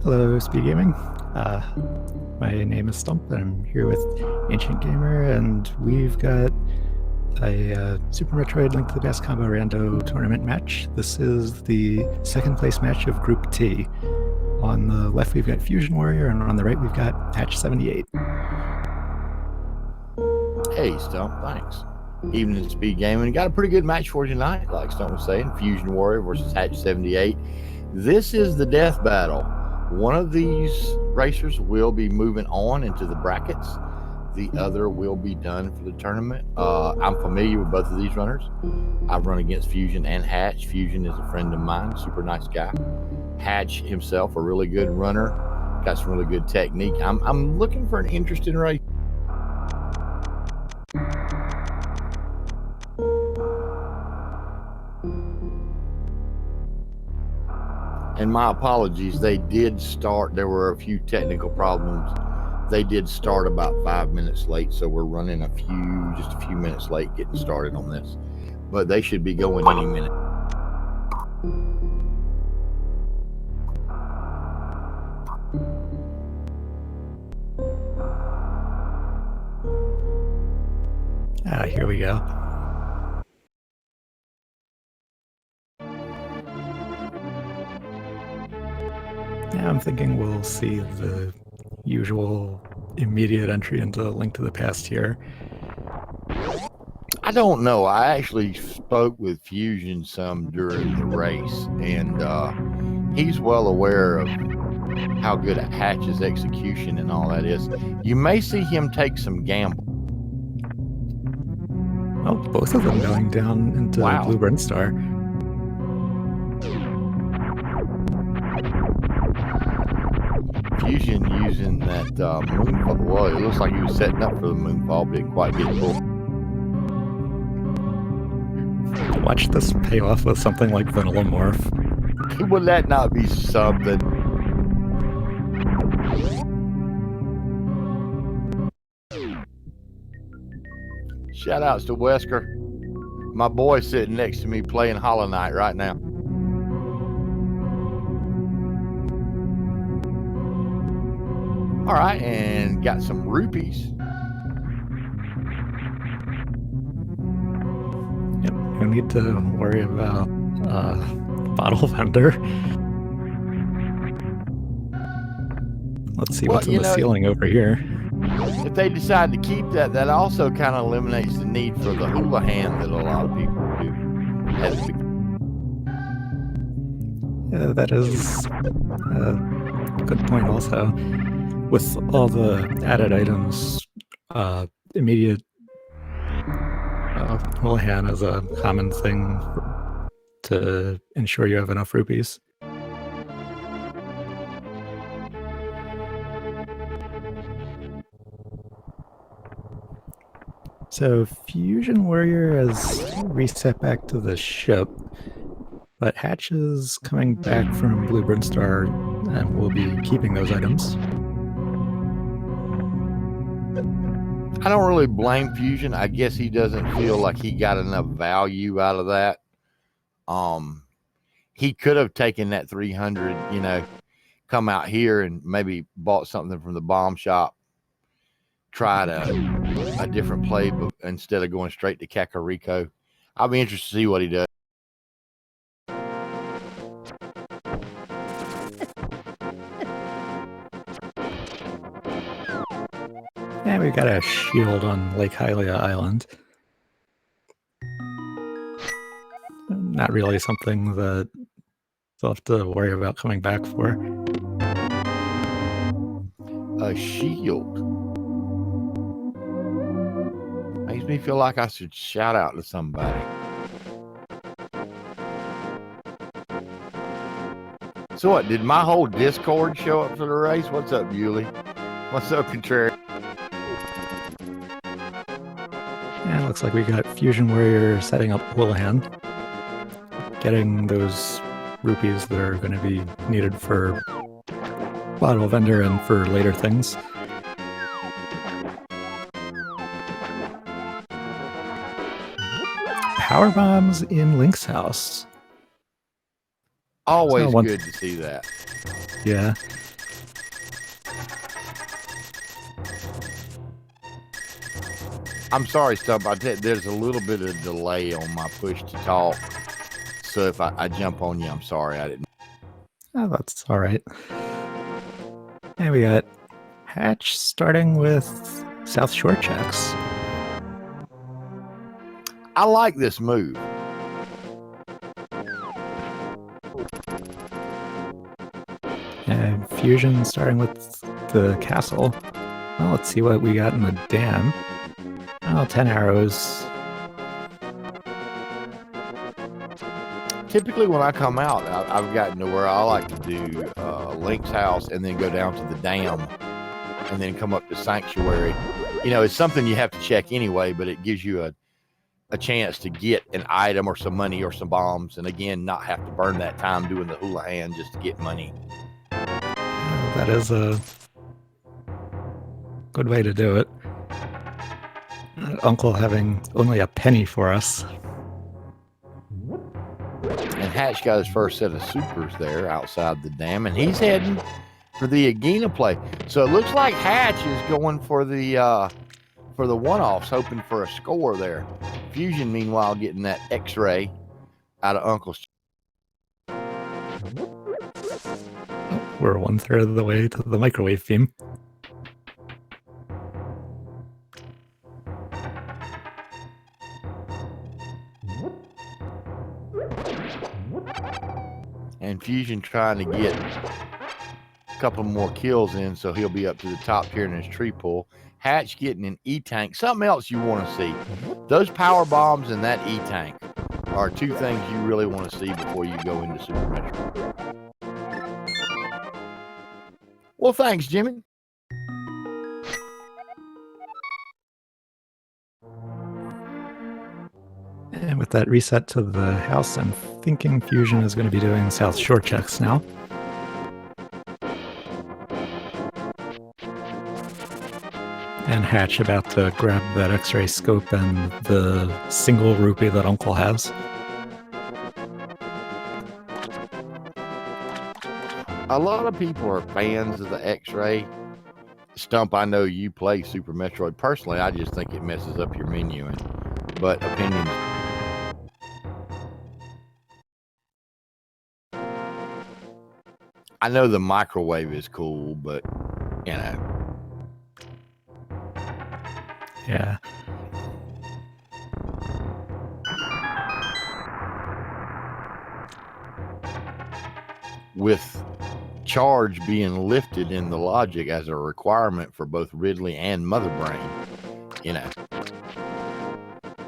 Hello, SpeedGaming. My name is Stump, and I'm here with Ancient Gamer, and we've got a Super Metroid Link to the Past Combo Rando tournament match. This is the second place match of Group T. On the left, we've got FusionWarrior, and on the right, we've got hatch78. Hey, Stump, thanks. Evening SpeedGaming. Got a pretty good match for you tonight, like Stump was saying. FusionWarrior versus hatch78. This is the death battle. One of these racers will be moving on into the brackets. The other will be done for the tournament. I'm familiar with both of these runners. I've run against Fusion and Hatch. Fusion is a friend of mine, super nice guy. Hatch himself, a really good runner, got some really good technique. I'm looking for an interesting race. And my apologies, they did start, there were a few technical problems. They did start about 5 minutes late, so we're running just a few minutes late getting started on this. But they should be going any minute. Here we go. Yeah, I'm thinking we'll see the usual immediate entry into Link to the Past here. I don't know. I actually spoke with Fusion some during the race, and he's well aware of how good at Hatch's execution and all that is. You may see him take some gamble. Oh, both of them going down into Blue Burn Star. Fusion using that moonfall. Well, it looks like he was setting up for the moonfall, but didn't quite get full. Watch this pay off with something like Vanilla Morph. Would that not be something? Shout outs to Wesker. My boy sitting next to me playing Hollow Knight right now. All right, and got some rupees. Yep, no need to worry about bottle vendor. Let's see what's in the ceiling over here. If they decide to keep that, that also kind of eliminates the need for the hula hand that a lot of people do. Yeah, that is a good point also. With all the added items, immediate hula hand is a common thing to ensure you have enough rupees. So FusionWarrior has reset back to the ship, but Hatch is coming back from Blue Burn Star and will be keeping those items. I don't really blame Fusion. I guess he doesn't feel like he got enough value out of that. He could have taken that 300, come out here and maybe bought something from the bomb shop, tried a different play, but instead of going straight to Kakariko. I'll be interested to see what he does. And we've got a shield on Lake Hylia Island. Not really something that they'll have to worry about coming back for. A shield. Makes me feel like I should shout out to somebody. So what, did my whole Discord show up for the race? What's up, Yuli? What's up, Contrary? Yeah, looks like we got FusionWarrior setting up hula hand, getting those rupees that are going to be needed for bottle vendor and for later things. Power bombs in Link's house. Always good to see that. Yeah. I'm sorry, Stump. There's a little bit of delay on my push to talk. So if I jump on you, I'm sorry. I didn't. Oh, that's all right. And we got Hatch starting with South Shore checks. I like this move. And Fusion starting with the castle. Well, let's see what we got in the dam. Oh, 10 arrows. Typically, when I come out, I've gotten to where I like to do Link's house and then go down to the dam and then come up to Sanctuary. You know, it's something you have to check anyway, but it gives you a chance to get an item or some money or some bombs, and again, not have to burn that time doing the hula hand just to get money. That is a good way to do it. Uncle having only a penny for us. And Hatch got his first set of supers there outside the dam, and he's heading for the Agena play. So it looks like Hatch is going for the one-offs, hoping for a score there. Fusion, meanwhile, getting that X-ray out of Uncle's. We're 1/3 of the way to the microwave theme. And Fusion trying to get a couple more kills in, so he'll be up to the top here in his tree pull. Hatch getting an E-tank. Something else you want to see. Those power bombs and that E-tank are two things you really want to see before you go into Super Metroid. Well, thanks, Jimmy. And with that reset to the house, I'm thinking Fusion is going to be doing South Shore checks now. And Hatch about to grab that X-ray scope and the single rupee that Uncle has. A lot of people are fans of the X-ray. Stump, I know you play Super Metroid. Personally, I just think it messes up your menuing. But opinions. I know the microwave is cool, but, you know. Yeah. With charge being lifted in the logic as a requirement for both Ridley and Mother Brain, you know,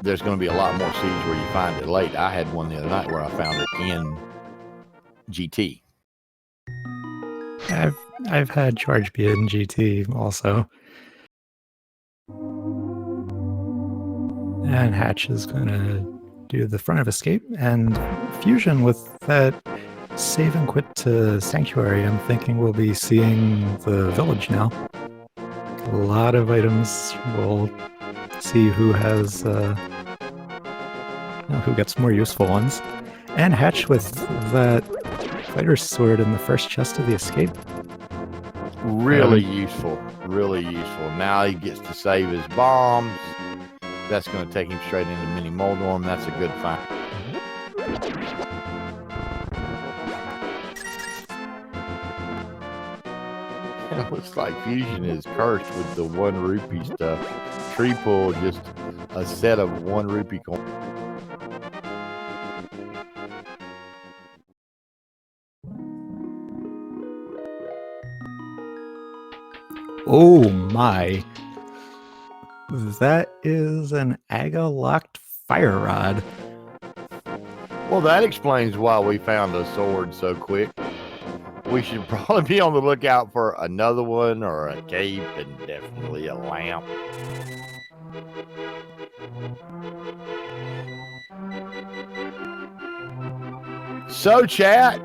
there's going to be a lot more seeds where you find it late. I had one the other night where I found it in GT. I've had charge be in GT also. And Hatch is going to do the front of escape, and Fusion with that save and quit to Sanctuary, I'm thinking we'll be seeing the village now. A lot of items. We'll see who has, who gets more useful ones. And Hatch with that fighter's sword in the first chest of the escape. Really useful. Really useful. Now he gets to save his bombs. That's going to take him straight into Mini Moldorm. That's a good find. It looks like Fusion is cursed with the 1 rupee stuff. Tree pull, just a set of 1 rupee coins. Oh my. That is an Aga locked fire rod. Well, that explains why we found a sword so quick. We should probably be on the lookout for another one or a cape and definitely a lamp. So, chat,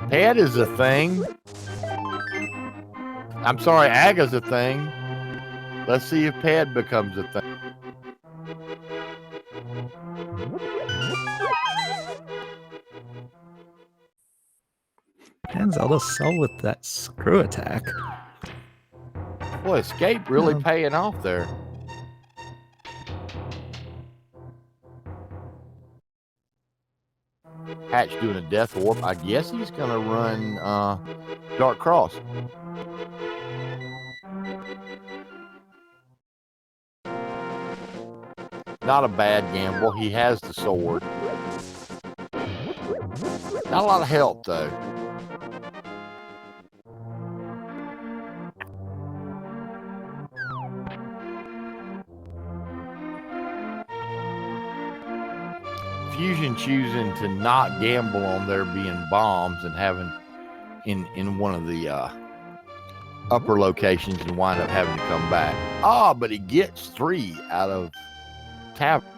Pet is a thing. I'm sorry, Aga's a thing. Let's see if Ped becomes a thing. And Zelda Cell with that screw attack. Well, Escape really paying off there. Hatch doing a death warp. I guess he's going to run Dark Cross. Not a bad gamble. He has the sword. Not a lot of health, though. Fusion choosing to not gamble on there being bombs and having in one of the upper locations and wind up having to come back. But he gets 3 out of tavern.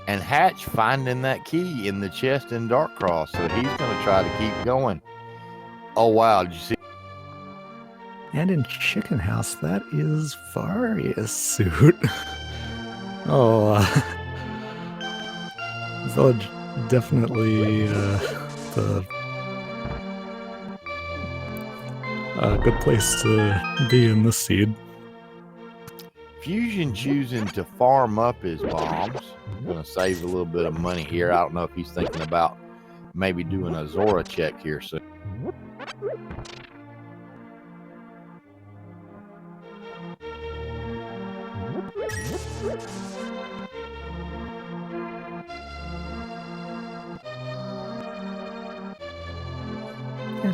And Hatch finding that key in the chest in Dark Cross, so he's going to try to keep going. Oh, wow. Did you see? And in Chicken House, that is Various suit. Village definitely the good place to be in this seed. Fusion choosing to farm up his bombs. Going to save a little bit of money here. I don't know if he's thinking about maybe doing a Zora check here soon.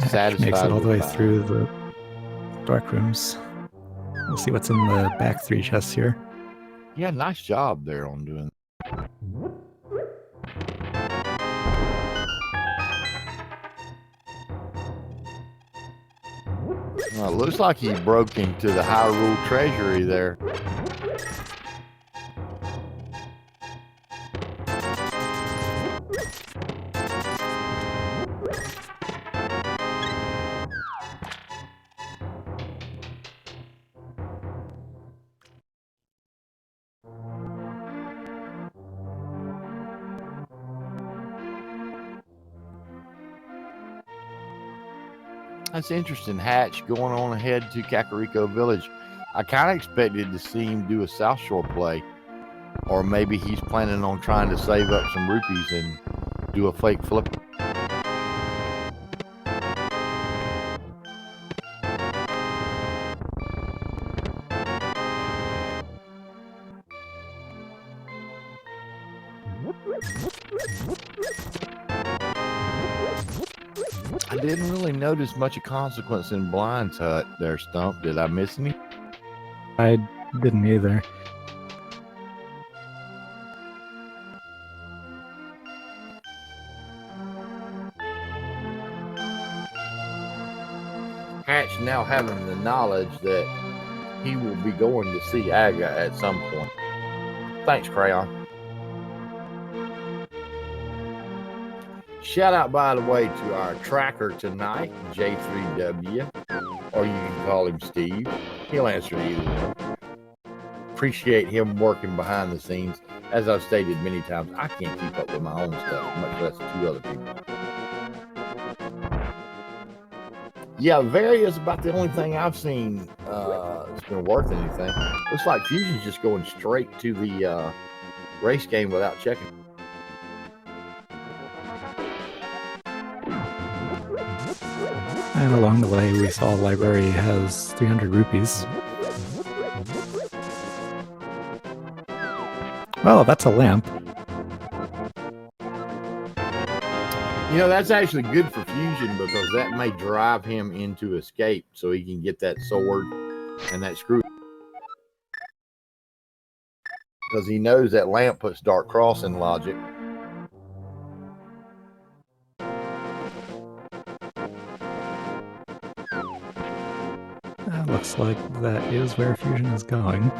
Hatch makes it all the way through the dark rooms. We'll see what's in the back 3 chests here. Yeah, nice job there on doing that. Well, it looks like he broke into the Hyrule Treasury there. That's interesting. Hatch going on ahead to Kakariko Village. I kind of expected to see him do a South Shore play, or maybe he's planning on trying to save up some rupees and do a fake flip. I didn't really notice much of consequence in Blind's hut there, Stump. Did I miss any? I didn't either. Hatch now having the knowledge that he will be going to see Aga at some point. Thanks, Crayon. Shout out, by the way, to our tracker tonight, J3W, or you can call him Steve. He'll answer either one. Appreciate him working behind the scenes. As I've stated many times, I can't keep up with my own stuff, much less 2 other people. Yeah, Vari is about the only thing I've seen that's been worth anything. Looks like Fusion's just going straight to the race game without checking. And along the way, we saw library has 300 rupees. Well, that's a lamp. You know, that's actually good for Fusion because that may drive him into escape so he can get that sword and that screw. Because he knows that lamp puts Dark Cross in logic. Looks like that is where Fusion is going.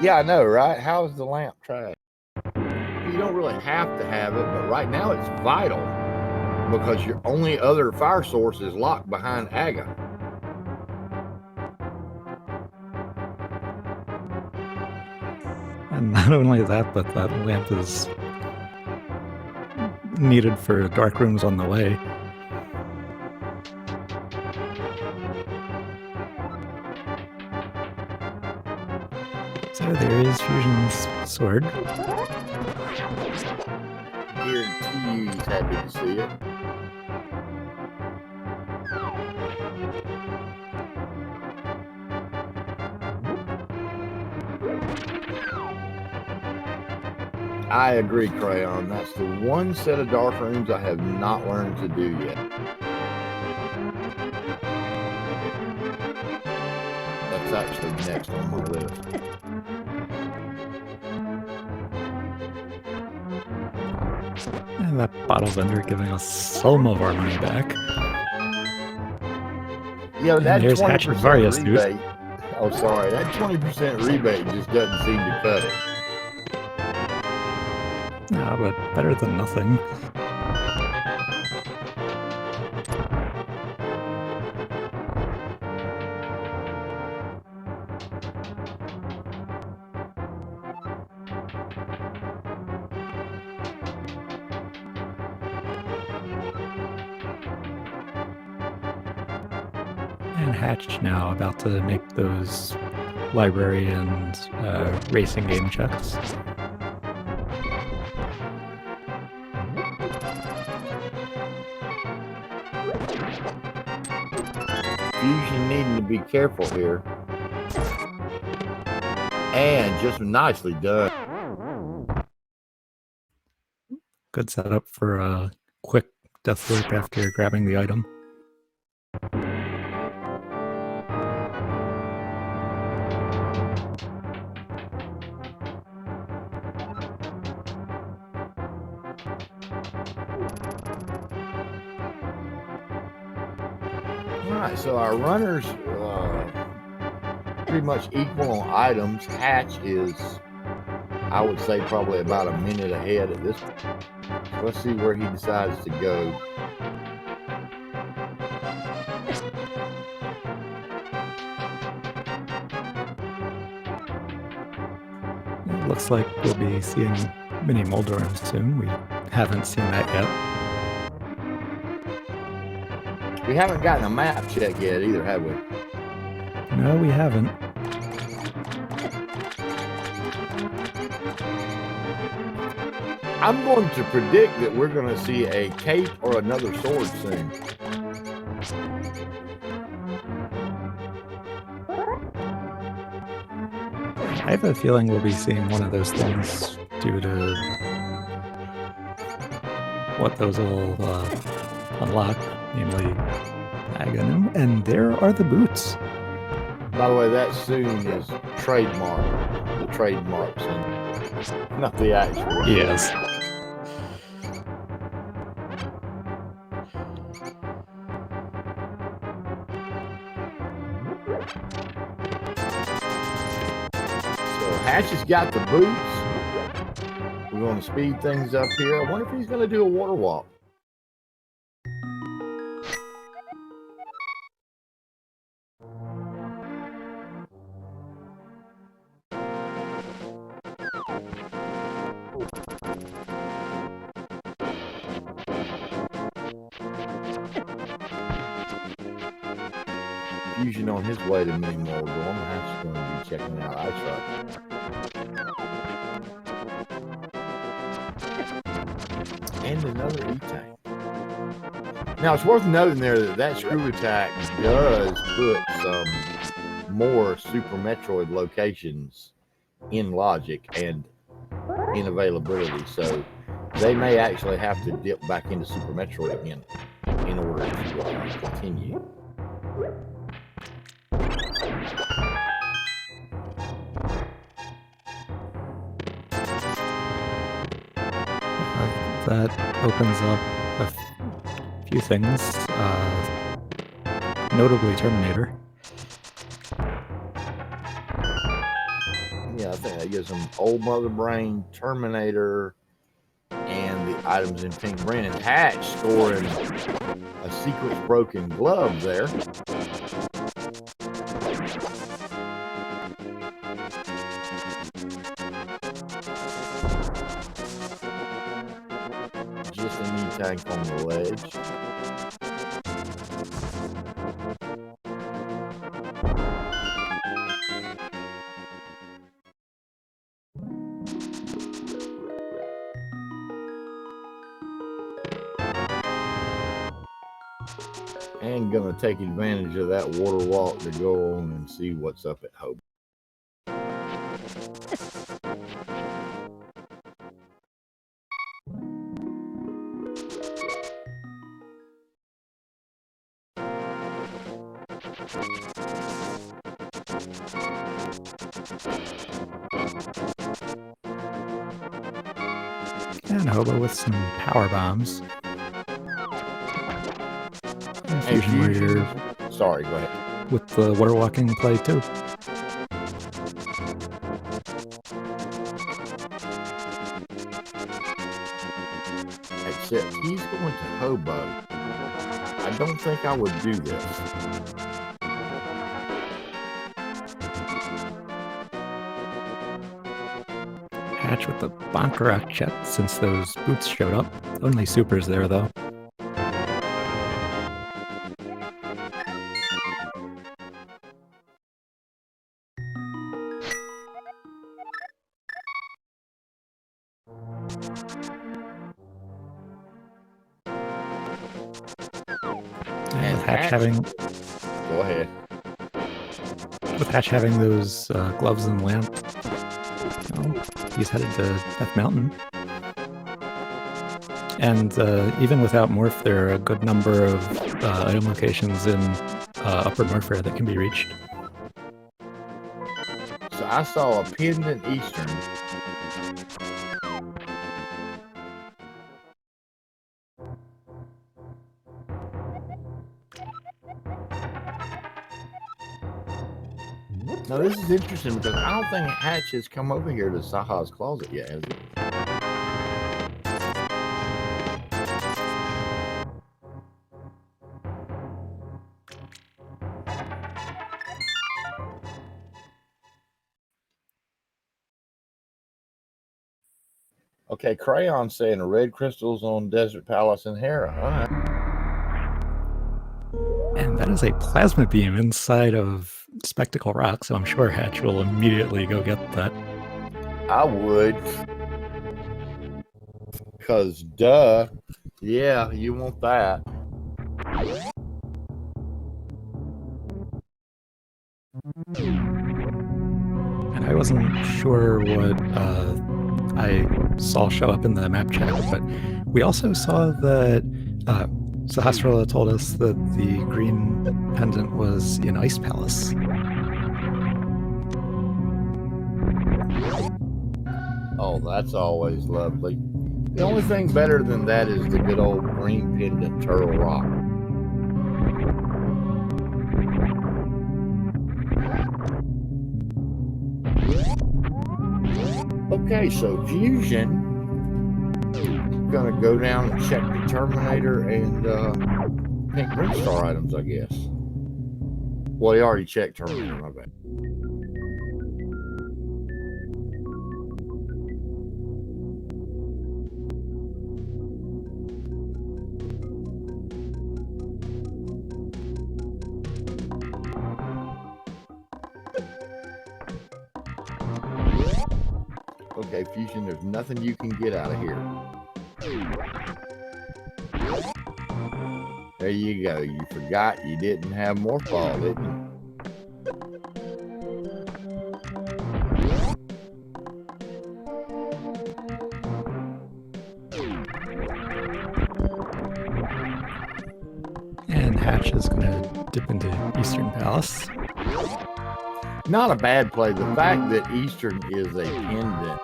Yeah, I know, right? How is the lamp trash? You don't really have to have it, but right now it's vital because your only other fire source is locked behind Aga. And not only that, but that lamp is needed for dark rooms on the way. So there is Fusion's sword. Guarantee you he's happy to see it. I agree, Crayon. That's the one set of dark rooms I have not learned to do yet. That's actually next on my list. And that bottle vendor giving us some of our money back. Yeah, that there's 20% hatch78 rebate. Oh, sorry. That 20% rebate just doesn't seem to cut it. No, but better than nothing. And Hatch now about to make those library and racing game checks. Fusion needing to be careful here. And just nicely done. Good setup for a quick death loop after grabbing the item. Alright, so our runners pretty much equal on items. Hatch is, I would say, probably about a minute ahead at this point. So let's see where he decides to go. It looks like we'll be seeing mini Moldorms soon. We haven't seen that yet. We haven't gotten a map check yet either, have we? No, we haven't. I'm going to predict that we're going to see a cape or another sword soon. I have a feeling we'll be seeing one of those things due to what those will unlock, namely Aghanim. And there are the boots. By the way, that soon is trademark. The trademarks and not the actual. Yes. So Hatch has got the boots. We're going to speed things up here. I wonder if he's going to do a water walk. Fusion on his way to Mini Moldorm. Hatch is going to be checking out iTruck. And another E-Tank. Now, it's worth noting there that that screw attack does put some more Super Metroid locations in logic and in availability. So they may actually have to dip back into Super Metroid again in order to continue. That opens up a few things, notably Terminator. Yeah, I think that gives them Old Mother Brain, Terminator, and the items in Pink Brand. And Hatch scoring a Secrets Broken glove there. tank on the ledge. And gonna take advantage of that water walk to go on and see what's up at Hope. And Hobo with some power bombs. And FusionWarrior. Sorry, go ahead. With the water walking play too. Except he's going to Hobo. I don't think I would do this. Hatch with the Bonkarak jet since those boots showed up. Only supers there though. And with Hatch having... Go ahead. With Hatch having those gloves and lamp, he's headed to Death Mountain. And even without Morph, there are a good number of item locations in Upper Morpher that can be reached. So I saw a pendant Eastern. Now this is interesting because I don't think Hatch has come over here to Saha's closet yet, has he? Okay, Crayon saying the red crystals on Desert Palace and Hera. All right. And that is a plasma beam inside of Spectacle Rock, so I'm sure Hatch will immediately go get that. I would. Because, duh. Yeah, you want that. And I wasn't sure what I saw show up in the map check, but we also saw that Sahasrara told us that the green pendant was in Ice Palace. Oh, that's always lovely. The only thing better than that is the good old green pendant Turtle Rock. Okay, so Fusion gonna go down and check the Terminator and Pink Brinstar items, I guess. Well, he already checked Terminator, my bad. Okay, Fusion, there's nothing you can get out of here. There you go. You forgot you didn't have more ball, didn't you? And Hatch is going to dip into Eastern Palace. Not a bad play. The fact that Eastern is a pendant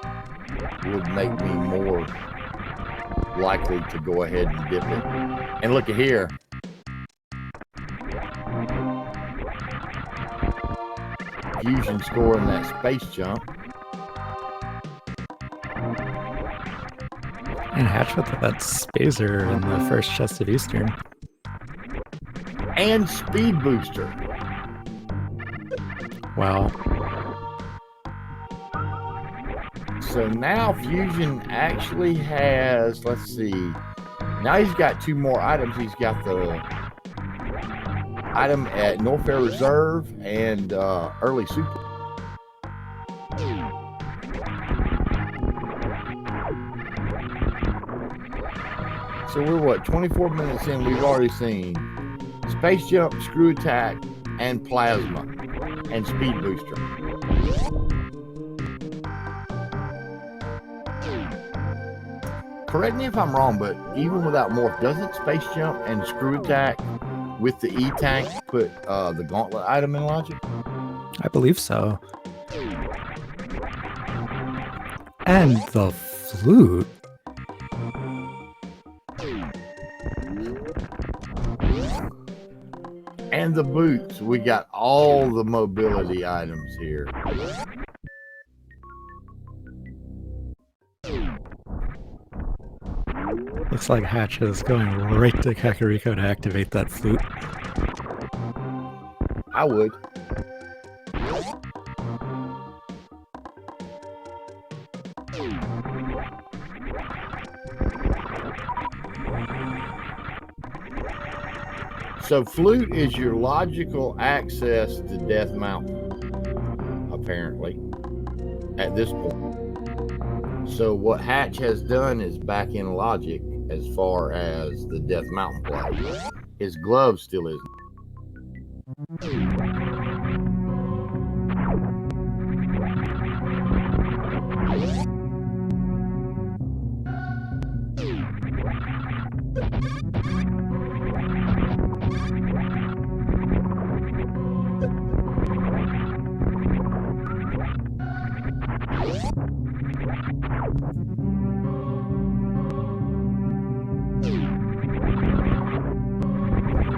would make me more likely to go ahead and dip it. And look at here. Fusion scoring that space jump. And Hatch with that Spazer in the first chest of Eastern. And speed booster. Wow. So now Fusion actually has, let's see, Now he's got 2 more items. He's got the item at Norfair Reserve and Early Super. So we're what, 24 minutes in, we've already seen Space Jump, Screw Attack, and Plasma, and Speed Booster. Correct me if I'm wrong, but even without Morph, doesn't Space Jump and Screw Attack with the E-Tank put the Gauntlet item in Logic? I believe so. And the flute. And the boots. We got all the mobility items here. Looks like Hatch is going right to Kakariko to activate that flute. I would. So flute is your logical access to Death Mountain, apparently, at this point. So what Hatch has done is back in Logic as far as the Death Mountain play. His glove still isn't.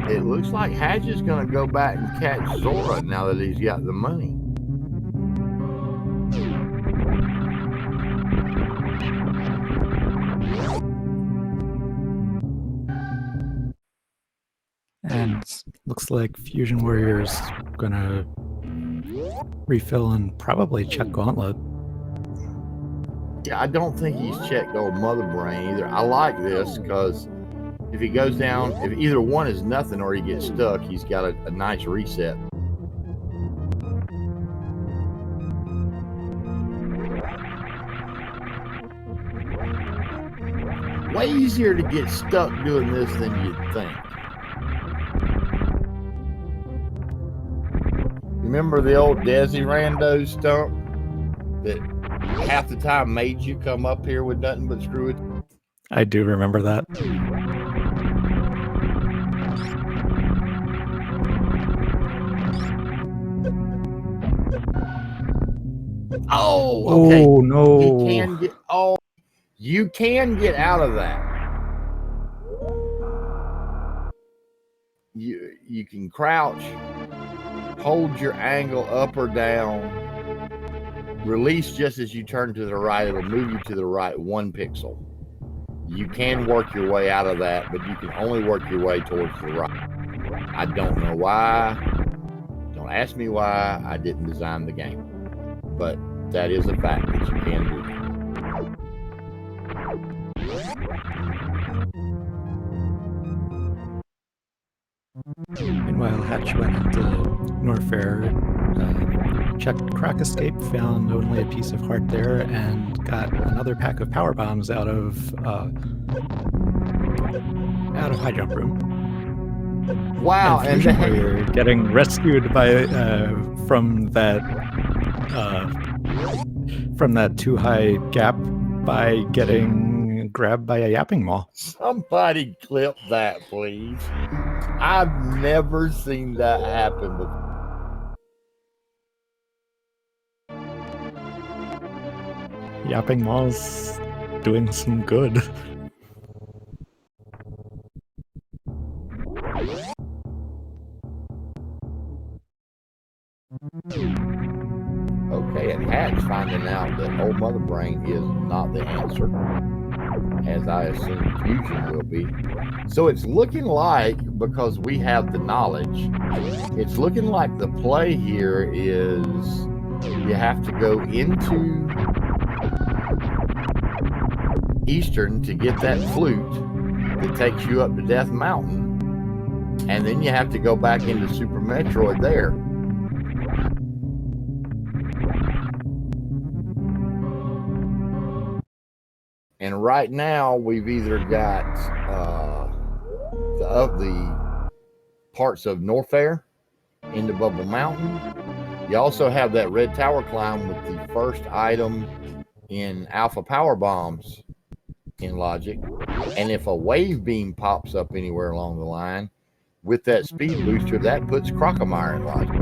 It looks like Hatch is going to go back and catch Zora now that he's got the money. And looks like FusionWarrior's gonna refill and probably check Gauntlet. Yeah, I don't think he's checked old Mother Brain either. I like this because if he goes down, if either one is nothing or he gets stuck, he's got a nice reset. Way easier to get stuck doing this than you'd think. Remember the old Desi Rando stump that half the time made you come up here with nothing but screw it? I do remember that. Oh, okay. Oh, no. He can get, you can get out of that. You can crouch, hold your angle up or down, release just as you turn to the right. It'll move you to the right 1 pixel. You can work your way out of that, but you can only work your way towards the right. I don't know why. Don't ask me why. I didn't design the game. But that is a fact that you can do. Meanwhile, Hatch went into Norfair, checked Crack Escape, found only a piece of heart there, and got another pack of power bombs out of High Jump Room. Wow! And FusionWarrior getting rescued by from that too high gap by getting grabbed by a yapping maw. Somebody clip that, please. I've never seen that happen before. Yapping Maw's doing some good. Okay, and Hatch finding out that old Mother Brain is not the answer, as I assume Fusion will be. So it's looking like, because we have the knowledge, it's looking like the play here is you have to go into Eastern to get that flute, that takes you up to Death Mountain, and then you have to go back into Super Metroid there. And right now we've either got the parts of Norfair into Bubble Mountain. You also have that red tower climb with the first item in Alpha Power Bombs in Logic. And if a wave beam pops up anywhere along the line with that speed booster, that puts Crocomire in Logic.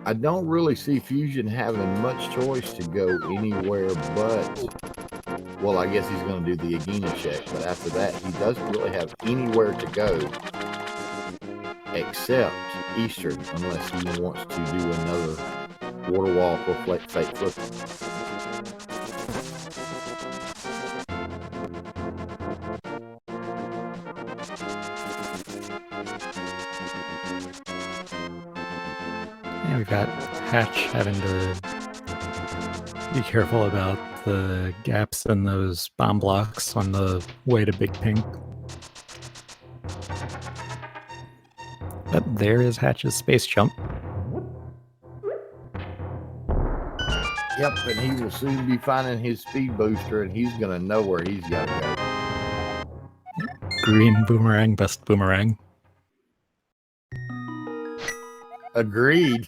I don't really see Fusion having much choice to go anywhere but, well, I guess he's going to do the Agena check, but after that, he doesn't really have anywhere to go except Eastern, unless he wants to do another water walk or fake flip. Yeah, we've got Hatch having to be careful about the gaps in those bomb blocks on the way to Big Pink. But there is Hatch's space jump. Yep, and he will soon be finding his speed booster, and he's going to know where he's got to go. Green boomerang, best boomerang. Agreed.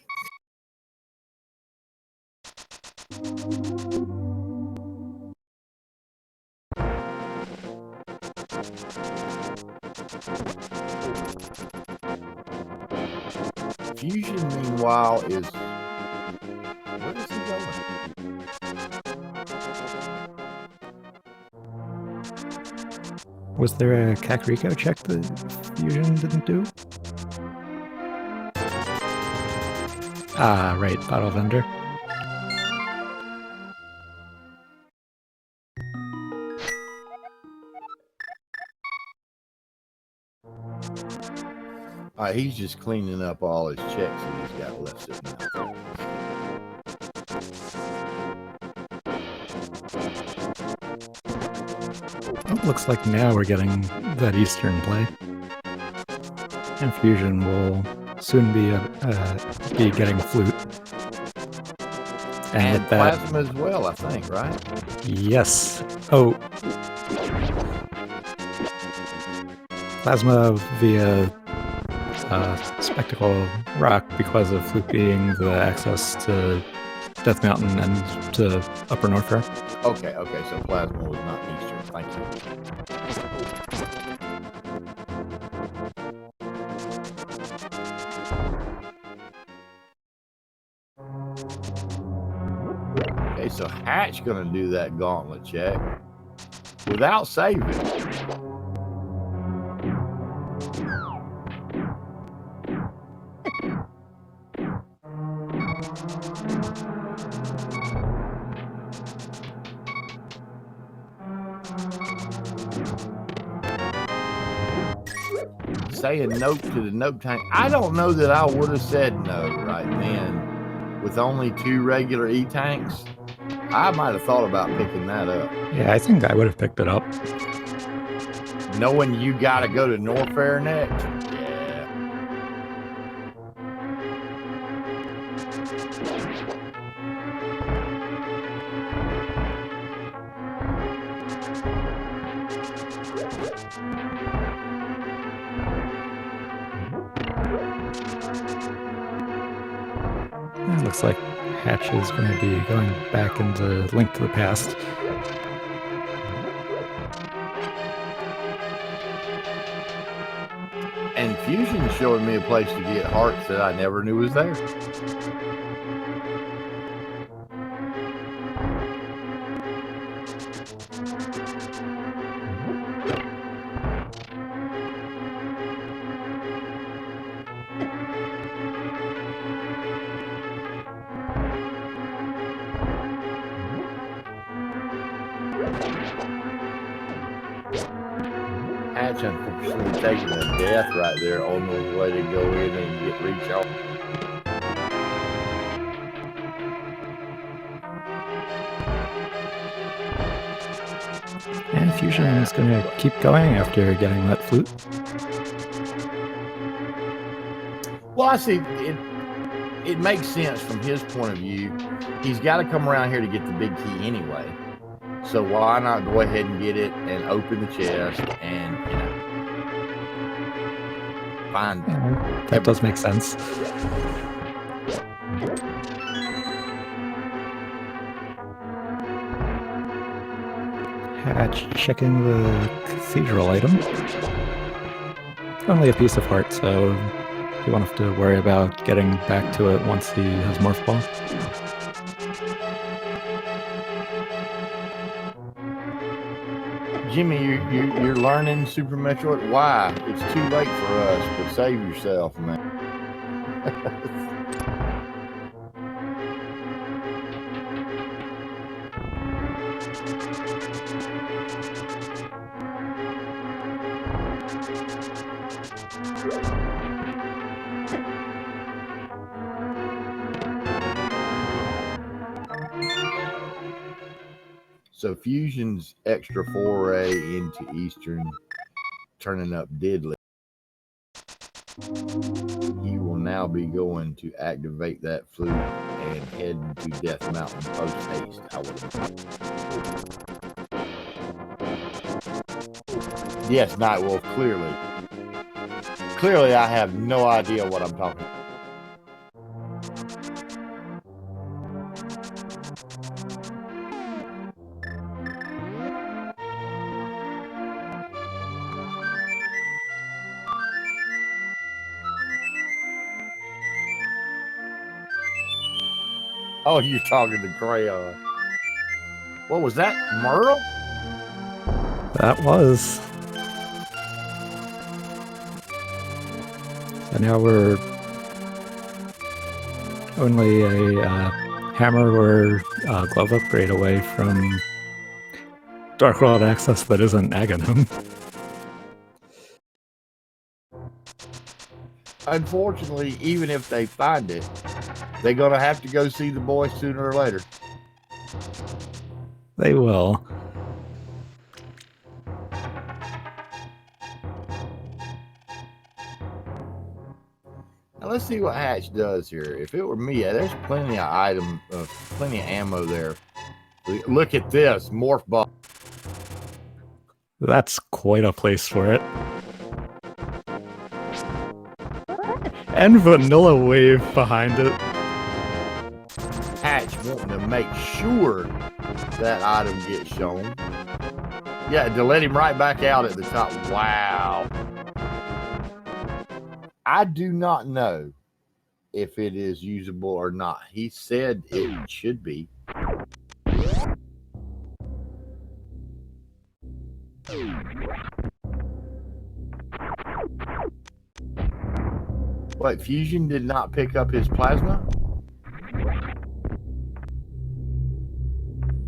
Fusion, meanwhile, is... Where is he going? Was there a Kakariko check that Fusion didn't do? Ah, right, bottle vendor. He's just cleaning up all his checks that he's got left sitting out. Oh, looks like now we're getting that Eastern play. And Fusion will soon be getting Flute. And with that, Plasma as well, I think, right? Yes. Oh. Plasma via Spectacle Rock because of Flute being the access to Death Mountain and to Upper Norfair. Okay, so Plasma was not Eastern. Thank you. Okay, so Hatch gonna do that gauntlet check without saving. Saying nope to the nope tank. I don't know that I would have said no right then. With only 2 regular E-tanks, I might have thought about picking that up. Yeah, I think I would have picked it up. Knowing you got to go to Norfair next. Yeah. It looks like Hatch is going to be going back into Link to the Past. And Fusion showing me a place to get hearts that I never knew was there. Hatch unfortunately taking a death right there on the way to go in and get recharged. And Fusion is going to keep going after getting that flute. Well, I see it makes sense from his point of view. He's got to come around here to get the big key anyway. So why not go ahead and get it and open the chest and, you know, find Yeah, that does make sense. Hatch checking the cathedral item. Only a piece of heart, so you won't have to worry about getting back to it once he has Morph Ball. Jimmy, you're learning Super Metroid. Why? It's too late for us, but save yourself, man. So Fusion's extra foray into Eastern turning up deadly. He will now be going to activate that flute and head to Death Mountain post haste, I would imagine. Yes, Nightwolf, clearly. Clearly I have no idea what I'm talking about. Oh, you're talking to Crayon. What was that? Merle? That was. And now we're only a hammer or glove upgrade away from Dark World access that isn't Aghanim. Unfortunately, even if they find it, they're going to have to go see the boy sooner or later. They will. Now let's see what Hatch does here. If it were me, there's plenty of plenty of ammo there. Look at this morph ball. That's quite a place for it. And Vanilla Wave behind it. Hatch wanting to make sure that item gets shown. Yeah, to let him right back out at the top. Wow. I do not know if it is usable or not. He said it should be. What, Fusion did not pick up his plasma?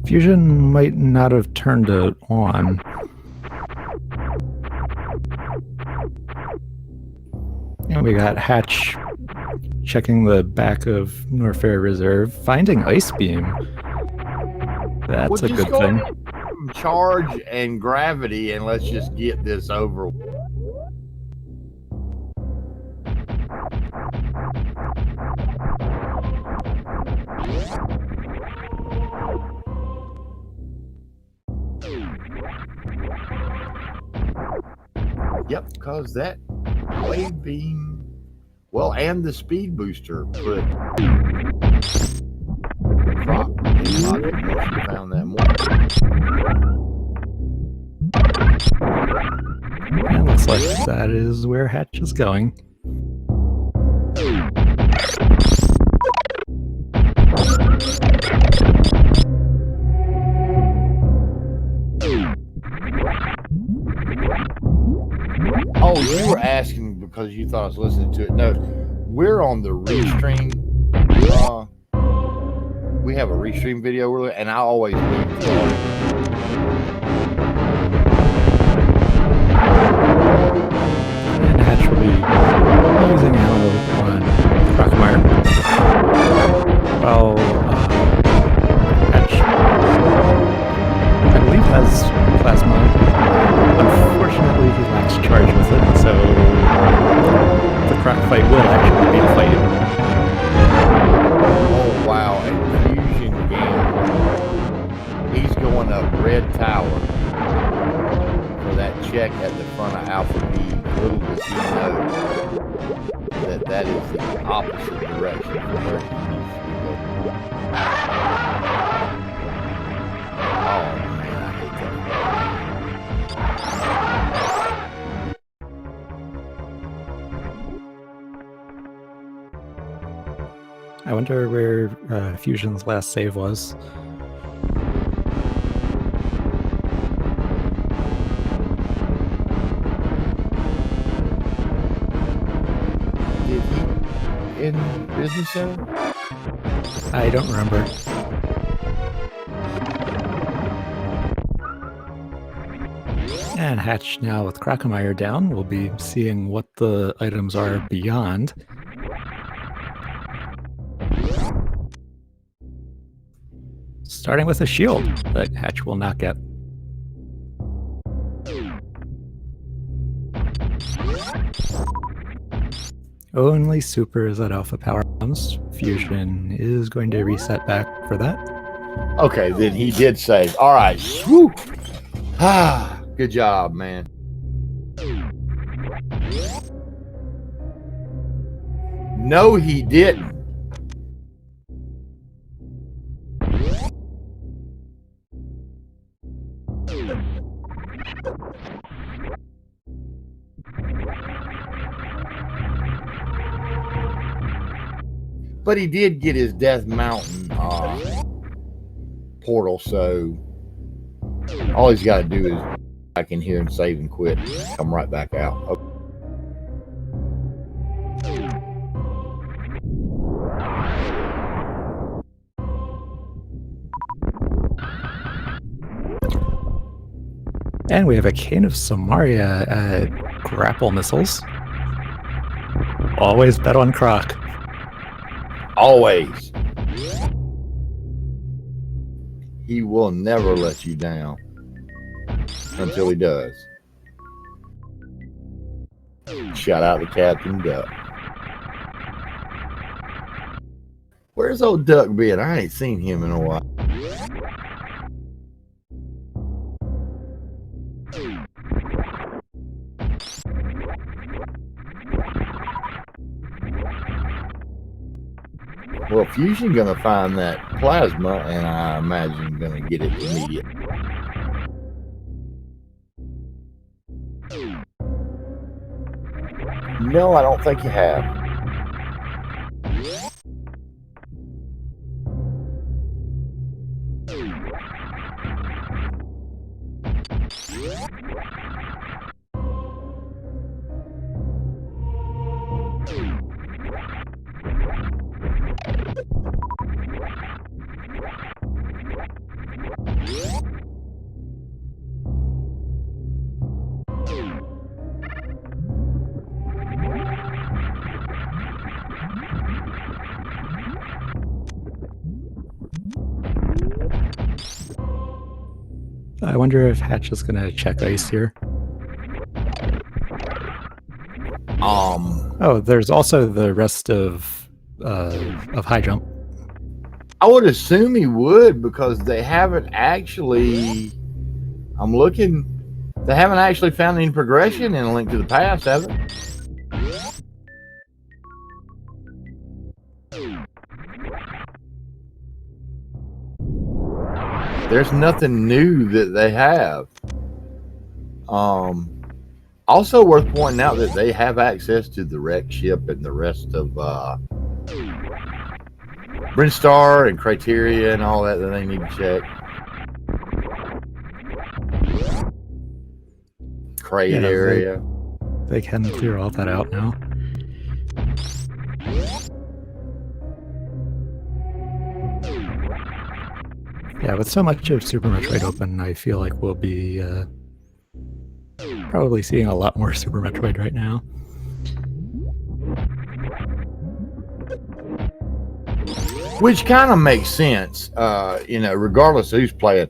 Fusion might not have turned it on. And we got Hatch checking the back of Norfair Reserve, finding Ice Beam. That's a good thing. Charge and gravity, and let's just get this over. Yep, because that wave beam, well, and the speed booster put prop in logic. Once you found that more. And looks like that is where Hatch is going. Oh, you were asking because you thought I was listening to it. No, we're on the restream. We have a restream video, and I always leave the be using ammo on Rockmire. While Hatch, I believe, has plasma. Unfortunately, he lacks charge with it, so the croc fight will actually be a fight. Oh wow, and Fusion Game. He's going up Red Tower for that check at the front of Alpha B. Little does he know that is the opposite direction from where he needs to go. Oh man, I hate that. I wonder where Fusion's last save was. In Business Center? I don't remember. And Hatch now with Crocomire down. We'll be seeing what the items are beyond. Starting with a shield that Hatch will not get. Only super is at alpha power comes. Fusion is going to reset back for that. Okay, then he did save. All right. Woo. Ah, good job, man. No, he didn't. But he did get his Death Mountain portal, so all he's got to do is back in here and save and quit. Come right back out. Okay. And we have a Cane of Samaria at grapple missiles. Always bet on Croc. Always. He will never let you down until he does. Shout out to Captain Duck. Where's old Duck been? I ain't seen him in a while. Well, Fusion gonna find that plasma, and I imagine gonna get it immediately. No, I don't think you have. I wonder if Hatch is going to check ice here. Oh, there's also the rest of high jump. I would assume he would, because they haven't actually. I'm looking. They haven't actually found any progression in A Link to the Past, have they? There's nothing new that they have. Also worth pointing out that they have access to the wreck ship and the rest of Brinstar and Criteria and all that they need to check. Crate area. They can clear all that out now. Yeah, with so much of Super Metroid open, I feel like we'll be probably seeing a lot more Super Metroid right now. Which kind of makes sense, you know, regardless of who's playing.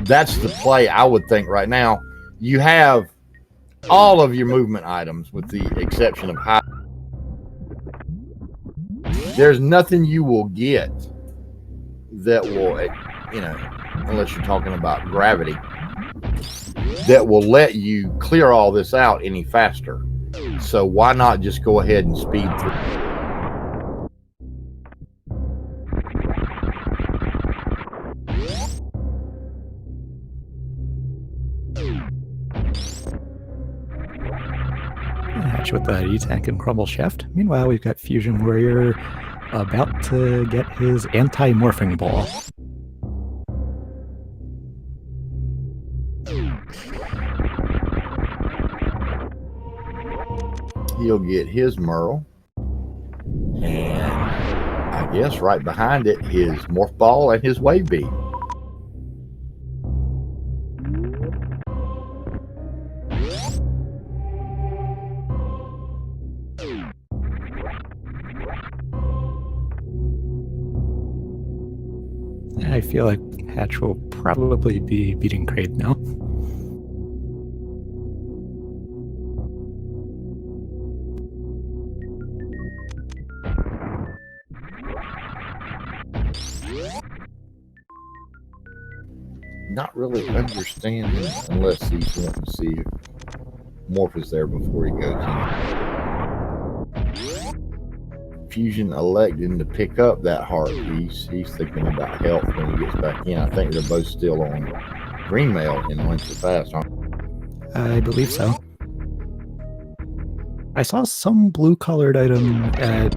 That's the play I would think right now. You have all of your movement items with the exception of high. There's nothing you will get that will, you know, unless you're talking about gravity, that will let you clear all this out any faster. So why not just go ahead and speed through? Hatch with the E-Tank and Crumble Shaft. Meanwhile, we've got FusionWarrior about to get his anti-morphing ball. He'll get his Merle, and I guess right behind it, his Morph Ball and his Wave Beam. I feel like Hatch will probably be beating Kraid now. Not really understanding unless he's wanting to see if Morph is there before he goes in. Fusion electing to pick up that heart piece. He's thinking about health when he gets back in. I think they're both still on green mail in Links of Fast, aren't they? I believe so. I saw some blue-colored item at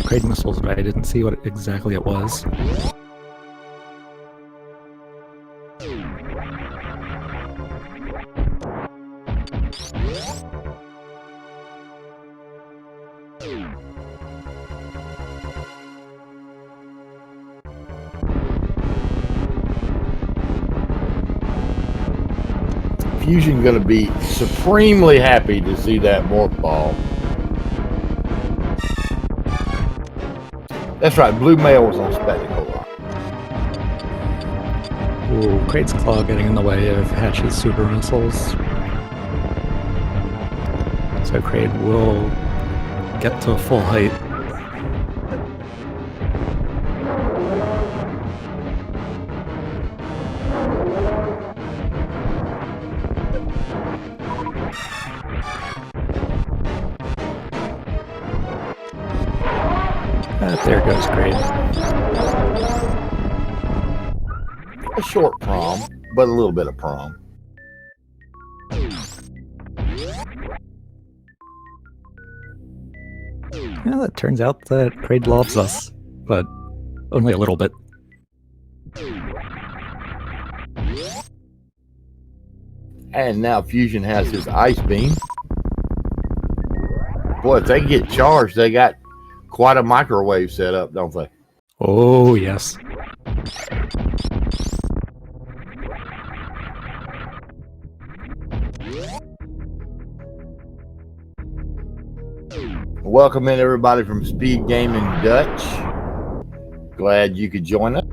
Kraid Missiles, but I didn't see what exactly it was. Fusion going to be supremely happy to see that Morph Ball. That's right, Blue Mail was on Spectacle Rock. Ooh, Kraid's Claw getting in the way of Hatch's Super Missiles. So Kraid will get to full height. There goes Kraid. A short prom, but a little bit of prom. Yeah, it turns out that Kraid loves us, but only a little bit. And now Fusion has his Ice Beam. Boy, if they get charged, they got quite a microwave set up, don't they? Oh, yes. Welcome in everybody from SpeedGaming Dutch. Glad you could join us.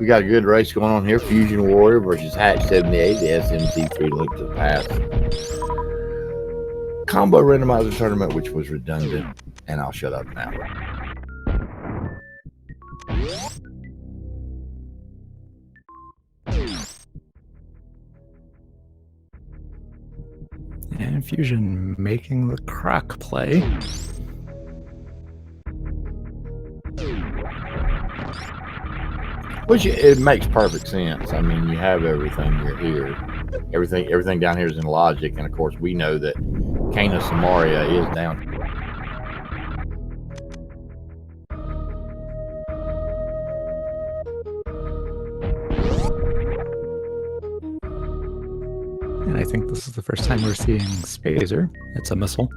We got a good race going on here. FusionWarrior versus hatch78, the SMZ3 Link to the Past combo randomizer tournament, which was redundant, and I'll shut up now. And Fusion making the croc play. Which it makes perfect sense. I mean, you have everything you're here. Everything down here is in logic, and of course we know that Cana Samaria is down. And I think this is the first time we're seeing Spazer. It's a missile.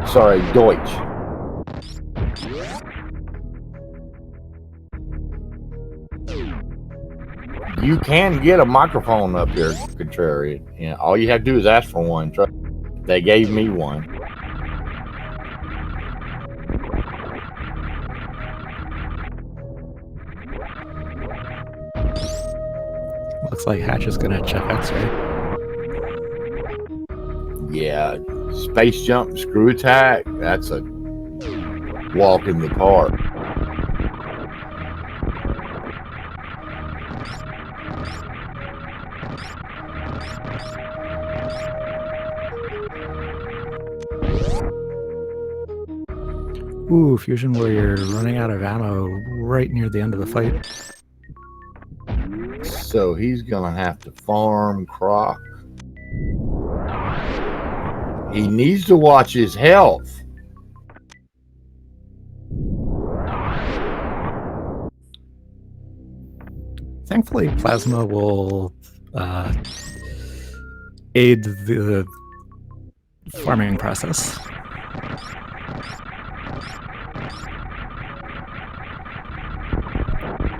Sorry, Deutsch. You can get a microphone up here, Contrarian. You know, all you have to do is ask for one. They gave me one. Looks like Hatch is going to check X-ray. Yeah, space jump, screw attack. That's a walk in the park. Ooh, FusionWarrior running out of ammo right near the end of the fight. So he's gonna have to farm Croc. He needs to watch his health. Thankfully, Plasma will aid the farming process.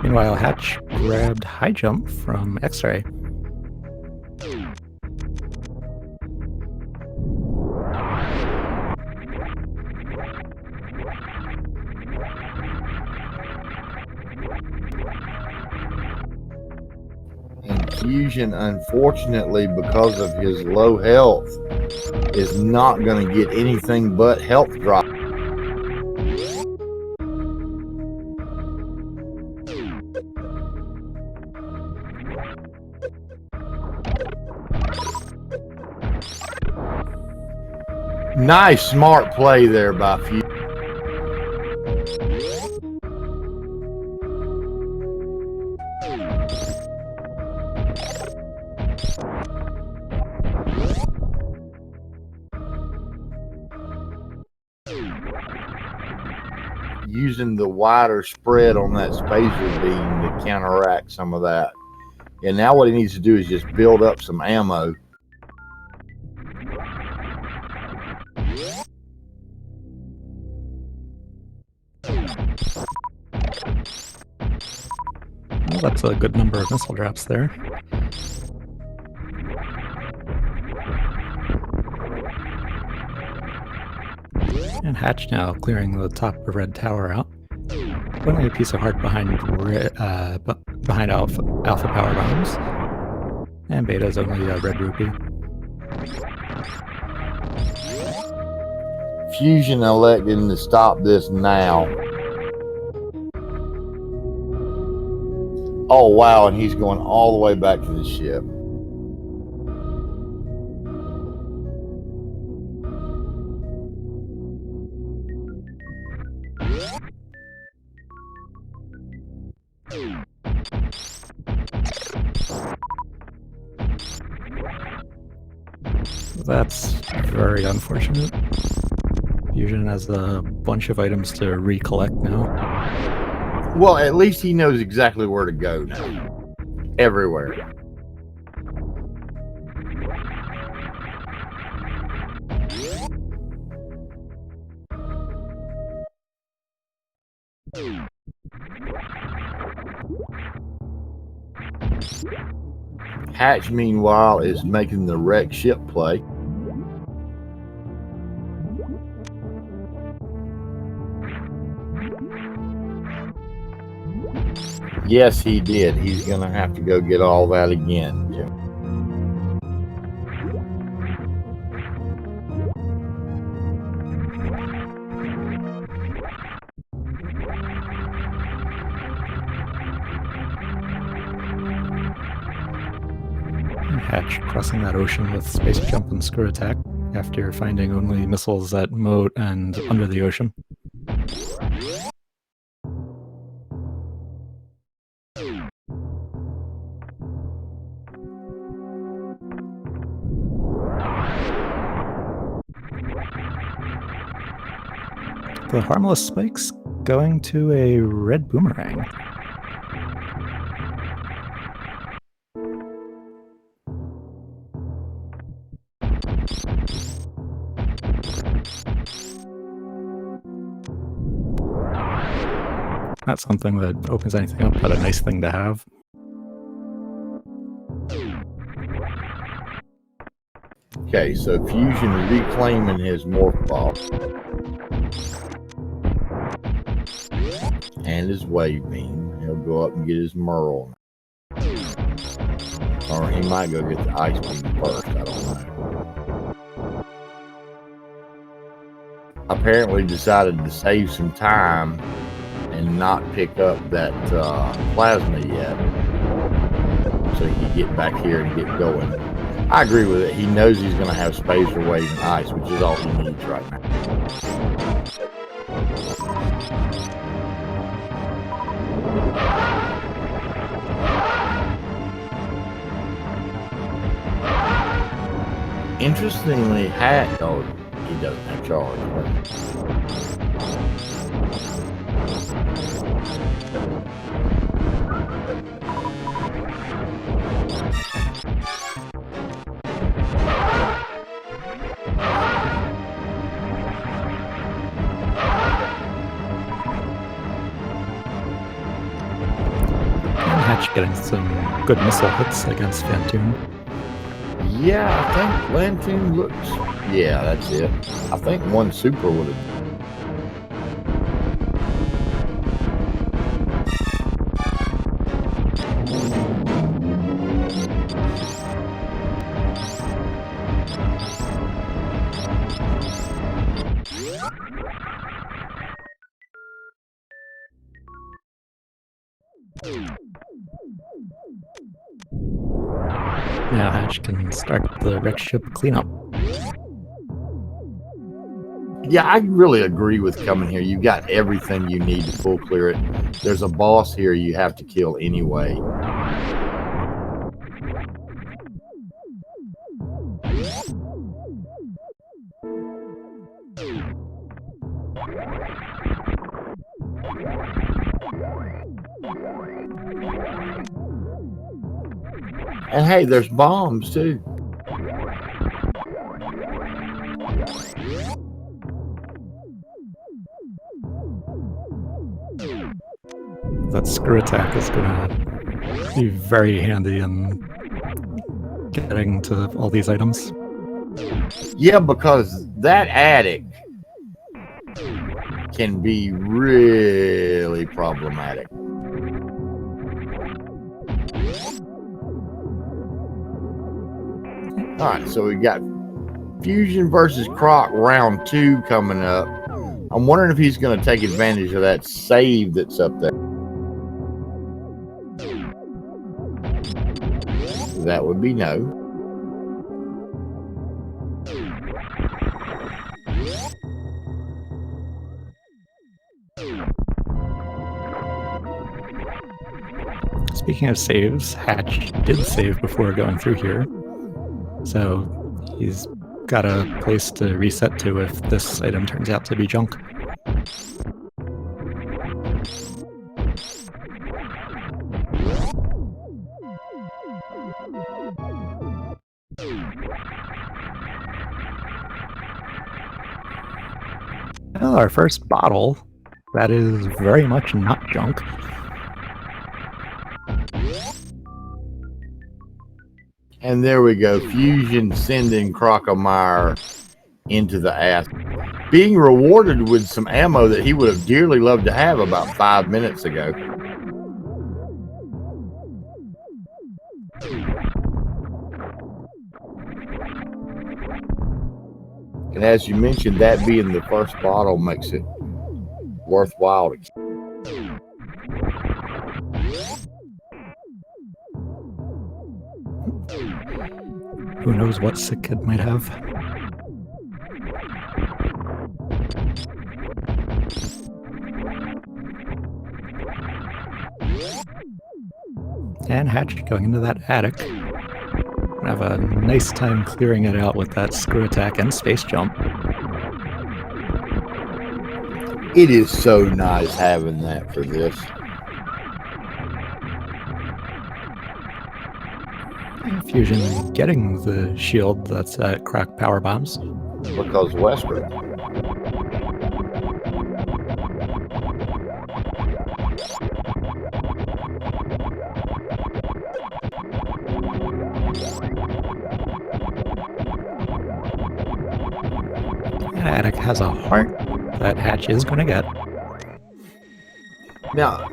Meanwhile, Hatch grabbed high jump from X-ray. And Fusion, unfortunately, because of his low health, is not going to get anything but health drop. Nice, smart play there by Fusion. Using the wider spread on that spacer beam to counteract some of that. And now what he needs to do is just build up some ammo. Well, that's a good number of missile drops there. And Hatch now clearing the top of Red Tower out. Only a piece of heart behind Alpha power bombs. And Beta's only a red rupee. Fusion electing to stop this now. Oh wow, and he's going all the way back to the ship. That's very unfortunate. Fusion has a bunch of items to recollect now. Well, at least he knows exactly where to go now. Everywhere. Hatch, meanwhile, is making the wreck ship play. Yes, he did. He's going to have to go get all that again. Hatch crossing that ocean with space jump and screw attack after finding only missiles at moat and under the ocean. The harmless spikes going to a red boomerang. Not something that opens anything up, but a nice thing to have. Okay, so Fusion reclaiming his morph ball. And his wave beam. He'll go up and get his Merle. Or he might go get the ice beam first, I don't know. Apparently decided to save some time and not pick up that plasma yet. So he can get back here and get going. I agree with it. He knows he's going to have space for wave and ice, which is all he needs right now. Interestingly, Hatch, oh, he doesn't have charge. Hatch getting some good missile hits against Phantom. Yeah, I think Lantoon looks... Yeah, that's it. I think one super would have... Now Hatch can start the wreck ship cleanup. Yeah, I really agree with coming here. You got everything you need to full clear it. There's a boss here you have to kill anyway. And hey, there's bombs too. That screw attack is gonna be very handy in getting to all these items. Yeah, because that attic can be really problematic. All right, so we got Fusion versus Croc round 2 coming up. I'm wondering if he's going to take advantage of that save that's up there. That would be no. Speaking of saves, Hatch did save before going through here. So he's got a place to reset to if this item turns out to be junk. Well, our first bottle, that is very much not junk. And there we go. Fusion sending Crocomire into the ass. Being rewarded with some ammo that he would have dearly loved to have about 5 minutes ago. And as you mentioned, that being the first bottle makes it worthwhile to keep. Who knows what Sick Kid might have. And Hatch going into that attic. Have a nice time clearing it out with that screw attack and space jump. It is so nice having that for this. Fusion getting the shield that's at crack power bombs. Because Wesker. has a heart that Hatch is going to get. Now,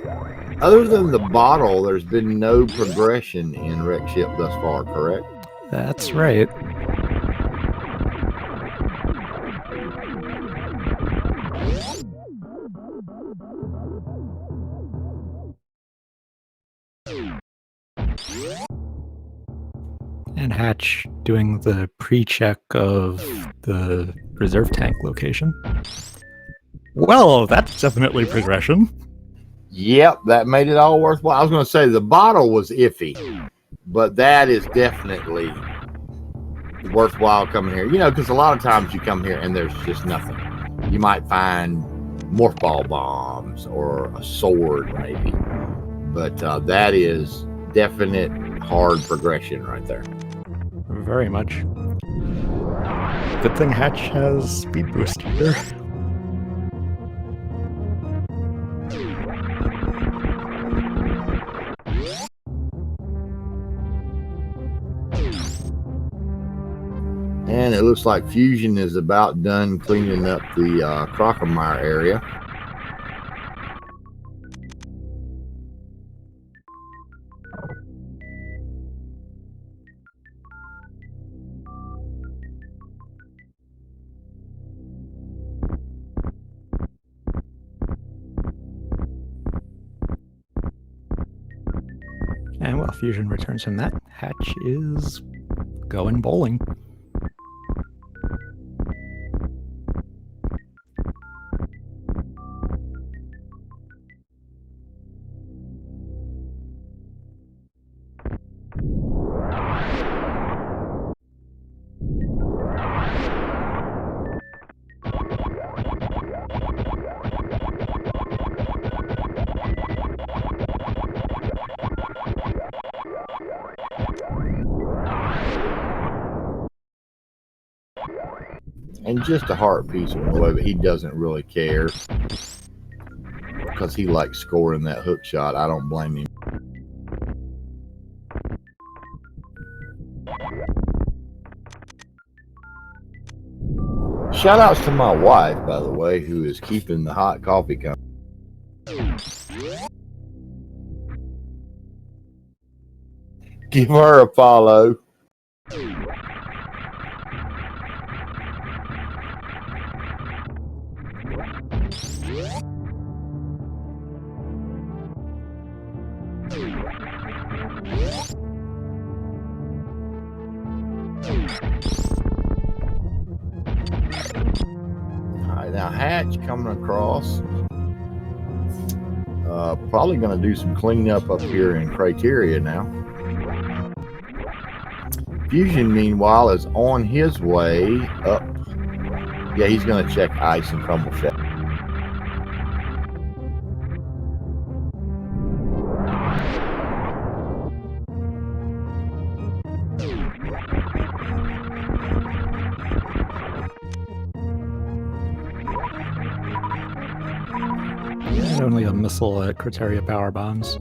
other than the bottle, there's been no progression in Wreck Ship thus far, correct? That's right. And Hatch doing the pre-check of the reserve tank location. Well, that's definitely progression. Yep, that made it all worthwhile. I was going to say the bottle was iffy, but that is definitely worthwhile coming here. You know, because a lot of times you come here and there's just nothing. You might find morph ball bombs or a sword maybe, but that is definite hard progression right there. Very much. Good thing Hatch has speed boost here. And it looks like Fusion is about done cleaning up the Crocomire area. And while Fusion returns from that, Hatch is going bowling. And just a heart piece on the way, but he doesn't really care because he likes scoring that hook shot. I don't blame him. Shout outs to my wife, by the way, who is keeping the hot coffee coming. Give her a follow. Alright, now Hatch coming across. Probably going to do some cleanup up here in Criteria now. Fusion, meanwhile, is on his way up. Yeah, he's going to check ice and crumble shack. And only a missile at Criteria power bombs.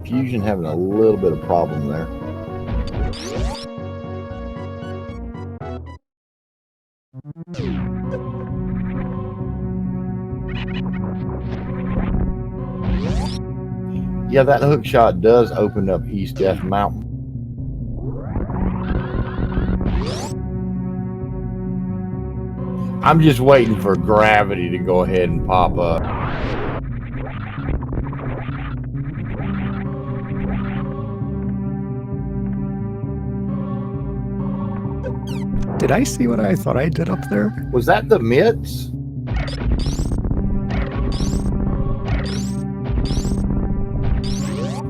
Fusion having a little bit of problem there. Yeah, that hook shot does open up East Death Mountain. I'm just waiting for gravity to go ahead and pop up. Did I see what I thought I did up there? Was that the mitts?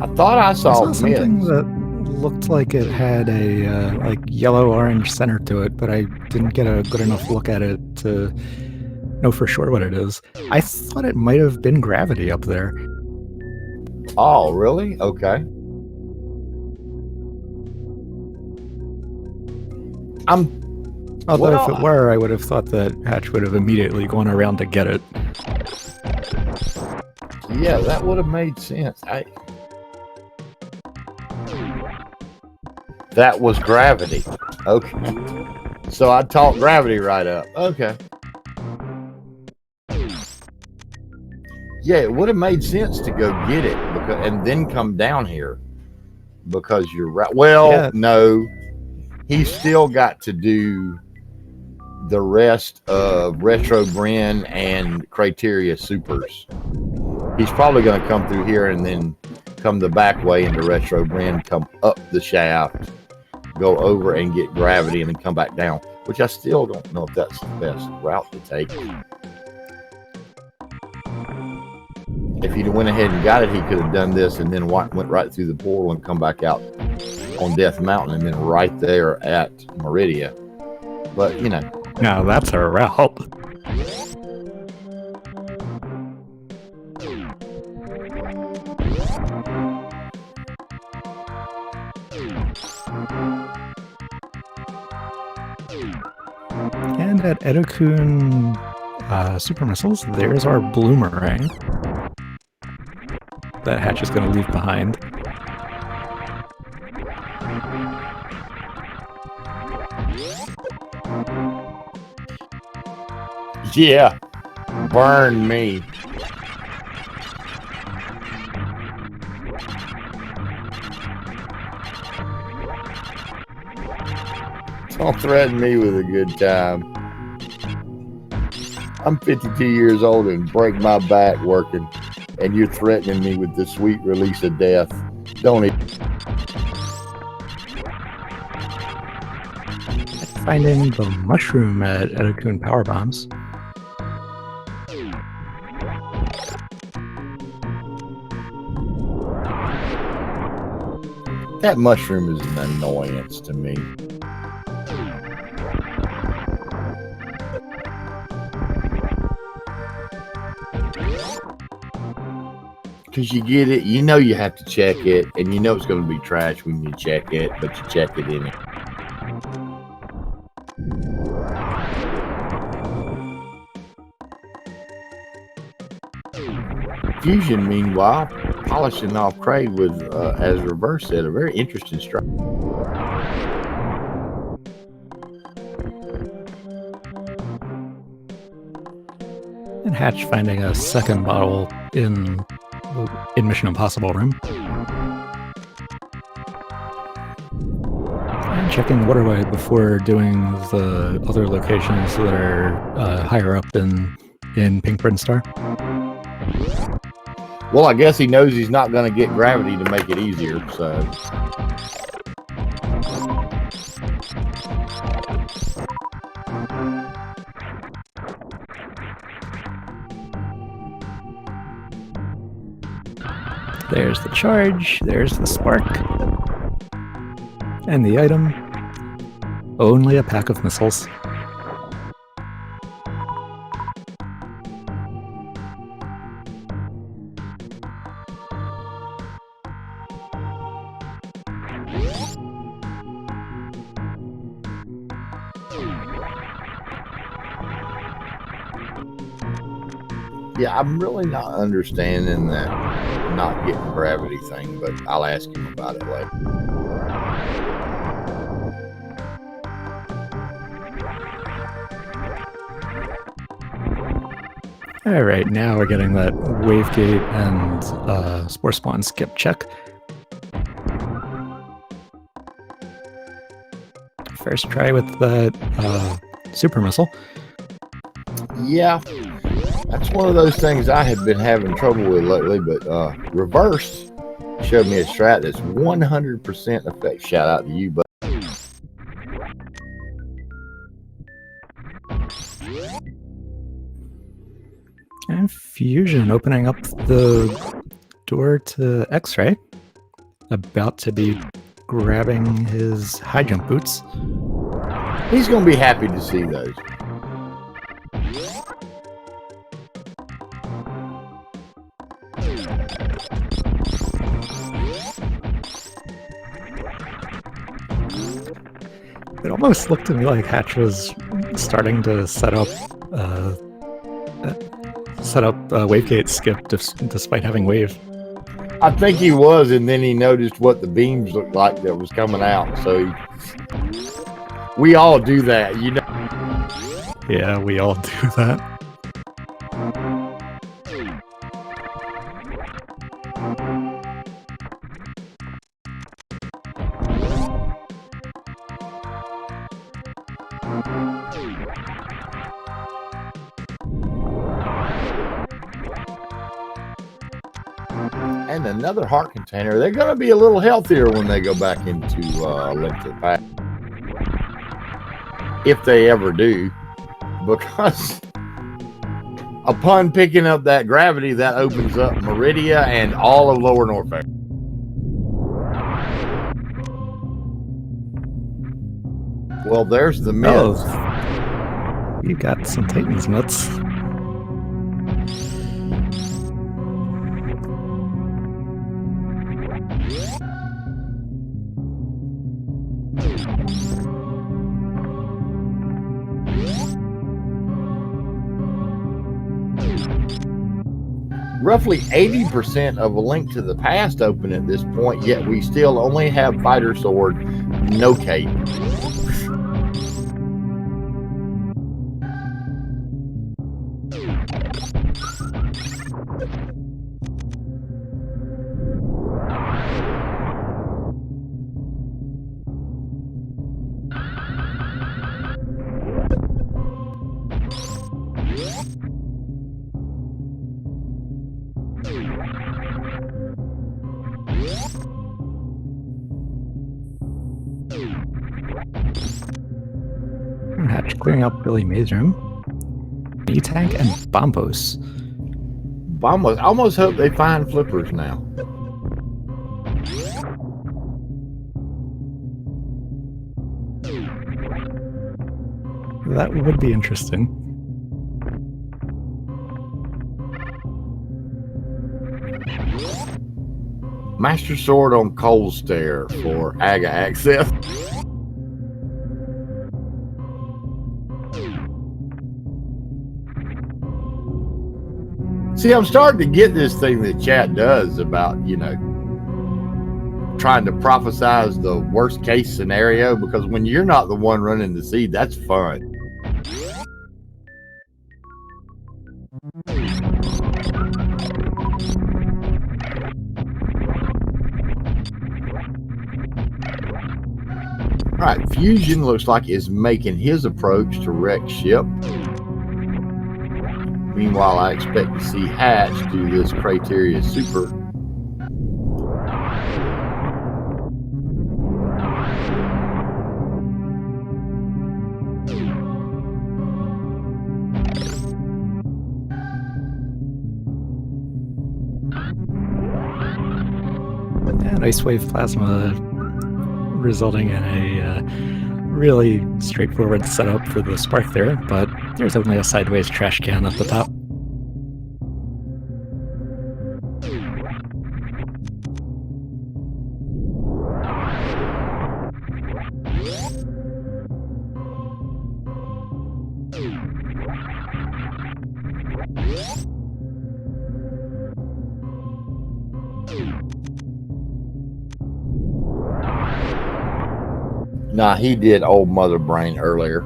I thought I saw something mitts. that looked like it had a like yellow-orange center to it, but I didn't get a good enough look at it to know for sure what it is. I thought it might have been gravity up there. Oh, really? Okay. Although if it Well, were, I would have thought that Hatch would have immediately gone around to get it. yeah, that would have made sense. That was gravity. Okay. So I talked gravity right up. Okay. Yeah, it would have made sense to go get it and then come down here because you're right. Well, Yeah. no, he's still got to do the rest of Retro Brin and Criteria Supers. He's probably going to come through here and then come the back way into Retro Brin, come up the shaft, go over and get gravity, and then come back down, which I still don't know if that's the best route to take. If he'd went ahead and got it, he could have done this and then went right through the portal and come back out on Death Mountain and then right there at Meridia. But, you know. Now that's a route. And at Edokun Super Missiles, there's our Bloomerang that Hatch is going to leave behind. Yeah, burn me. Don't threaten me with a good time. I'm 52 years old and break my back working, and you're threatening me with the sweet release of death. Don't even. Finding the mushroom at Edokun Power Bombs. That mushroom is an annoyance to me. Because you get it, you know you have to check it, and you know it's going to be trash when you check it, but you check it anyway. Fusion, meanwhile, polishing off Craig with, as Reverse said, a very interesting strike. And Hatch finding a second bottle in Mission Impossible room. And checking Waterway before doing the other locations that are higher up in Pink Brinstar. Well, I guess he knows he's not going to get gravity to make it easier, so. There's the charge, there's the spark, and the item, only a pack of missiles. Yeah, I'm really not understanding that not getting gravity thing, but I'll ask him about it later. All right, now we're getting that Wavegate and Spore Spawn skip check. First try with that super missile. Yeah, that's one of those things I have been having trouble with lately, but Reverse showed me a strat that's 100% effect. Shout out to you, buddy. And Fusion opening up the door to X-Ray. About to be grabbing his high jump boots. He's going to be happy to see those. It almost looked to me like Hatch was starting to set up Wavegate skip despite having wave. I think he was, and then he noticed what the beams looked like that was coming out. So we all do that, you know. Yeah, we all do that. And another heart container. They're going to be a little healthier when they go back into Link to the Past. If they ever do. Because upon picking up that gravity, that opens up Meridia and all of Lower Norfolk. Well, there's the mids. Oh, you got some Titans nuts. Roughly 80% of A Link to the Past open at this point, yet we still only have Fighter Sword, no cape. Hatch clearing out Billy Mays room. E-Tank and Bombos. I almost hope they find flippers now. That would be interesting. Master Sword on Cold Stare for AGA access. See, I'm starting to get this thing that chat does about, you know, trying to prophesize the worst case scenario, because when you're not the one running the seed, that's fun. All right, Fusion looks like is making his approach to wreck ship. Meanwhile, I expect to see Hatch do this criteria super. And Ice Wave Plasma resulting in a really straightforward setup for the spark there, but there's only a sideways trash can at the top. Nah, he did old mother brain earlier.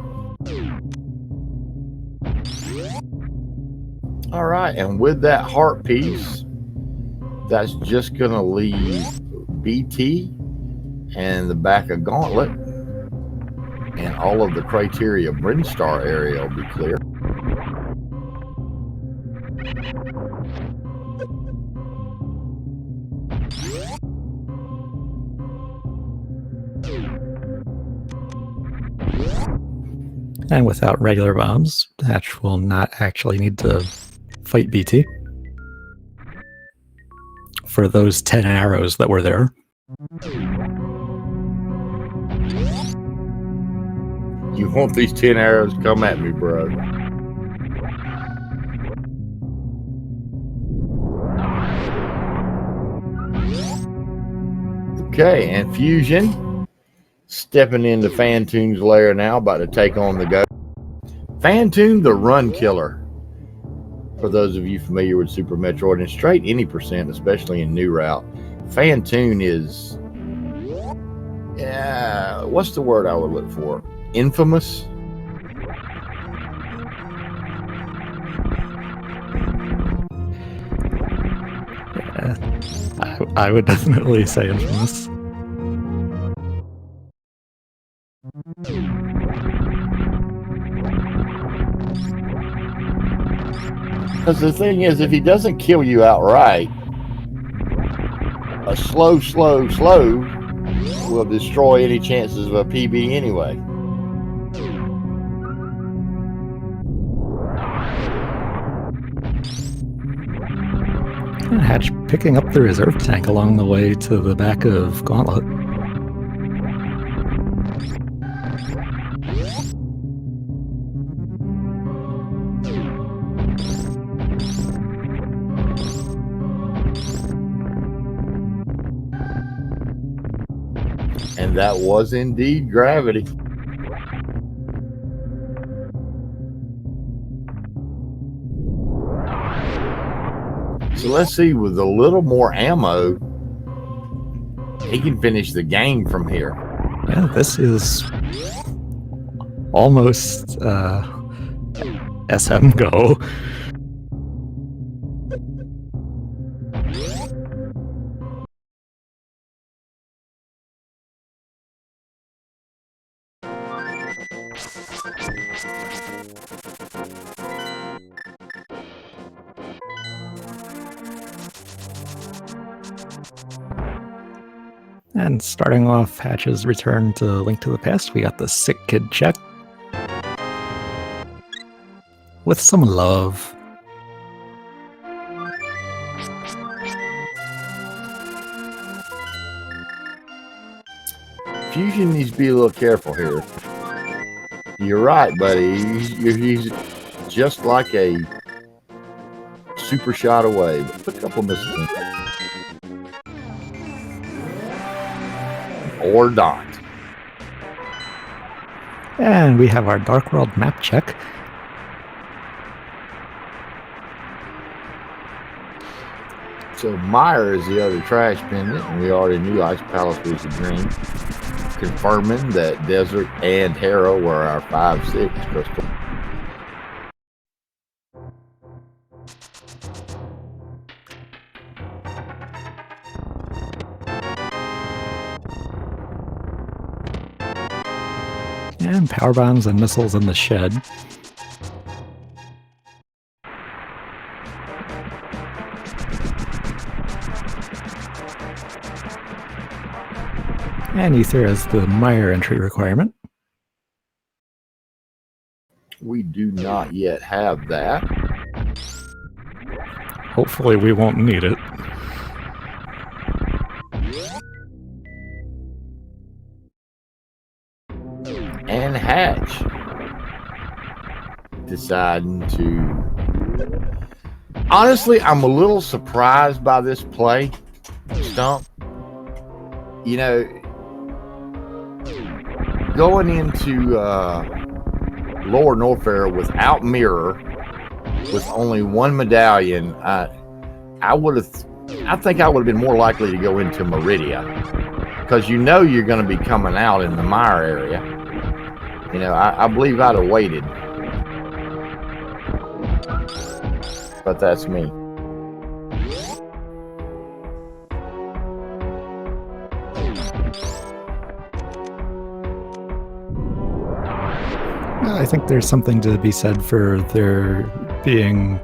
All right, and with that heart piece, that's just gonna leave BT and the back of Gauntlet, and all of the criteria Brinstar area will be clear. And without regular bombs, Hatch will not actually need to fight BT for those 10 arrows that were there. You want these 10 arrows? Come at me, bro. Okay, and Fusion Stepping into Fantoon's lair now, about to take on the ghost. Fantoon, the run killer. For those of you familiar with Super Metroid and straight any percent, especially in New Route, Fantoon is, yeah, what's the word I would look for? Infamous? Yeah, I would definitely say infamous. Because the thing is, if he doesn't kill you outright, a slow will destroy any chances of a PB anyway. And Hatch picking up the reserve tank along the way to the back of Gauntlet. And that was indeed gravity. So let's see, with a little more ammo, he can finish the game from here. Yeah, this is almost SM Go. And starting off Hatch's return to Link to the Past, we got the Sick Kid check. With some love. Fusion needs to be a little careful here. You're right, buddy. He's just like a super shot away. But put a couple misses in. Or not. And we have our Dark World map check. So Meyer is the other trash pendant, and we already knew Ice Palace was the green. Confirming that Desert and Harrow were our 5-6 crystal. And power bombs and missiles in the shed. And Ether as the Meyer entry requirement. We do not yet have that. Hopefully we won't need it. And Hatch deciding to... Honestly, I'm a little surprised by this play, Stump. You know, going into Lower Norfair without mirror, with only one medallion, I think I would have been more likely to go into Meridia, because you know you're going to be coming out in the Meyer area. You know, I believe I'd have waited, but that's me. I think there's something to be said for there being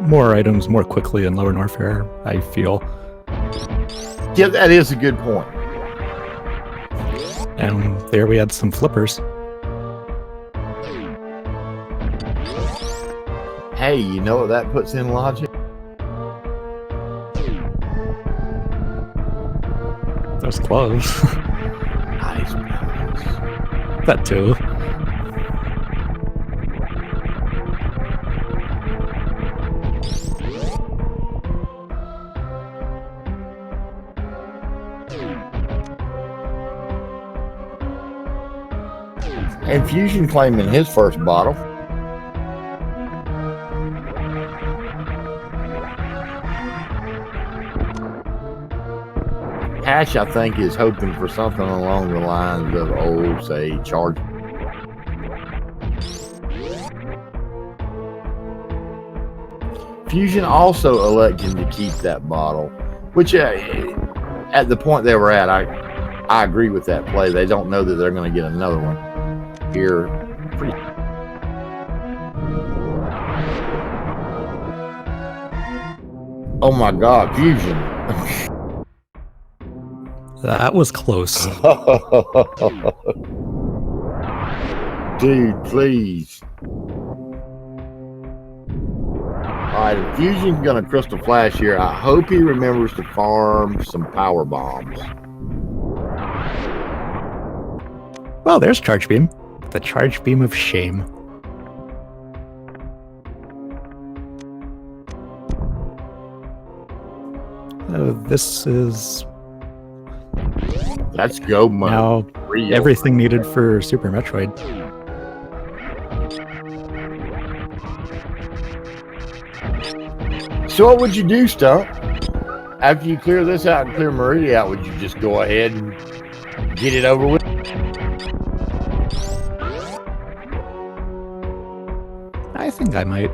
more items more quickly in Lower Norfair, I feel. Yeah, that is a good point. And there we had some flippers. Hey, you know what that puts in logic? Those clothes. Ice Palace. That too. And Fusion claiming his first bottle. Hatch, I think, is hoping for something along the lines of, oh, say, charge. Fusion also electing to keep that bottle, which at the point they were at, I agree with that play. They don't know that they're going to get another one here. Oh my God, Fusion. That was close. Dude, please. Alright, Fusion's gonna crystal flash here. I hope he remembers to farm some power bombs. Well, there's Charge Beam. The Charge Beam of Shame. This is... Let's go, money. Now, everything needed for Super Metroid. So what would you do, Stump? After you clear this out and clear Meridia out, would you just go ahead and get it over with? I think I might.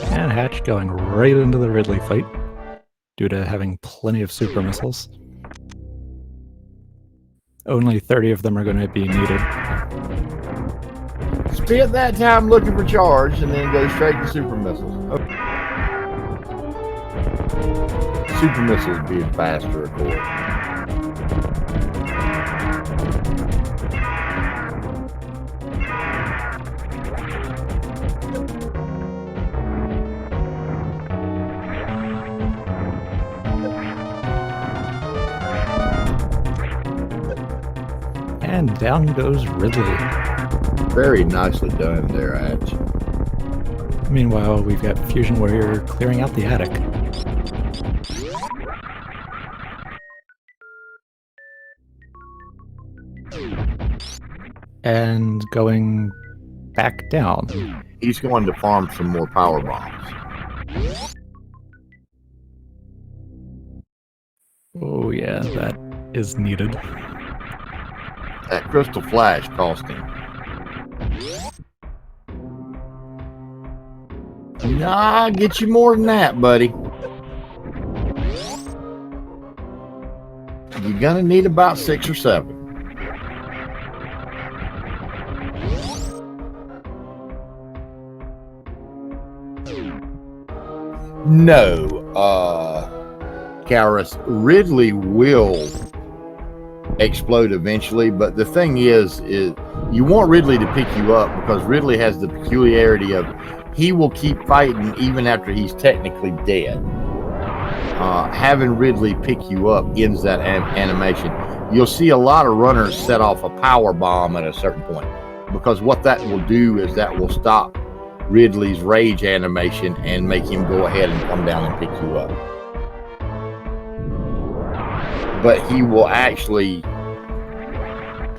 And Hatch going right into the Ridley fight due to having plenty of super missiles. Only 30 of them are going to be needed. Spend that time looking for charge and then go straight to super missiles. Okay. Super missiles being faster, of course. And down goes Ridley. Very nicely done there, Hatch. Meanwhile, we've got FusionWarrior clearing out the attic. And going back down. He's going to farm some more power bombs. Oh yeah, that is needed. That crystal flash cost him. Nah, get you more than that, buddy. You're gonna need about 6 or 7. No, Karis, Ridley will explode eventually, but the thing is you want Ridley to pick you up because Ridley has the peculiarity of he will keep fighting even after he's technically dead. Having Ridley pick you up ends that animation. You'll see a lot of runners set off a power bomb at a certain point because what that will do is that will stop Ridley's rage animation and make him go ahead and come down and pick you up. But he will actually,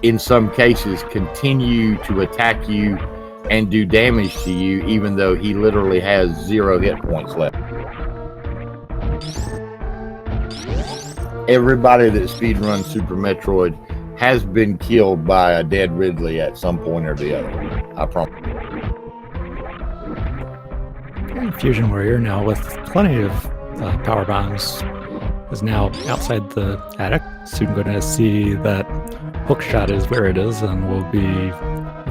in some cases, continue to attack you and do damage to you, even though he literally has 0 hit points left. Everybody that speedruns Super Metroid has been killed by a dead Ridley at some point or the other. I promise. And FusionWarrior, now with plenty of power bombs, is now outside the attic. Soon going to see that hookshot is where it is, and we'll be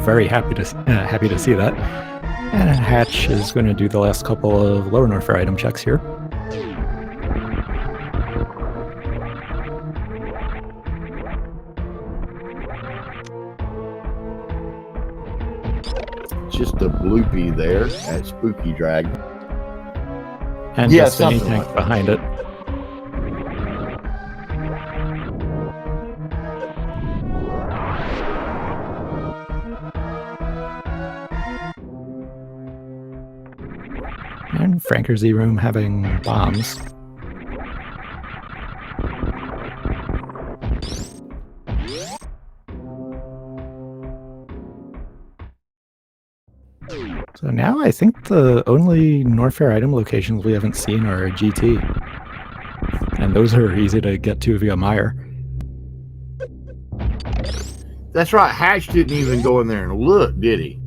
very happy to see that. And Hatch is going to do the last couple of lower Norfair item checks here. Just a bloopy there at Spooky Dragon. And yeah, just an tank behind it. Frankerzy room having bombs. So now I think the only Norfair item locations we haven't seen are GT. And those are easy to get to via Mire. That's right. Hatch didn't even go in there and look, did he?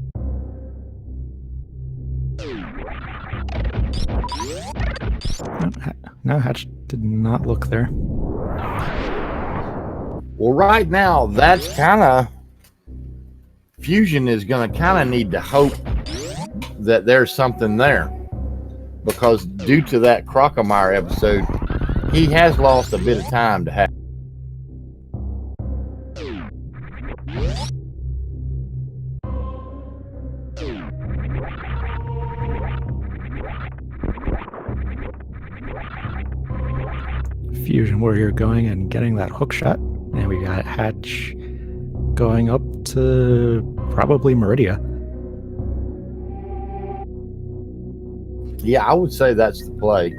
No, Hatch did not look there. Well, right now, that's kind of... Fusion is going to kind of need to hope that there's something there. Because due to that Crocomire episode, he has lost a bit of time to have. FusionWarrior going and getting that hook shot. And we got Hatch going up to probably Meridia. Yeah, I would say that's the play.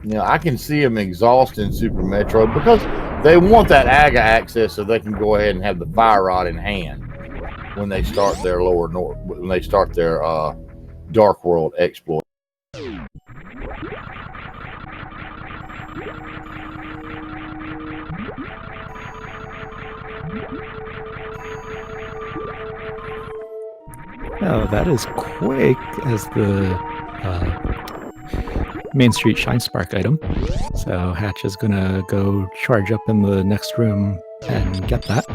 You know, I can see them exhausting Super Metroid because they want that AGA access so they can go ahead and have the fire rod in hand when they start their when they start their Dark World exploit. Oh, that is Quake as the Main Street Shine Spark item. So Hatch is gonna go charge up in the next room and get that.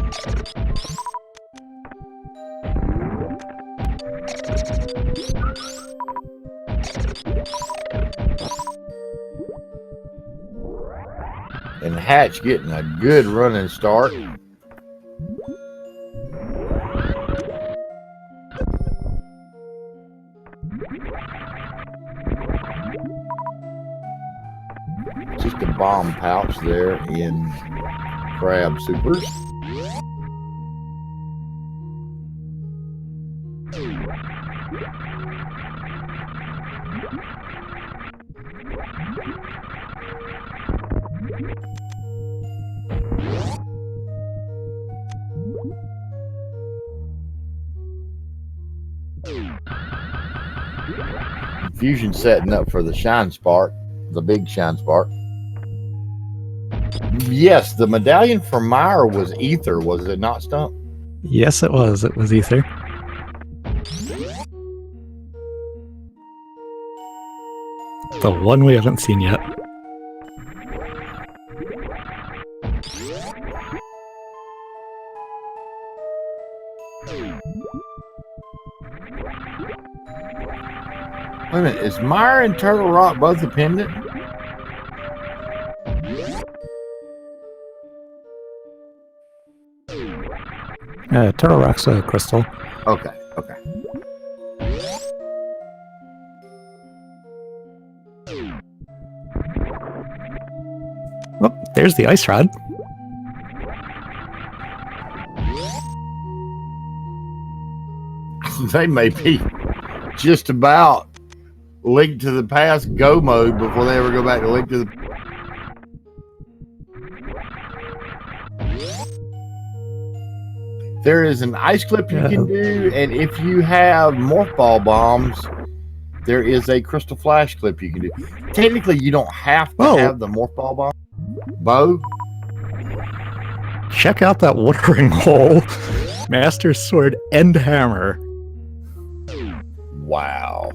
And Hatch getting a good running start. Just a bomb pouch there in Crab Supers. Fusion setting up for the Shine Spark, the big Shine Spark. Yes, the medallion for Mire was Ether, was it not, Stump? Yes, it was. It was Ether. The one we haven't seen yet. Wait a minute, is Mire and Turtle Rock both a pendant? Turtle Rock's a crystal. Okay, okay. Oh, there's the ice rod. They may be just about Link to the Past go mode before they ever go back to Link to the... There is an ice clip you can do, and if you have morph ball bombs, there is a crystal flash clip you can do. Technically, you don't have to have the morph ball bomb. Bo? Check out that watering hole. Master Sword and Hammer. Wow.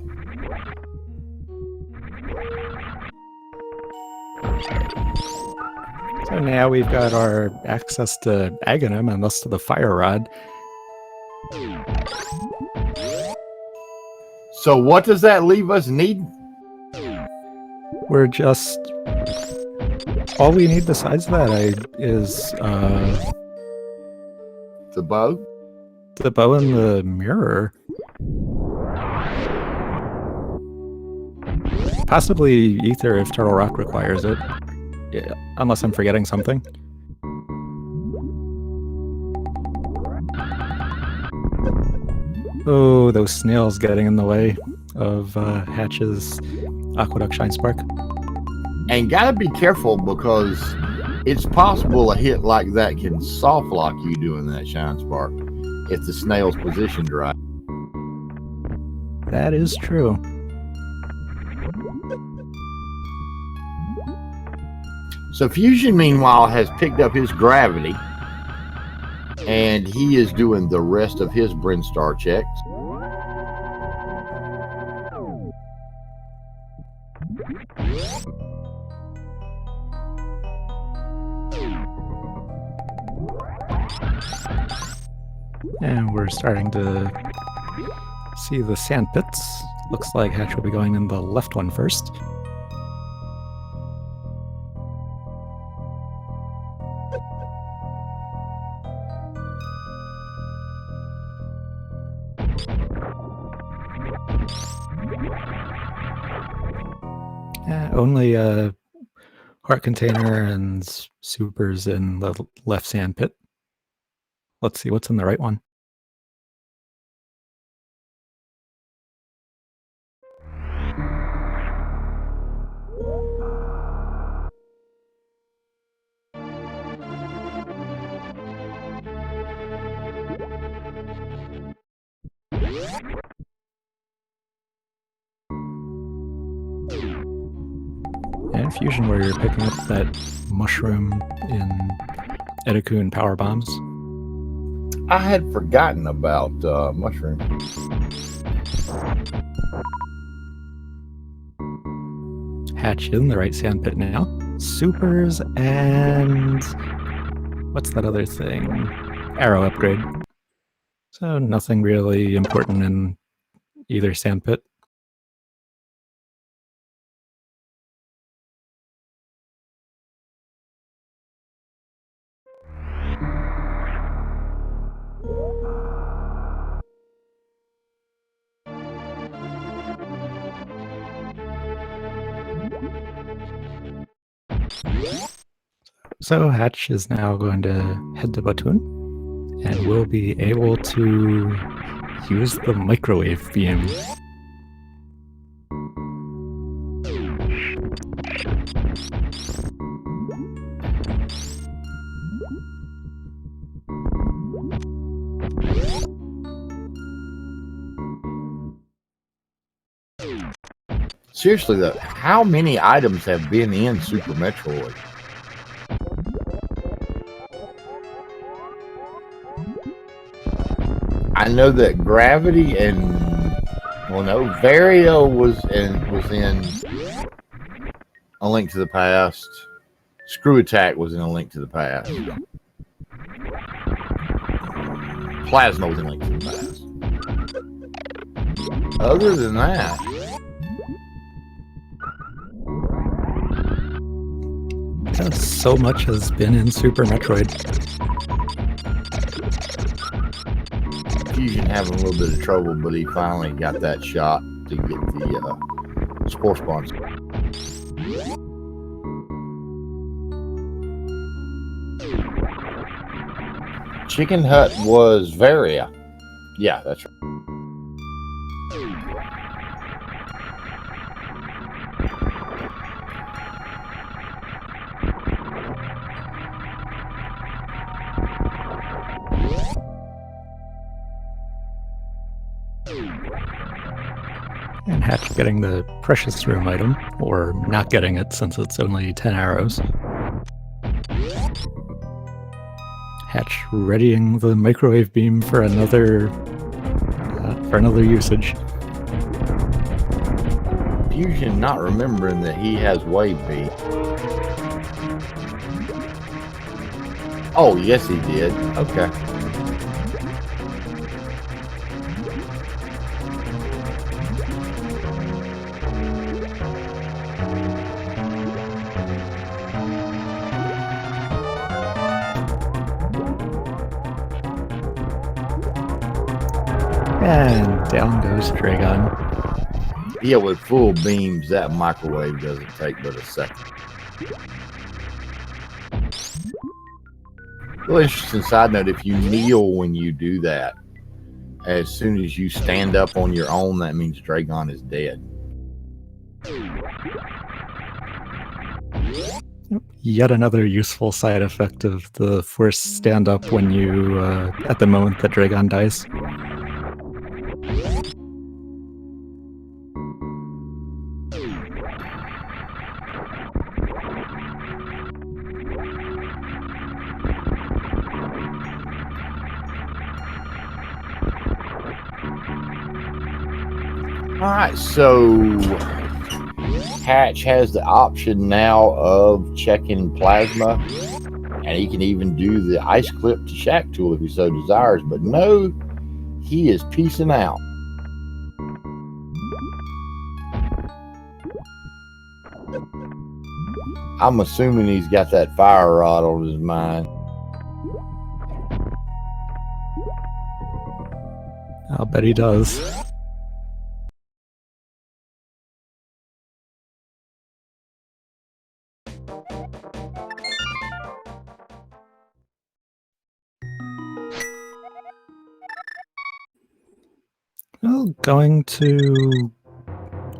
So now we've got our access to Aghanim and thus to the Fire Rod. So what does that leave us needing? We're just... all we need besides that is... the bow? The bow and the mirror. Possibly Ether if Turtle Rock requires it. Yeah, unless I'm forgetting something. Oh, those snails getting in the way of Hatch's Aqueduct Shine Spark. And gotta be careful because it's possible a hit like that can soft lock you doing that Shine Spark if the snail's positioned right. That is true. So Fusion, meanwhile, has picked up his gravity, and he is doing the rest of his Brinstar checks. And we're starting to see the sand pits. Looks like Hatch will be going in the left one first. Only a heart container and supers in the left sand pit. Let's see what's in the right one. And FusionWarrior picking up that mushroom in Edakun power bombs. I had forgotten about mushroom. Hatch in the right sand pit now. Supers and what's that other thing? Arrow upgrade. So nothing really important in either sand pit. So Hatch is now going to head to Batun and will be able to use the microwave beam. Seriously though, how many items have been in Super Metroid? I know that Gravity and Vario was in A Link to the Past. Screw Attack was in A Link to the Past. Plasma was in A Link to the Past. Other than that, so much has been in Super Metroid. Fusion having a little bit of trouble, but he finally got that shot to get the Spore Spawns. Chicken Hut was Varia. Yeah, that's right. And Hatch getting the precious room item, or not getting it since it's only 10 arrows. Hatch readying the microwave beam for another usage. Fusion not remembering that he has wave beam. Oh, yes he did. Okay. And down goes Dragon. Yeah, with full beams, that microwave doesn't take but a second. Well, interesting side note, if you kneel when you do that, As soon as you stand up on your own, that means Dragon is dead. Yet another useful side effect of the forced stand up when you, at the moment that Dragon dies. All right, so Hatch has the option now of checking plasma, and he can even do the ice clip to Shack tool if he so desires, but no, he is peacing out. I'm assuming he's got that fire rod on his mind. I'll bet he does. Well, going to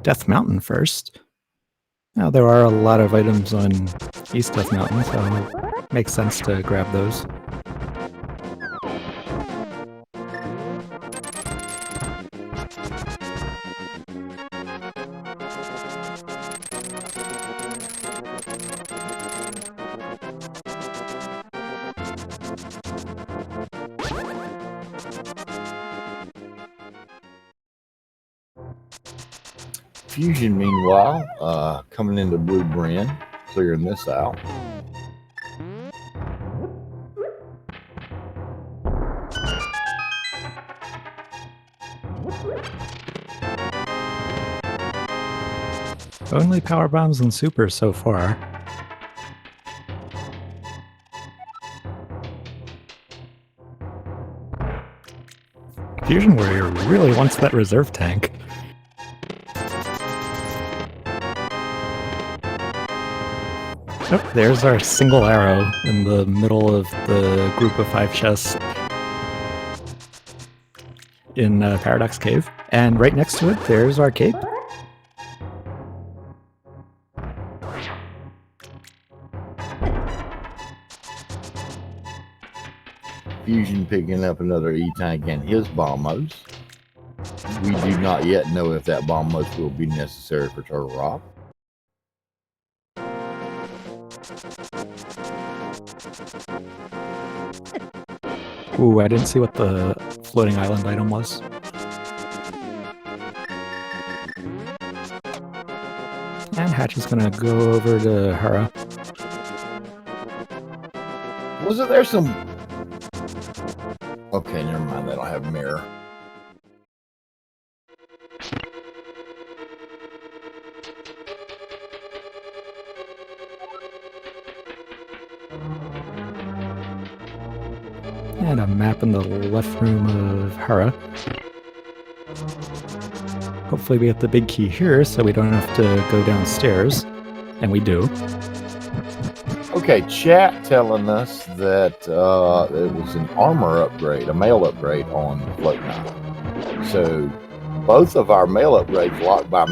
Death Mountain first. Now, there are a lot of items on East Death Mountain, so it makes sense to grab those. Fusion, meanwhile, coming into Blue Bryn, clearing this out. Only power bombs and supers so far. FusionWarrior really wants that reserve tank. Oh, there's our single arrow in the middle of the group of 5 chests in Paradox Cave. And right next to it, there's our cape. Fusion picking up another E-tank and his bombos. We do not yet know if that bombos will be necessary for Turtle Rock. Ooh, I didn't see what the floating island item was. And Hatch is gonna go over to Hera. Wasn't there some... Okay, never mind, they don't have a mirror. And a map in the left room of Hera. Hopefully we get the big key here so we don't have to go downstairs. And we do. Okay, chat telling us that it was an armor upgrade, a mail upgrade on the float nine. So both of our mail upgrades locked by...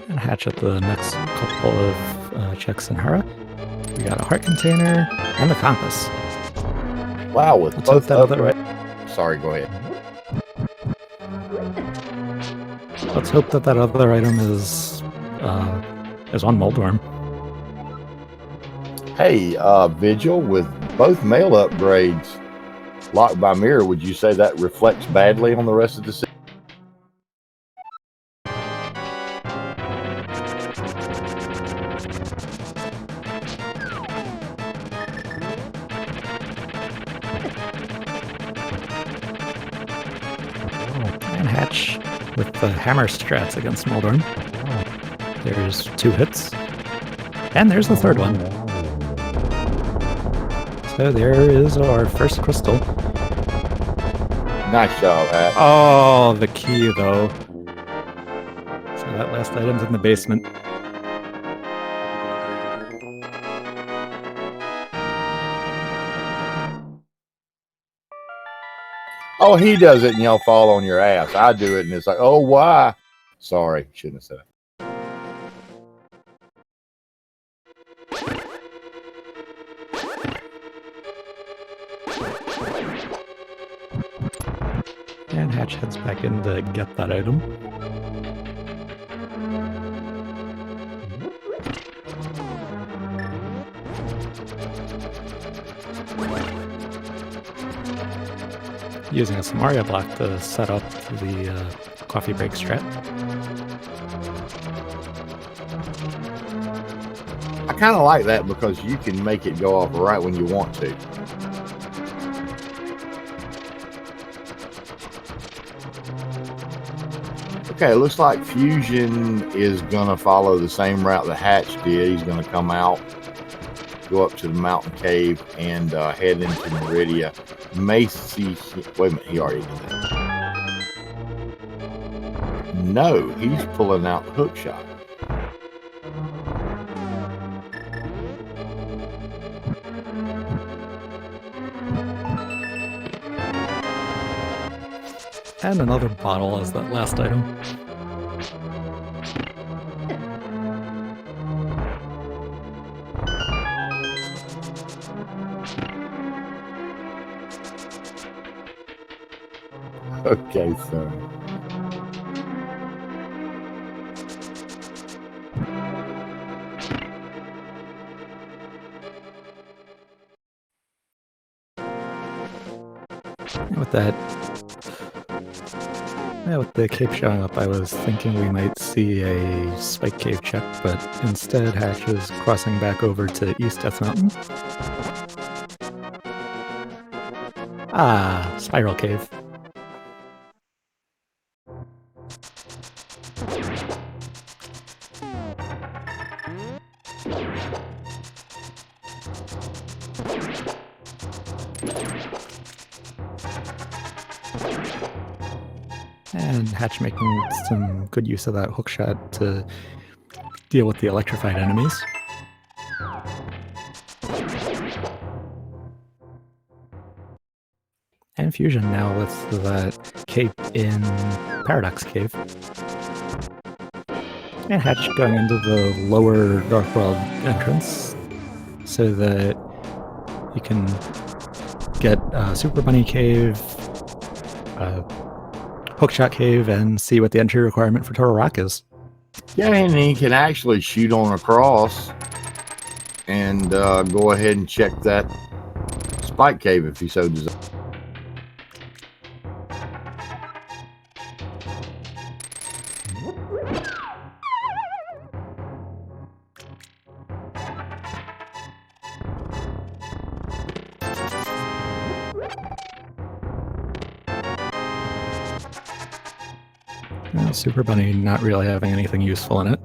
And Hatch at the next couple of checks in Hera. We got a heart container and the compass. Wow, with Let's hope both that other... Sorry, go ahead. Let's hope that that other item is on Moldworm. Hey, Vigil, with both mail upgrades locked by mirror, would you say that reflects badly on the rest of the city? And Hatch with the hammer strats against Moldworm. There's 2 hits. And there's the 3rd one. So there is our first crystal. Nice job, Hat. Oh, the key, though. So that last item's in the basement. Oh, he does it and y'all fall on your ass. I do it and it's like, oh, why? Sorry, shouldn't have said it. And Hatch heads back in to get that item. Using a Mario block to set up the coffee break strat. I kind of like that because you can make it go off right when you want to. Okay, it looks like Fusion is going to follow the same route the Hatch did. He's going to come out, go up to the mountain cave, and head into Meridia. May see... Wait a minute, he already did that. No, he's pulling out the hook shot. And another bottle as that last item. Okay, so... With that... Yeah, with the cave showing up, I was thinking we might see a spike cave check, but instead Hatch is crossing back over to East Death Mountain. Ah, spiral cave. And Hatch making some good use of that hook shot to deal with the electrified enemies. And Fusion now with that cape in Paradox Cave. And Hatch going into the lower Dark World entrance so that you can get Super Bunny Cave, Hookshot Cave, and see what the entry requirement for Turtle Rock is. Yeah, and he can actually shoot on across and go ahead and check that spike cave if he so desires. Super Bunny not really having anything useful in it.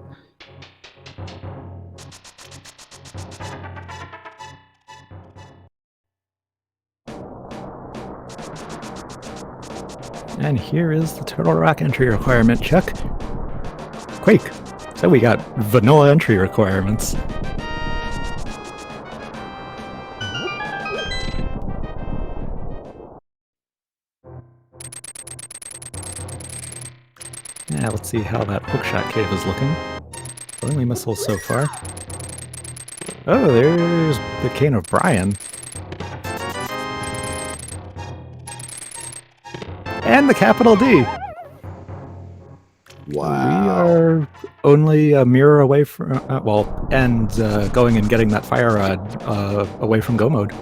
And here is the Turtle Rock entry requirement check. Quake. So we got vanilla entry requirements. Now let's see how that hookshot cave is looking. Only missiles so far. Oh, there's the Cane of Brian. And the capital D. Wow. We are only a mirror away from, going and getting that fire rod away from go mode.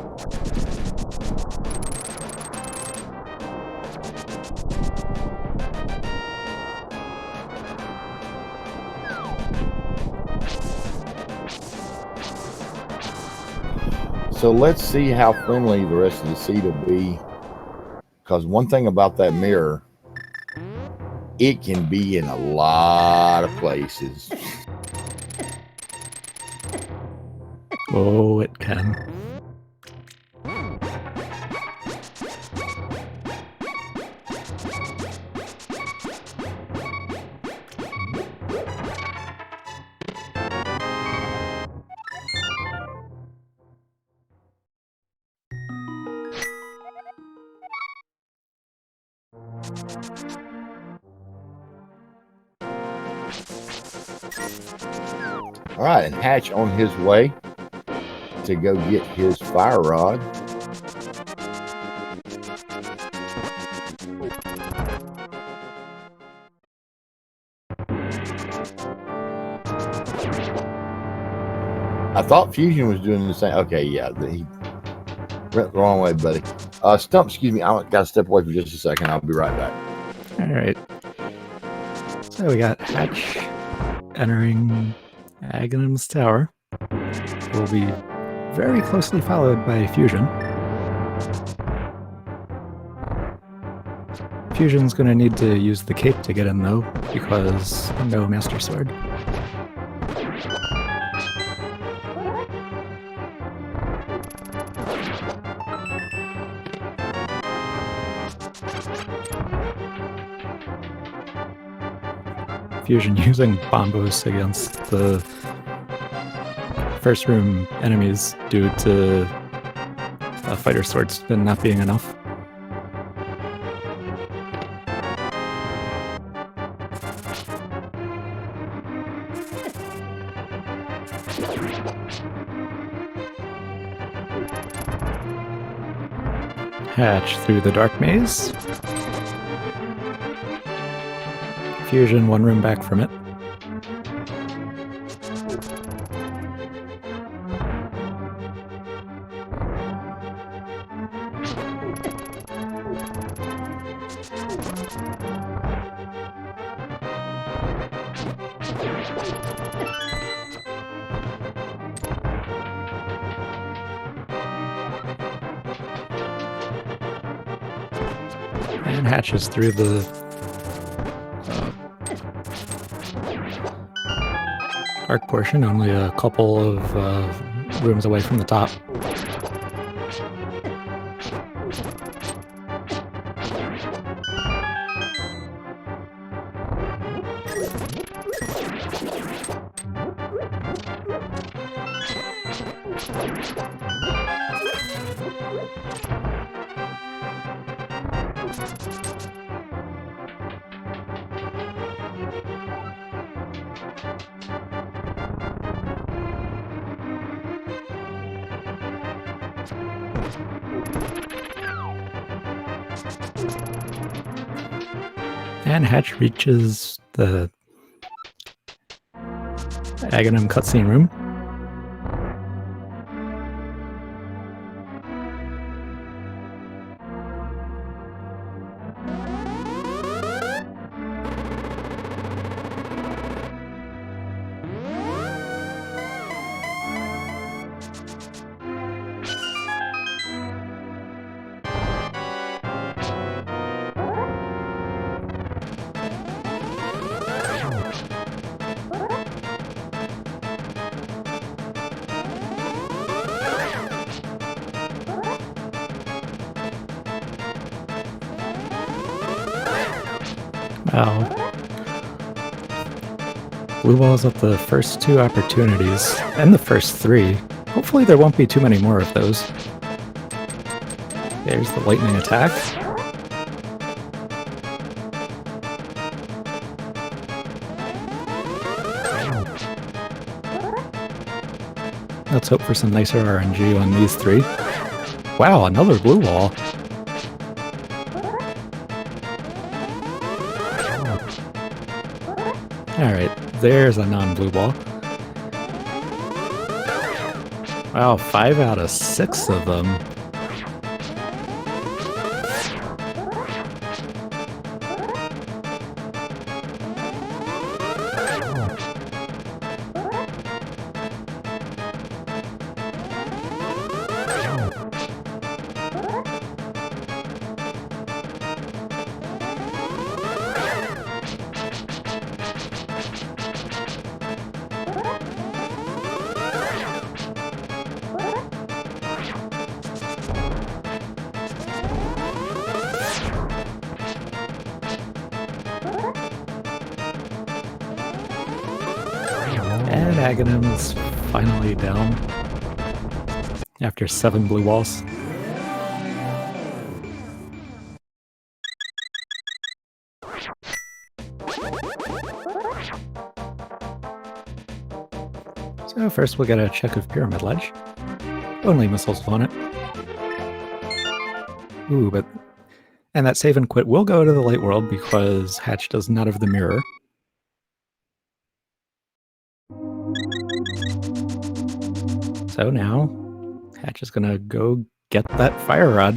So let's see how friendly the rest of the seed will be. Because one thing about that mirror, it can be in a lot of places. Oh, it can. All right, and Hatch on his way to go get his fire rod. I thought Fusion was doing the same. Okay, yeah, he went the wrong way, buddy. Stump, excuse me, I got to step away for just a second. I'll be right back. All right. So we got Hatch entering Aghanim's tower. Will be very closely followed by Fusion. Fusion's going to need to use the cape to get in, though, because no Master Sword. Fusion using bombos against the first room enemies due to a fighter sword spin not being enough. Hatch through the dark maze. Fusion one room back from it. And hatches through the arc portion, only a couple of rooms away from the top. And Hatch reaches the Aghanim cutscene room. Wow. Blue balls at the first two opportunities, and the first three. Hopefully there won't be too many more of those. There's the lightning attack. Let's hope for some nicer RNG on these three. Wow, another blue wall. Alright, there's a non-blue ball. Wow, 5 out of 6 of them. And Aghanim is finally down after 7 blue walls. So first we'll get a check of Pyramid Ledge. Only missiles on it. Ooh, but... And that save and quit will go to the light world because Hatch does not have the mirror. So now, Hatch is gonna go get that fire rod.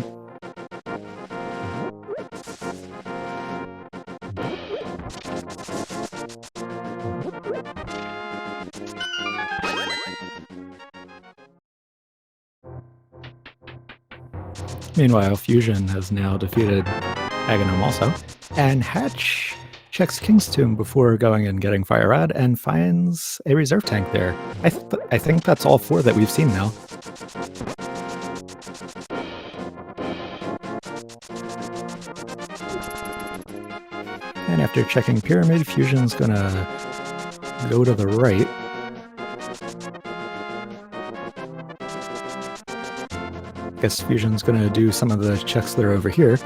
Meanwhile, Fusion has now defeated Aghanim also, and Hatch checks King's Tomb before going and getting Fire Rod and finds a reserve tank there. I think that's all 4 that we've seen now. And after checking Pyramid, Fusion's gonna go to the right. Guess Fusion's gonna do some of the checks that are over here.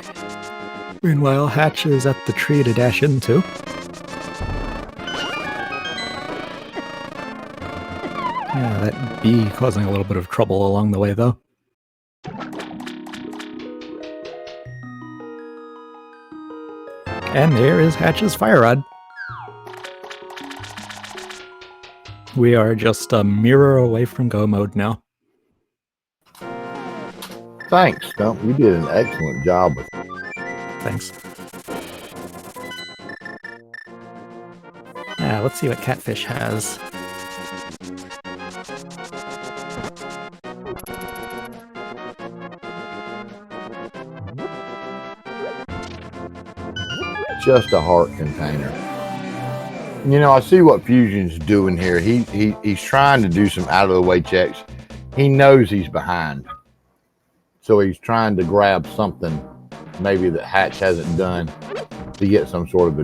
Meanwhile, Hatch is at the tree to dash into. Yeah, that bee causing a little bit of trouble along the way, though. And there is Hatch's fire rod. We are just a mirror away from go mode now. Thanks, Stump. You did an excellent job with it. Thanks. Let's see what Catfish has. Just a heart container. You know, I see what Fusion's doing here. He's trying to do some out of the way checks. He knows he's behind, so he's trying to grab something maybe that Hatch hasn't done to get some sort of a...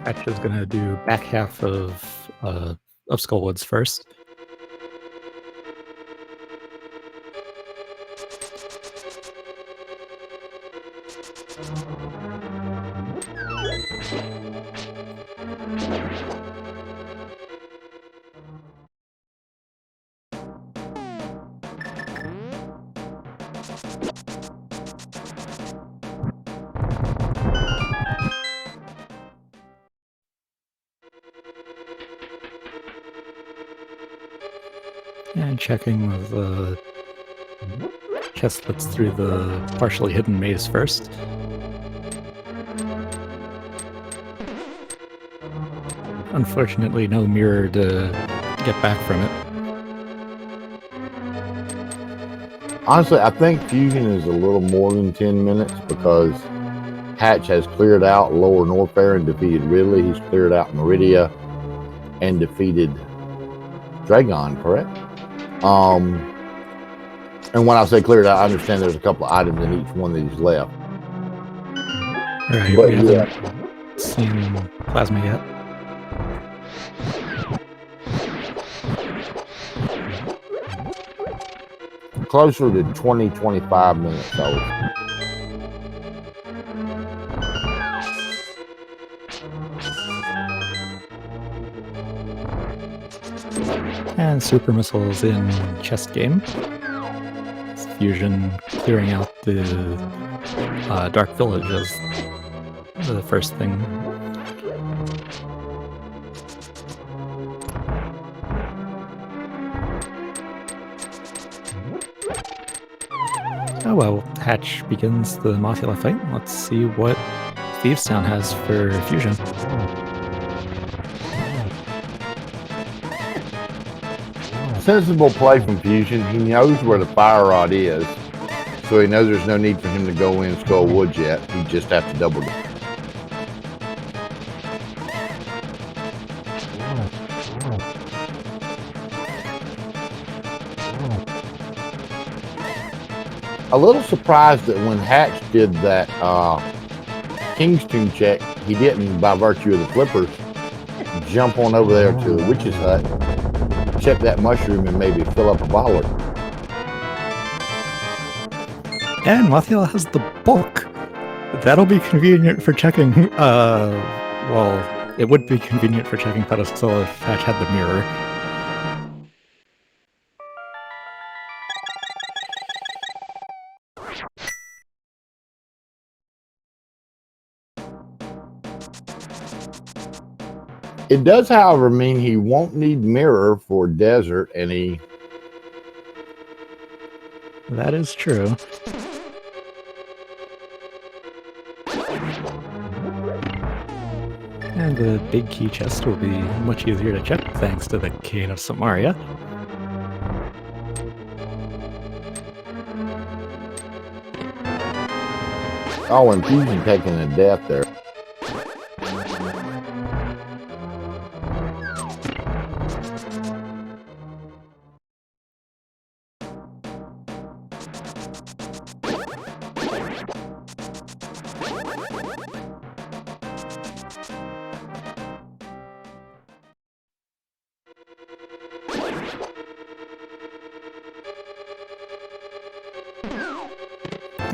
Hatch is gonna do back half of Skullwoods first. And checking the chest that's through the partially hidden maze first. Unfortunately, no mirror to get back from it. Honestly, I think Fusion is a little more than 10 minutes because Hatch has cleared out Lower Norfair and defeated Ridley. He's cleared out Meridia and defeated Dragon, correct? And when I say cleared out, I understand there's a couple of items in each one that he's left. Right, But we haven't seen Plasma yet. Closer to 20-25 minutes old. And Super Missiles in chest game. It's Fusion clearing out the Dark Village as the first thing. Oh well, Hatch begins the Mothula fight. Let's see what Thievestown has for Fusion. Sensible play from Fusion. He knows where the fire rod is, so he knows there's no need for him to go in Skull Woods yet. He just has to double it. a little surprised that when Hatch did that Kingston check, he didn't, by virtue of the flippers, jump on over there to the witch's hut, check that mushroom, and maybe fill up a bottle. And Wathiel has the book. That'll be convenient for checking. Well, it would be convenient for checking pedestal if Hatch had the mirror. It does, however, mean he won't need mirror for desert, and he... That is true. And the big key chest will be much easier to check thanks to the Cane of Samaria. Oh, and Fusion taking a death there.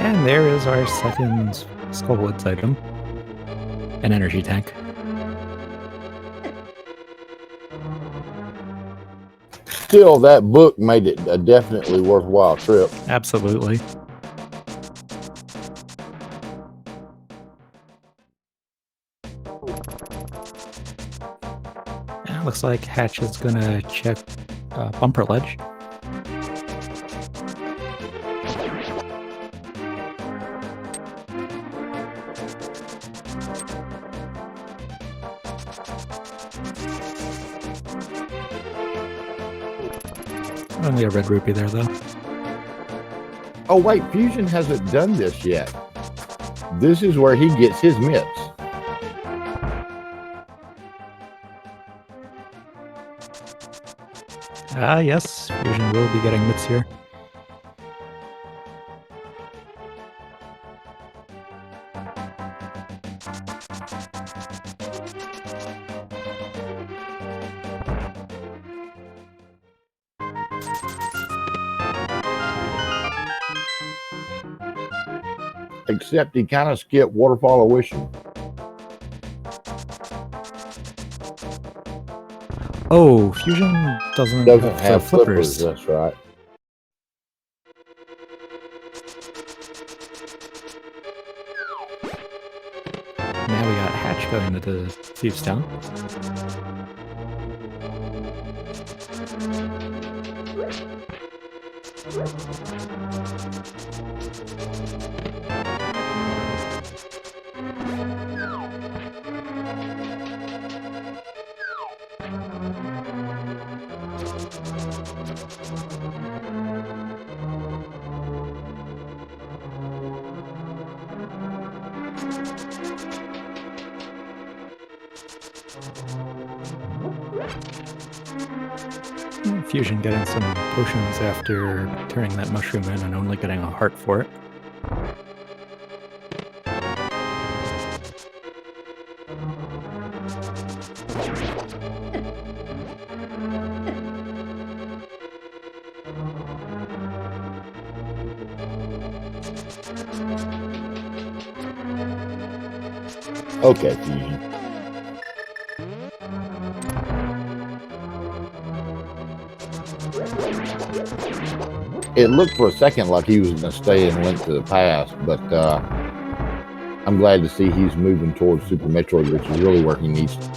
And there is our second Skullwoods item. An energy tank. Still, that book made it a definitely worthwhile trip. Absolutely. And it looks like Hatch is gonna check Bumper Ledge. Only a red rupee there, though. Oh, wait, Fusion hasn't done this yet. This is where he gets his mitts. Ah, yes, Fusion will be getting mitts here. Except he kind of skipped Waterfall of Wishing. Oh, Fusion doesn't have flippers. That's right. Now we got Hatch going into Thieves Town. Fusion getting some potions after turning that mushroom in and only getting a heart for it. Okay, Fusion. It looked for a second like he was going to stay and went to the past, but I'm glad to see he's moving towards Super Metroid, which is really where he needs to.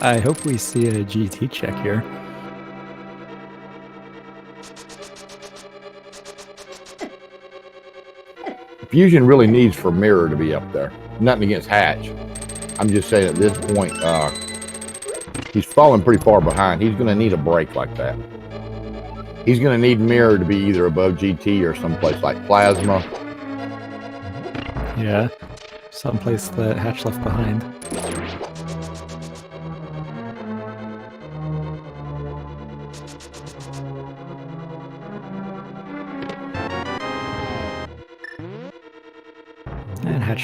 I hope we see a GT check here. Fusion really needs for Mirror to be up there. Nothing against Hatch. I'm just saying at this point, he's falling pretty far behind. He's going to need a break like that. He's going to need Mirror to be either above GT or someplace like Plasma. Yeah, someplace that Hatch left behind.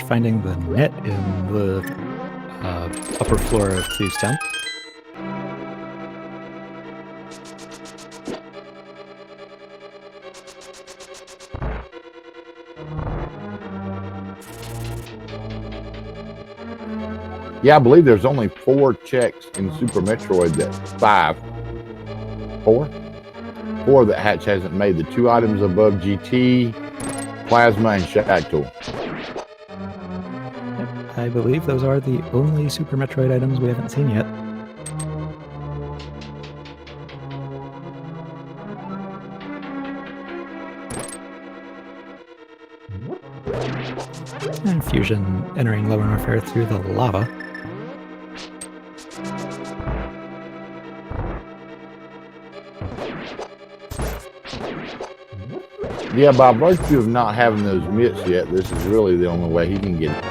finding the net in the upper floor of Thieves Town. Yeah, I believe there's only 4 checks in Super Metroid that 5. 4? 4 that Hatch hasn't made. The 2 items above GT, Plasma, and Shag Tool. Yep, I believe those are the only Super Metroid items we haven't seen yet. And Fusion entering Lower Norfair through the lava. Yeah, by virtue of not having those mitts yet, this is really the only way he can get it.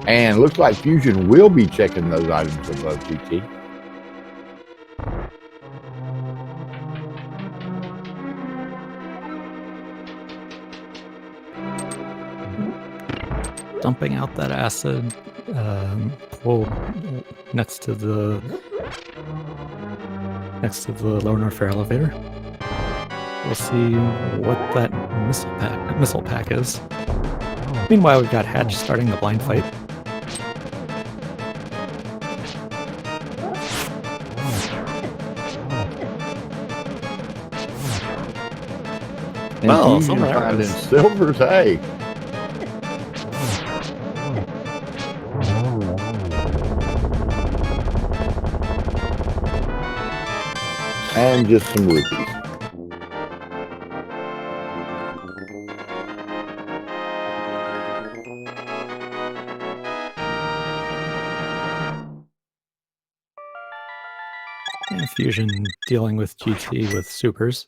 And looks like Fusion will be checking those items above GT. Dumping out that acid pool next to the Lower Norfair elevator. We'll see what that missile pack is. Meanwhile, we've got Hatch starting the blind fight. And well, Fusion finding silvers, hey. And just some rupees. And Fusion dealing with GT with supers.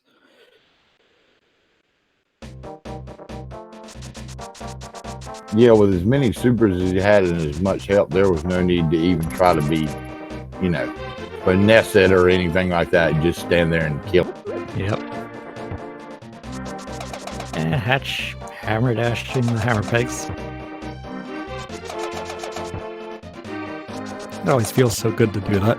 Yeah, with as many supers as he had and as much help, there was no need to even try to be, you know, finesse it or anything like that. Just stand there and kill. Yep. And Hatch hammer dashing the hammer pegs. It always feels so good to do that.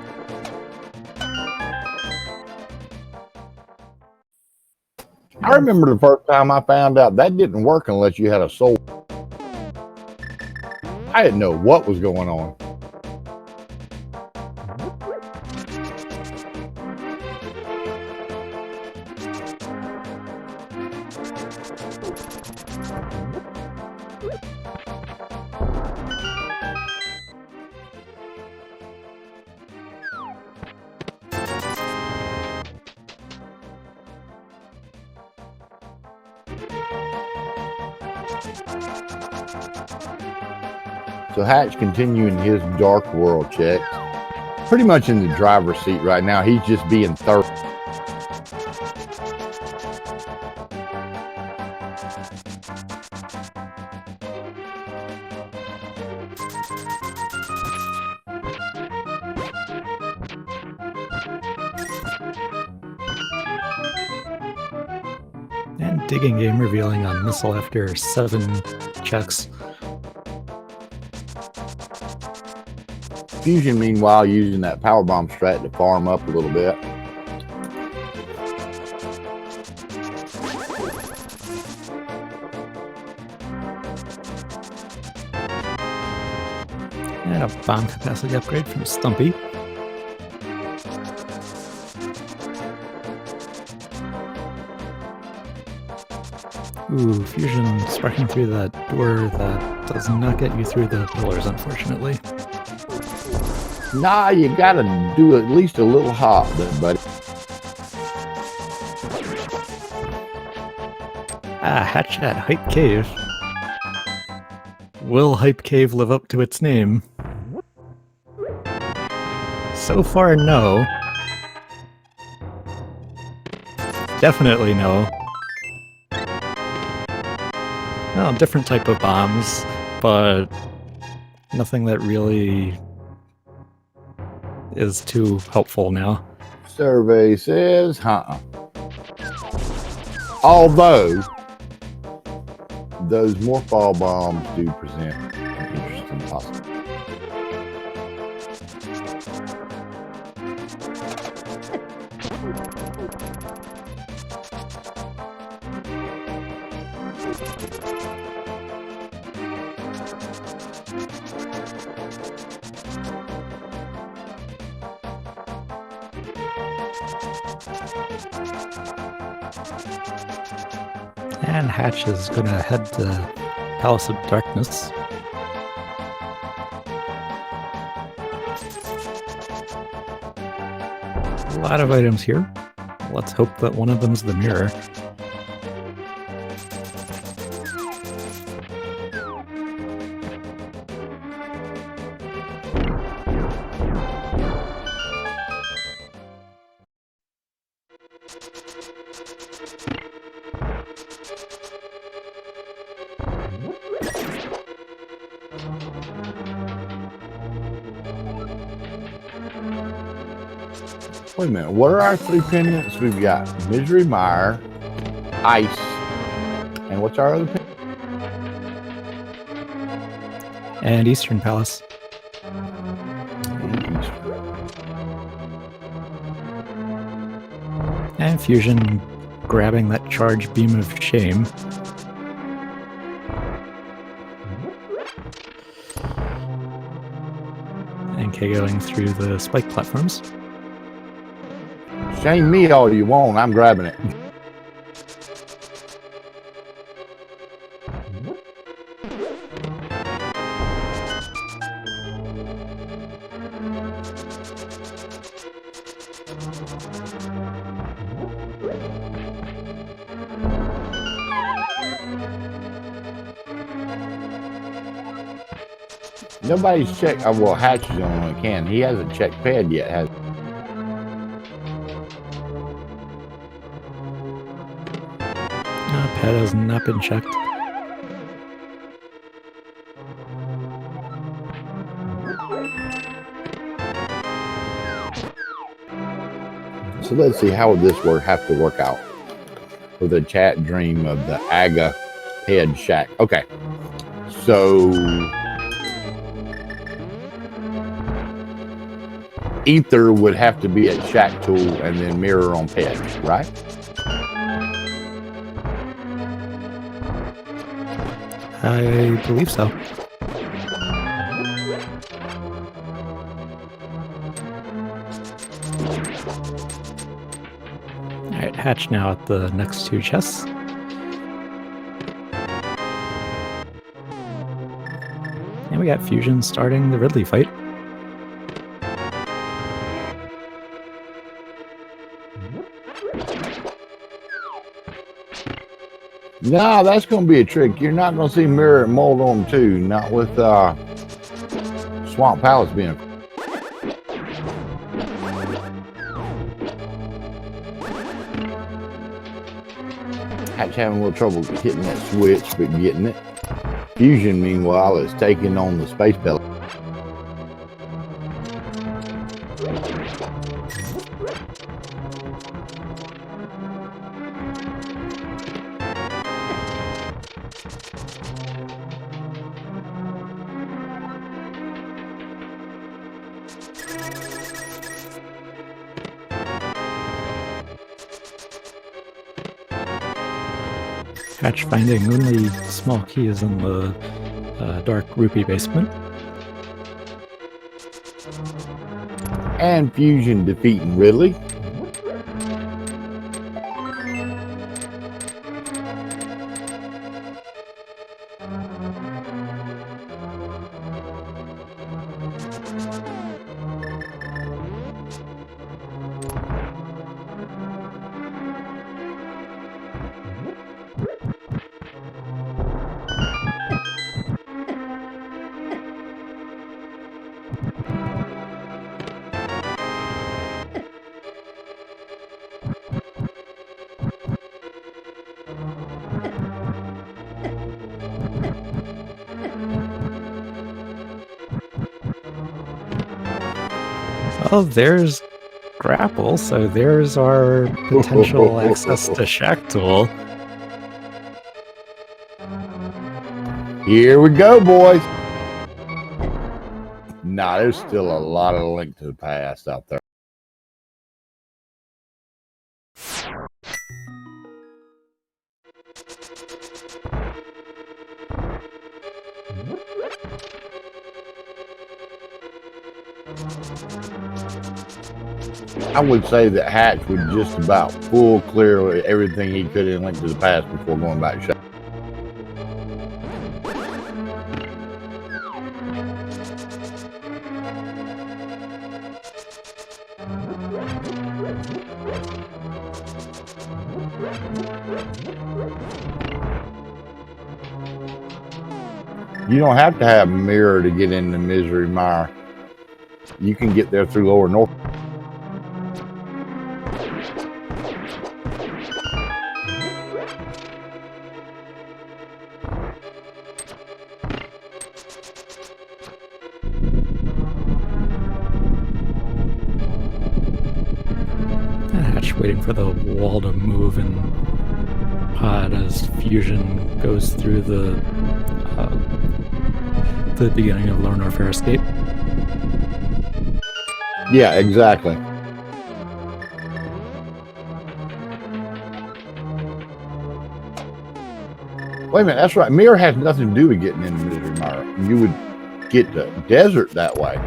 I remember the first time I found out that didn't work unless you had a soul. I didn't know what was going on. So Hatch continuing his Dark World check. Pretty much in the driver's seat right now. He's just being thorough. And Digging Game revealing on missile after 7 checks. Fusion, meanwhile, using that power bomb strat to farm up a little bit. And a bomb capacity upgrade from Stumpy. Ooh, Fusion sparking through that door that does not get you through the pillars, unfortunately. Nah, you gotta do at least a little hop there, buddy. Ah, Hatch at Hype Cave. Will Hype Cave live up to its name? So far, no. definitely no. Well, different type of bombs, but nothing that really is too helpful now. Survey says, although those morphball bombs do present an interesting possibility. And Hatch is going to head to Palace of Darkness. A lot of items here. Let's hope that one of them's the mirror. Wait a minute, what are our 3 pendants? We've got Misery Mire, Ice, and what's our other pendant? And Eastern Palace. And Fusion grabbing that charge beam of shame. And K going through the spike platforms. Shame me all you want, I'm grabbing it. Nobody's checked. Oh, well, Hatch is the only one who can. He hasn't checked pad yet, has he? Pad has not been checked. So let's see, how would this have to work out with a chat dream of the Aga head shack? Okay, so Ether would have to be at Shack Tool and then Mirror on Ped, right? I believe so. Alright, Hatch now at the next 2 chests. And we got Fusion starting the Ridley fight. No, that's going to be a trick. You're not going to see Mirror and Mold on them too, not with Swamp Palace being a... Hatch having a little trouble hitting that switch, but getting it. Fusion, meanwhile, is taking on the space belly. Hatch finding only small keys in the dark rupee basement. And Fusion defeating Ridley. Oh, there's grapple, so there's our potential access to Shack Tool. Here we go, boys. Nah, there's still a lot of Link to the Past out there. I would say that Hatch would just about full clear everything he could in Link to the Past before going back to Shack. You don't have to have Mirror to get in the Misery Mire. You can get there through Lower North. Hatch waiting for the wall to move and pod as Fusion goes through the beginning of Lower North Fair Escape. Yeah, exactly. Wait a minute, that's right. Mirror has nothing to do with getting in the Misery Mire. You would get the desert that way.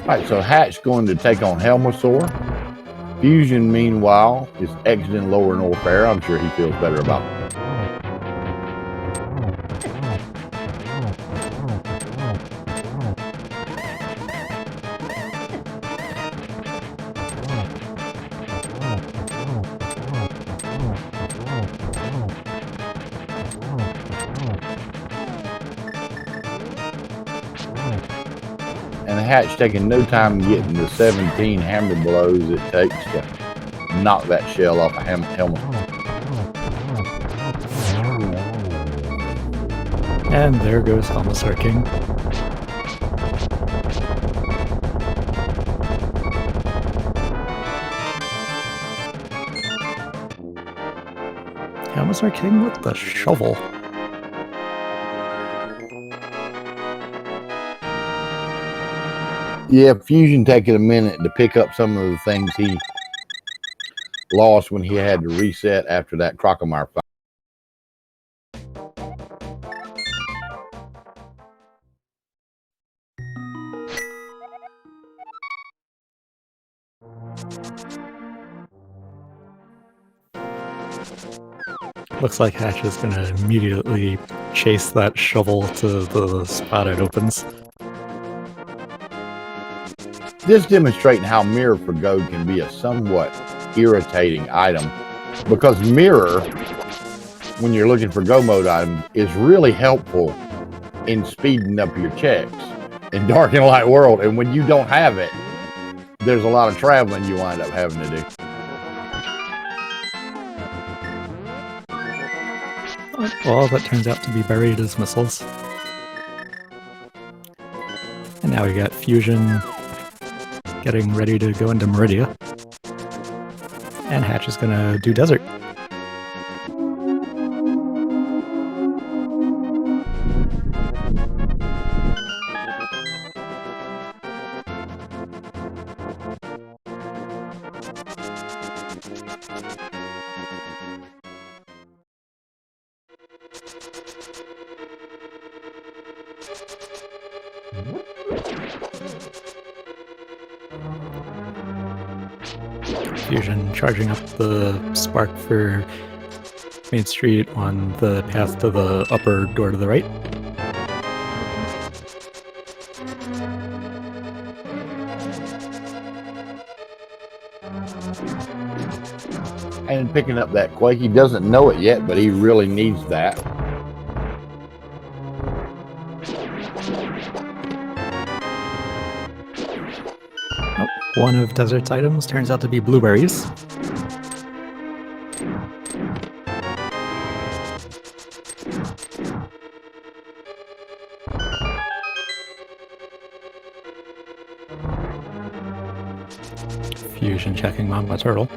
All right, so Hatch going to take on Helmosaur. Fusion, meanwhile, is exiting Lower North Fair. I'm sure he feels better about it. And the Hatch taking no time getting the 17 hammer blows it takes to knock that shell off a helmet. And there goes Helmosaur King. Helmosaur King with the shovel. Yeah, Fusion taking a minute to pick up some of the things he lost when he had to reset after that Crocomire fight. Looks like Hatch is going to immediately chase that shovel to the spot it opens. This demonstrating how Mirror for Gold can be a somewhat irritating item, because Mirror, when you're looking for Go Mode items, is really helpful in speeding up your checks in Dark and Light World. And when you don't have it, there's a lot of traveling you wind up having to do. Well, that turns out to be buried as missiles. And now we got Fusion getting ready to go into Meridia. And Hatch is gonna do Desert. Fusion charging up the spark for Main Street on the path to the upper door to the right. And picking up that quake, he doesn't know it yet, but he really needs that. Oh, one of Desert's items turns out to be blueberries. Fusion checking Mama Turtle.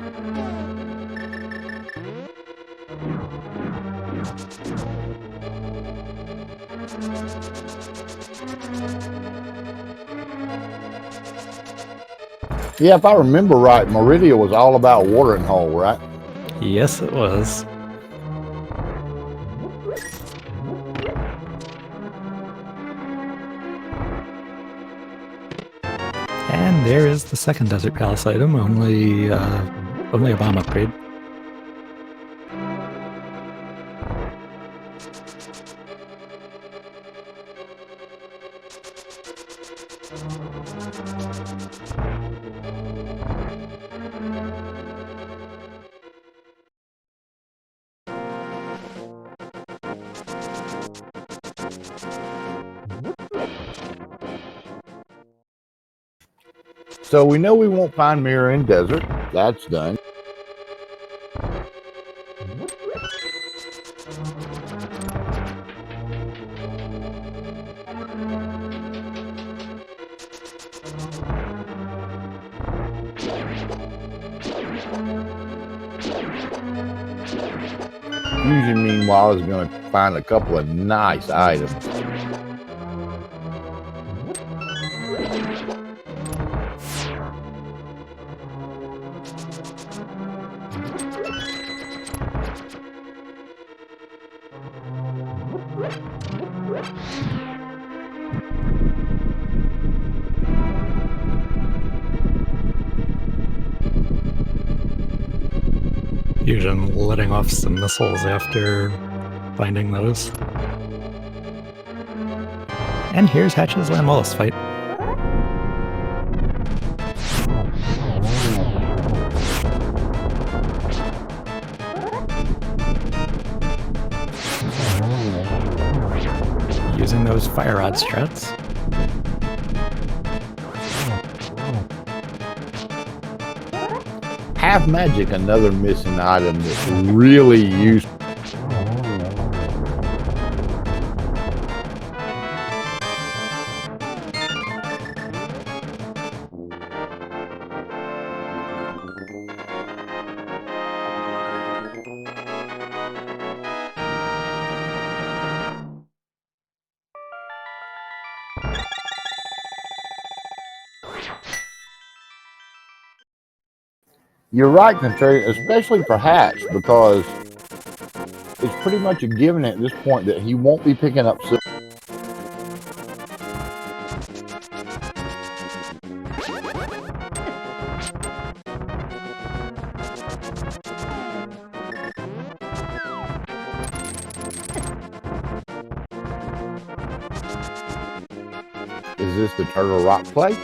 Yeah, if I remember right, Meridia was all about watering hole, right? Yes, it was. And there is the second Desert Palace item, only a bomb upgrade. So we know we won't find Mirror in Desert. That's done. Fusion, meanwhile, is going to find a couple of nice items. Fusion letting off some missiles after finding those. And here's Hatch's Lamolus fight. Using those fire rod strats. Half Magic, another missing item that's really useful. You're right, Contrary, especially for Hatch, because it's pretty much a given at this point that he won't be picking up silver. Is this the Turtle Rock play?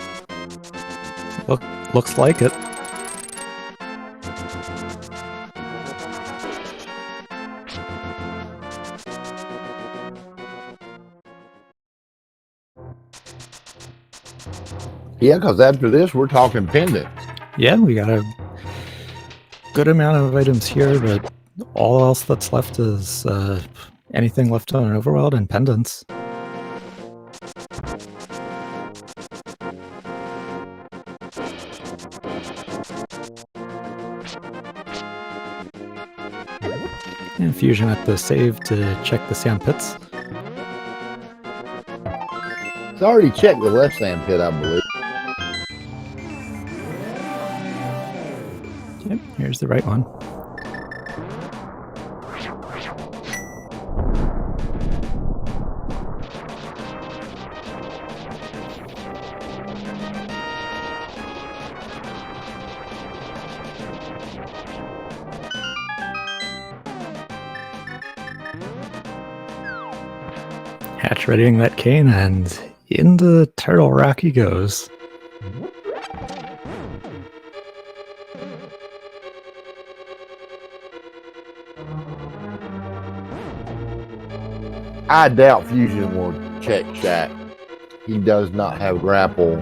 Looks like it. Yeah, because after this, we're talking pendants. Yeah, we got a good amount of items here, but all else that's left is anything left on an overworld and pendants. And Fusion at the save to check the sand pits. It's already checked the left sand pit, I believe. Yep, here's the right one. Hatch readying that cane, and into Turtle Rock he goes. I doubt Fusion will check Shaq. He does not have grapple,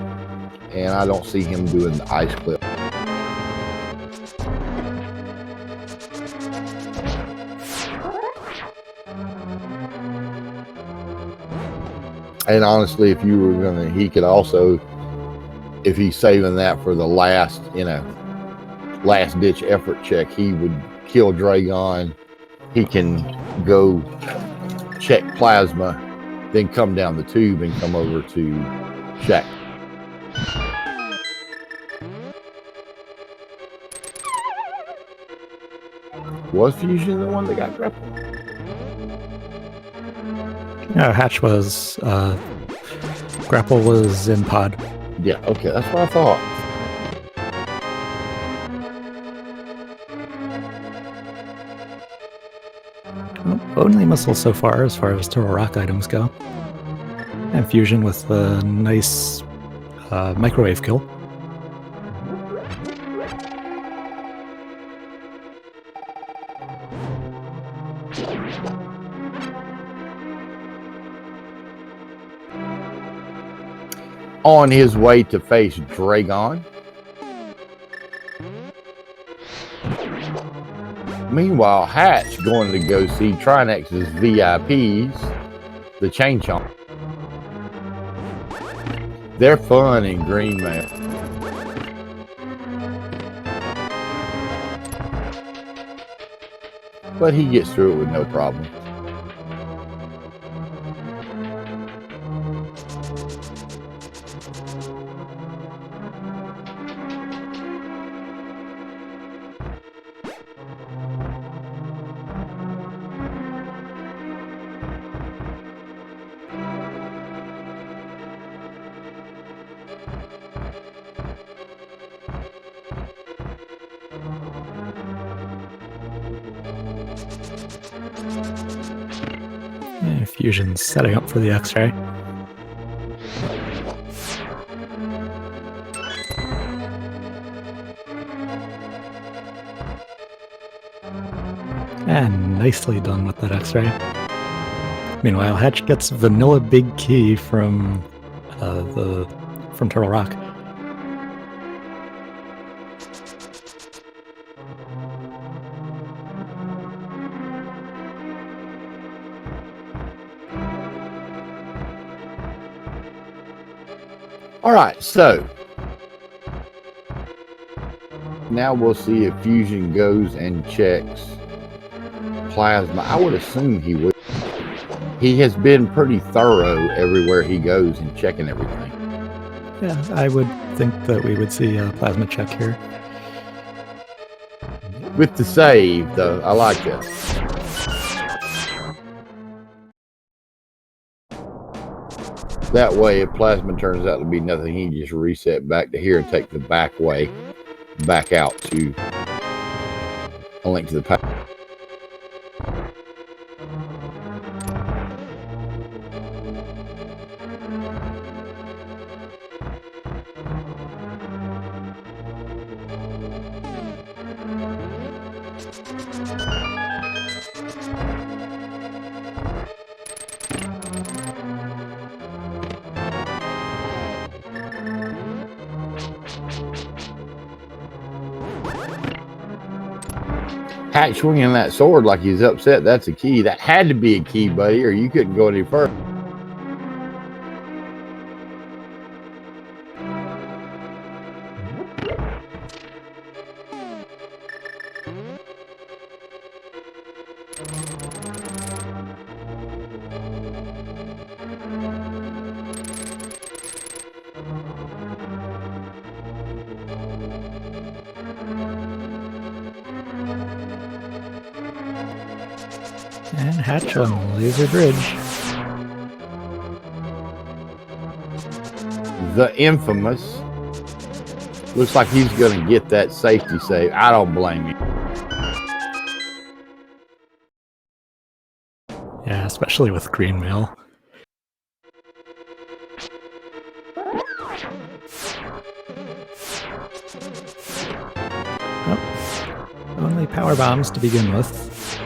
and I don't see him doing the ice clip. And honestly, if you were gonna, he could also, if he's saving that for the last, last ditch effort check, he would kill Dragon. He can go check Plasma, then come down the tube and come over to Shaq. Was Fusion the one that got grappled? No, Hatch was, grapple was in pod. Yeah, okay, that's what I thought. Only missile so far as Turtle Rock items go. And Fusion with a nice microwave kill. On his way to face Dragon. Meanwhile, Hatch going to go see Trinex's VIPs, the Chain Chomp. They're fun in Green Man. But he gets through it with no problem. And Fusion's setting up for the X-ray. And nicely done with that X-ray. Meanwhile, Hatch gets vanilla big key from Turtle Rock. All right, so now we'll see if Fusion goes and checks Plasma. I would assume he would. He has been pretty thorough everywhere he goes in checking everything. Yeah, I would think that we would see a Plasma check here. With the save, though, I like that. That way, if Plasma turns out to be nothing, he can just reset back to here and take the back way back out to a link to the pack. Hatch swinging that sword like he's upset. That's a key. That had to be a key, buddy, or you couldn't go any further. And Hatch on Laser Bridge. The infamous. Looks like he's going to get that safety save. I don't blame you. Yeah, especially with Green Mail. power bombs to begin with.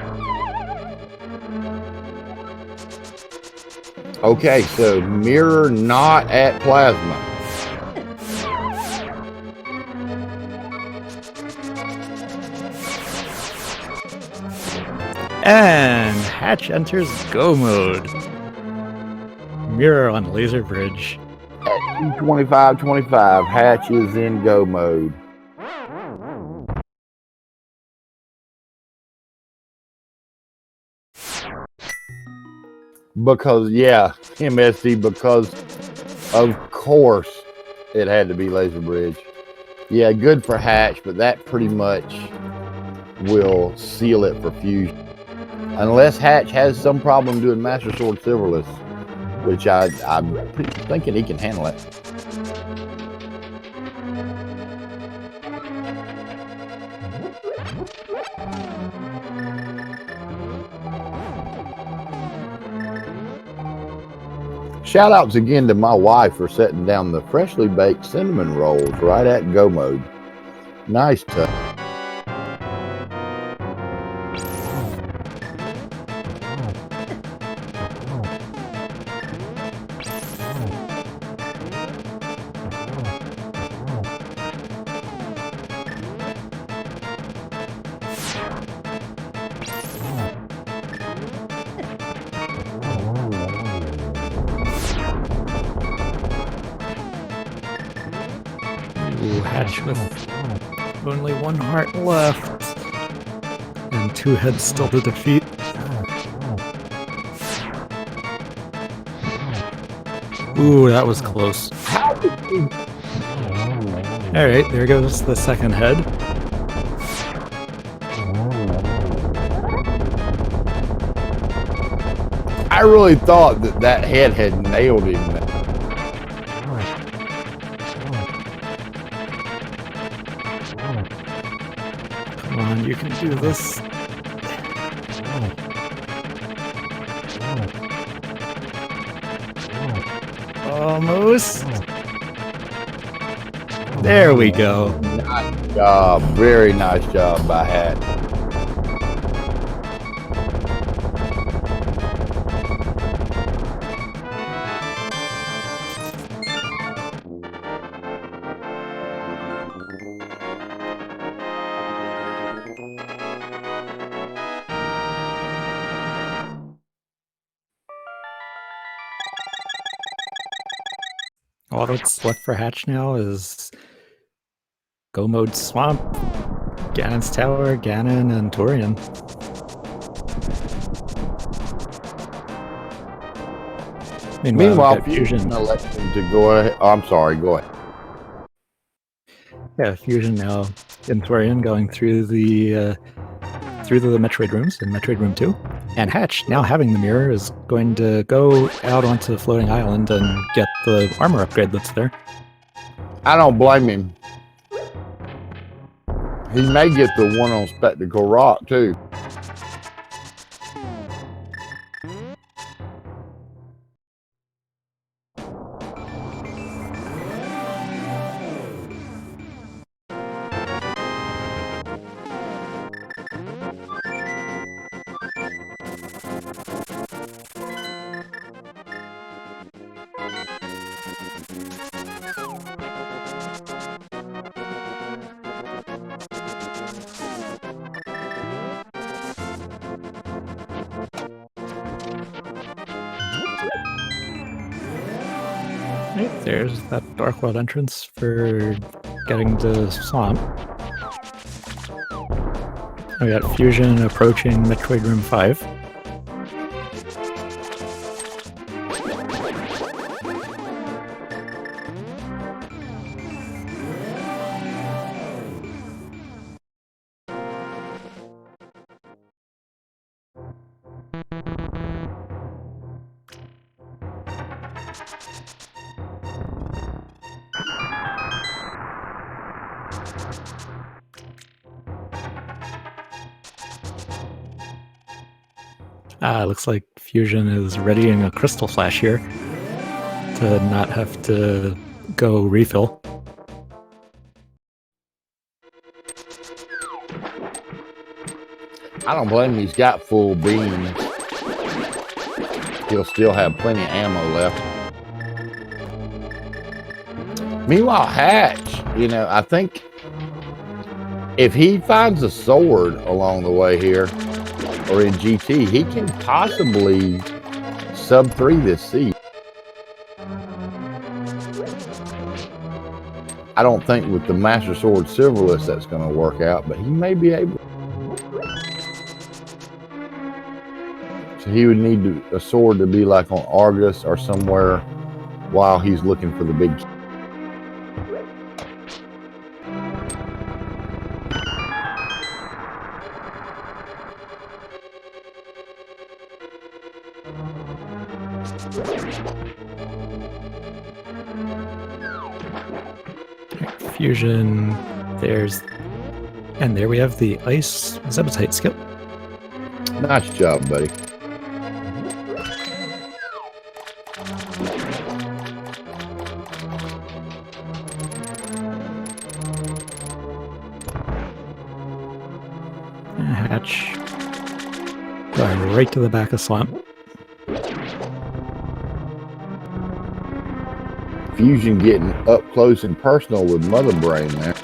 Okay, so mirror not at plasma. And Hatch enters Go mode. Mirror on Laser Bridge. At 2:25:25, Hatch is in Go mode. Because, yeah, MSD, because of course it had to be Laser Bridge. Yeah, good for Hatch, but that pretty much will seal it for Fusion. Unless Hatch has some problem doing Master Sword Silverless, which I'm thinking he can handle it. Shout outs again to my wife for setting down the freshly baked cinnamon rolls right at Go mode. Nice touch. Hatch with only one heart left. And 2 heads still to defeat. Ooh, that was close. Alright, there goes the second head. I really thought that head had nailed him. Come on, you can do this. Almost. There we go. Nice job. Very nice job by Hatch. All that's left for Hatch now is Go mode Swamp, Ganon's Tower, Ganon, and Torian. Meanwhile, Fusion elected to go ahead. Oh, I'm sorry, go ahead. Yeah, Fusion now in Torian going through the Metroid rooms in Metroid Room 2. And Hatch, now having the mirror, is going to go out onto the floating island and get the armor upgrade that's there. I don't blame him. He may get the one on Spectacle Rock, too. Right, there's that Dark World entrance for getting to Swamp. We got Fusion approaching Metroid Room 5. Looks like Fusion is readying a Crystal Flash here to not have to go refill. I don't blame him. He's got full beams. He'll still have plenty of ammo left. Meanwhile, Hatch, you know, I think if he finds a sword along the way here, or in GT, he can possibly sub 3 this seed. I don't think with the Master Sword Silverless that's going to work out, but he may be able. So he would need a sword to be like on Argus or somewhere while he's looking for the big. Fusion, and there we have the ice Zebetite skill. Nice job, buddy. Hatch going right to the back of Swamp. Fusion getting up close and personal with Mother Brain there.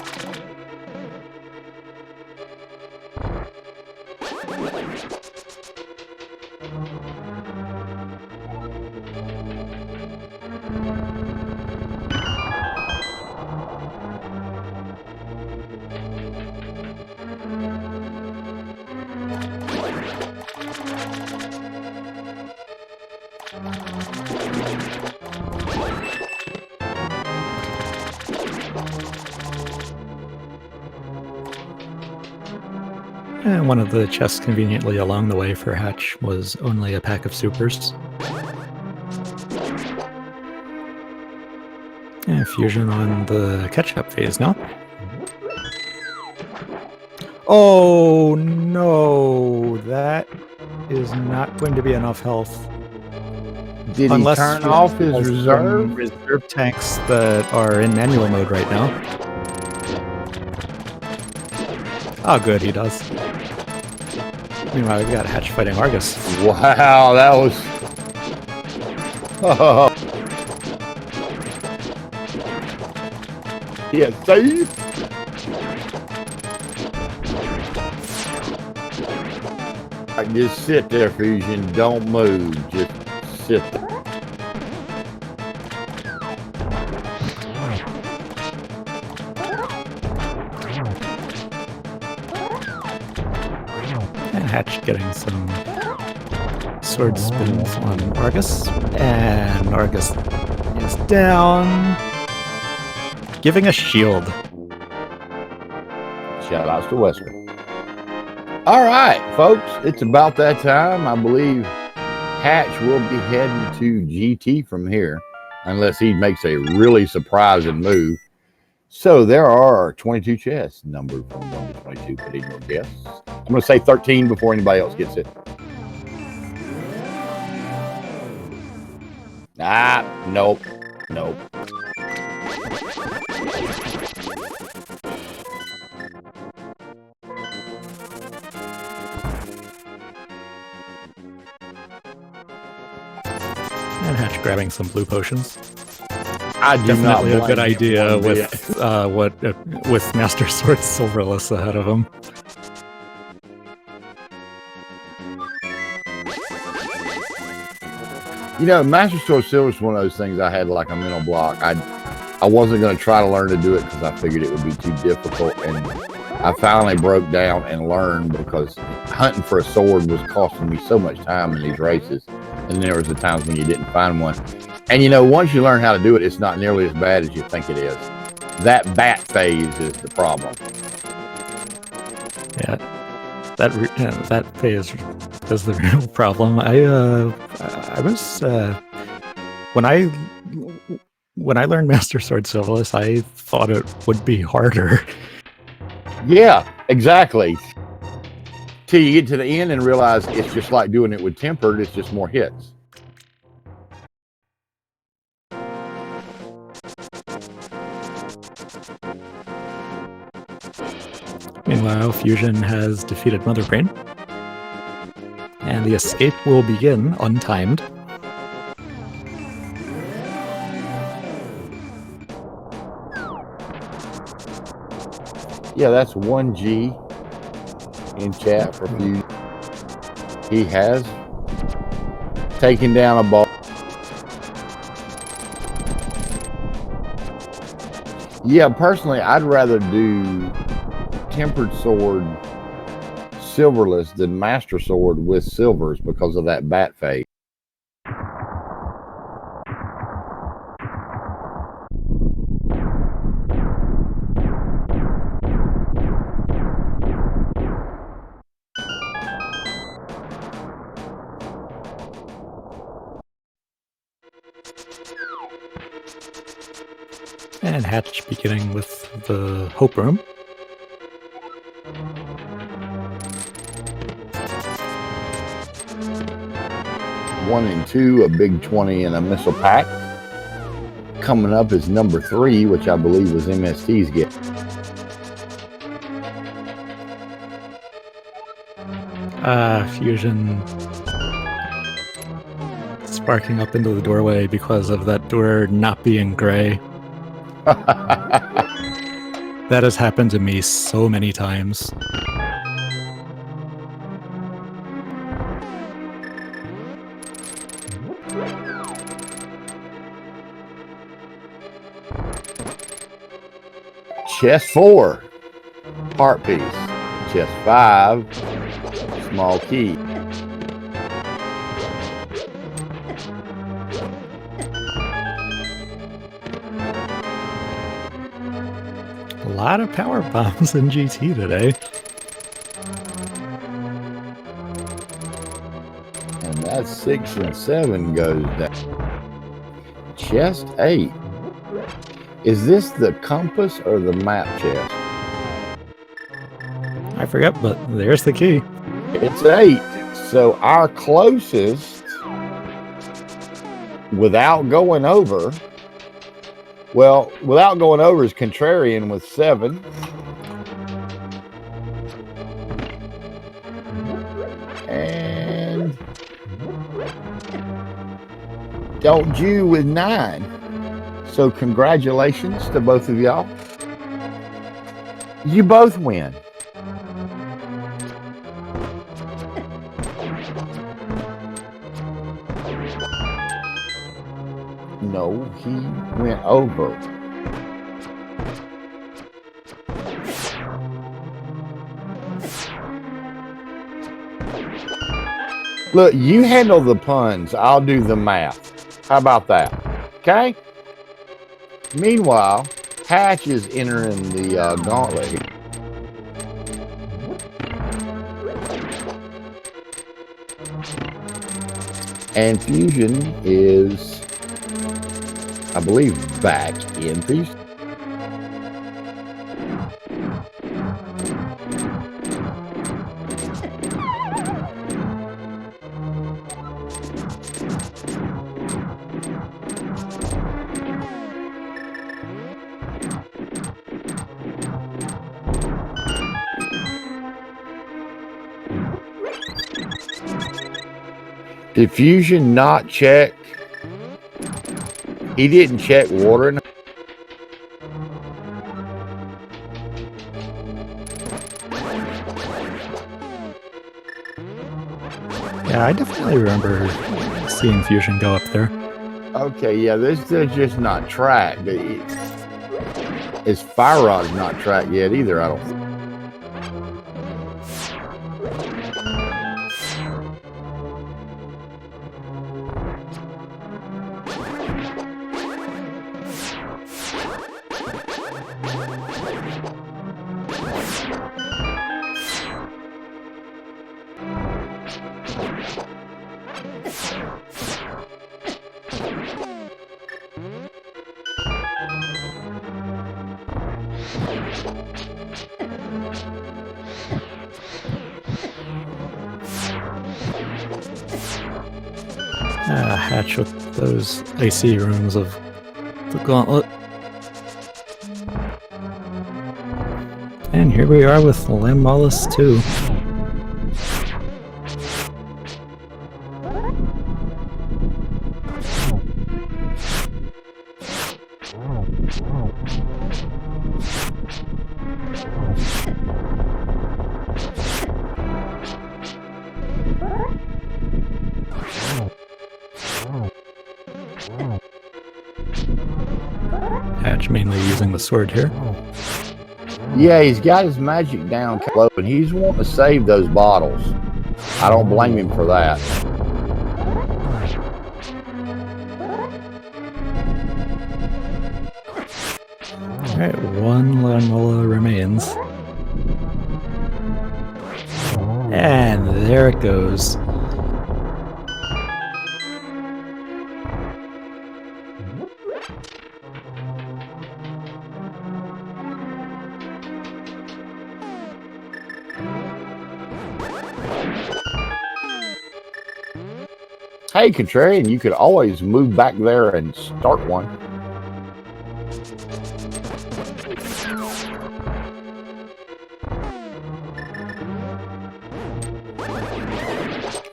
And one of the chests conveniently along the way for Hatch was only a pack of supers. And Fusion on the catch-up phase now. Oh no, that is not going to be enough health. Did he turn off his reserve tanks that are in manual mode right now? Oh good, he does. Meanwhile, we've got Hatch fighting Argus. Wow, that was... Oh. Yeah, safe. Just sit there, Fusion. Don't move. Just sit there. And Hatch getting some sword spins on Argus. And Argus is down. Giving a shield. Shout outs to Wesker. All right, folks, it's about that time. I believe Hatch will be heading to GT from here, unless he makes a really surprising move. So there are 22 chests numbered from 1 to 22. Put in your guess. I'm going to say 13 before anybody else gets it. Nope. Nope. And Hatch grabbing some blue potions. I do Definitely not a good idea with bit. With Master Sword Silverless ahead of him. You know, Master Sword Silver is one of those things I had like a mental block. I wasn't going to try to learn to do it because I figured it would be too difficult, and I finally broke down and learned because hunting for a sword was costing me so much time in these races, and there was the times when you didn't find one. And you know, once you learn how to do it, it's not nearly as bad as you think it is. That bat phase is the problem. Yeah, that phase is the real problem. I was when I learned Master Sword Silverless, I thought it would be harder. Yeah, exactly. Till you get to the end and realize it's just like doing it with tempered. It's just more hits. Meanwhile, Fusion has defeated Mother Brain. the escape will begin untimed. Yeah, that's 1G in chat for Fusion. He has taken down a ball. Yeah, personally, I'd rather do Tempered Sword silverless than Master Sword with silvers because of that bat fade. And Hatch beginning with the Hope Room. One and two, a big 20 and a missile pack. Coming up is number 3, which I believe was MST's get. Fusion sparking up into the doorway because of that door not being gray. That has happened to me so many times. Chest 4, heart piece. Chest 5, small key. A lot of power bombs in GT today. And that's 6 and 7 goes down. Chest 8. Is this the compass or the map chest? I forget, but there's the key. It's 8. So our closest, without going over, well, without going over is Contrarian with 7. And Don't Jew with 9. So congratulations to both of y'all. You both win. No, he went over. Look, you handle the puns. I'll do the math. How about that? Okay? Meanwhile, Hatch is entering the gauntlet here. And Fusion is, I believe, back in Fusion. Did Fusion not check? He didn't check water. Yeah, I definitely remember seeing Fusion go up there. Okay, yeah, this is just not tracked. His fire rod's not tracked yet either, I don't think. Hatch with those icy rooms of the gauntlet. And here we are with Lamb Mollis 2. Hatch mainly using the sword here. Yeah, he's got his magic down low, and he's wanting to save those bottles. I don't blame him for that. Alright, one Lawnmower remains. And there it goes. Hey, Contrarian, you could always move back there and start one.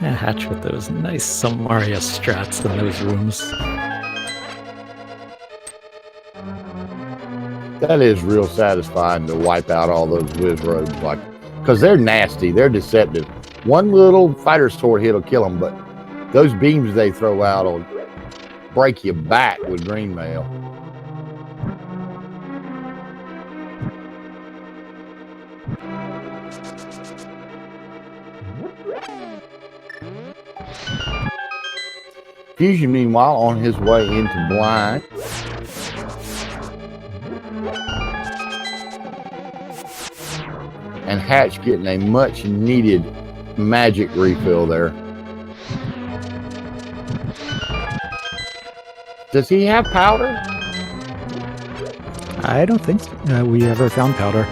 Yeah, Hatch with those nice Samaria strats in those rooms. That is real satisfying to wipe out all those whiz roads, like, because they're nasty, they're deceptive. One little fighter sword hit will kill them, but those beams they throw out will break your back with green mail. Fusion, meanwhile, on his way into blind. And Hatch getting a much needed magic refill there. Does he have powder? I don't think we ever found powder.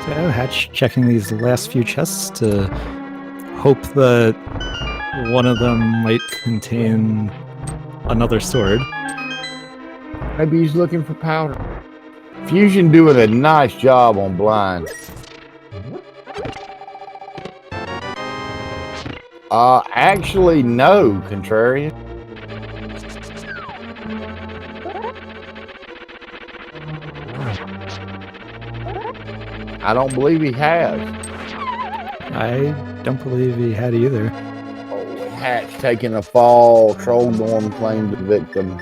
So Hatch checking these last few chests to hope that one of them might contain another sword. Maybe he's looking for powder. Fusion doing a nice job on blind. Actually, no, Contrarian. I don't believe he has. I don't believe he had either. Oh, Hatch taking a fall. Troll Norm claimed the victim.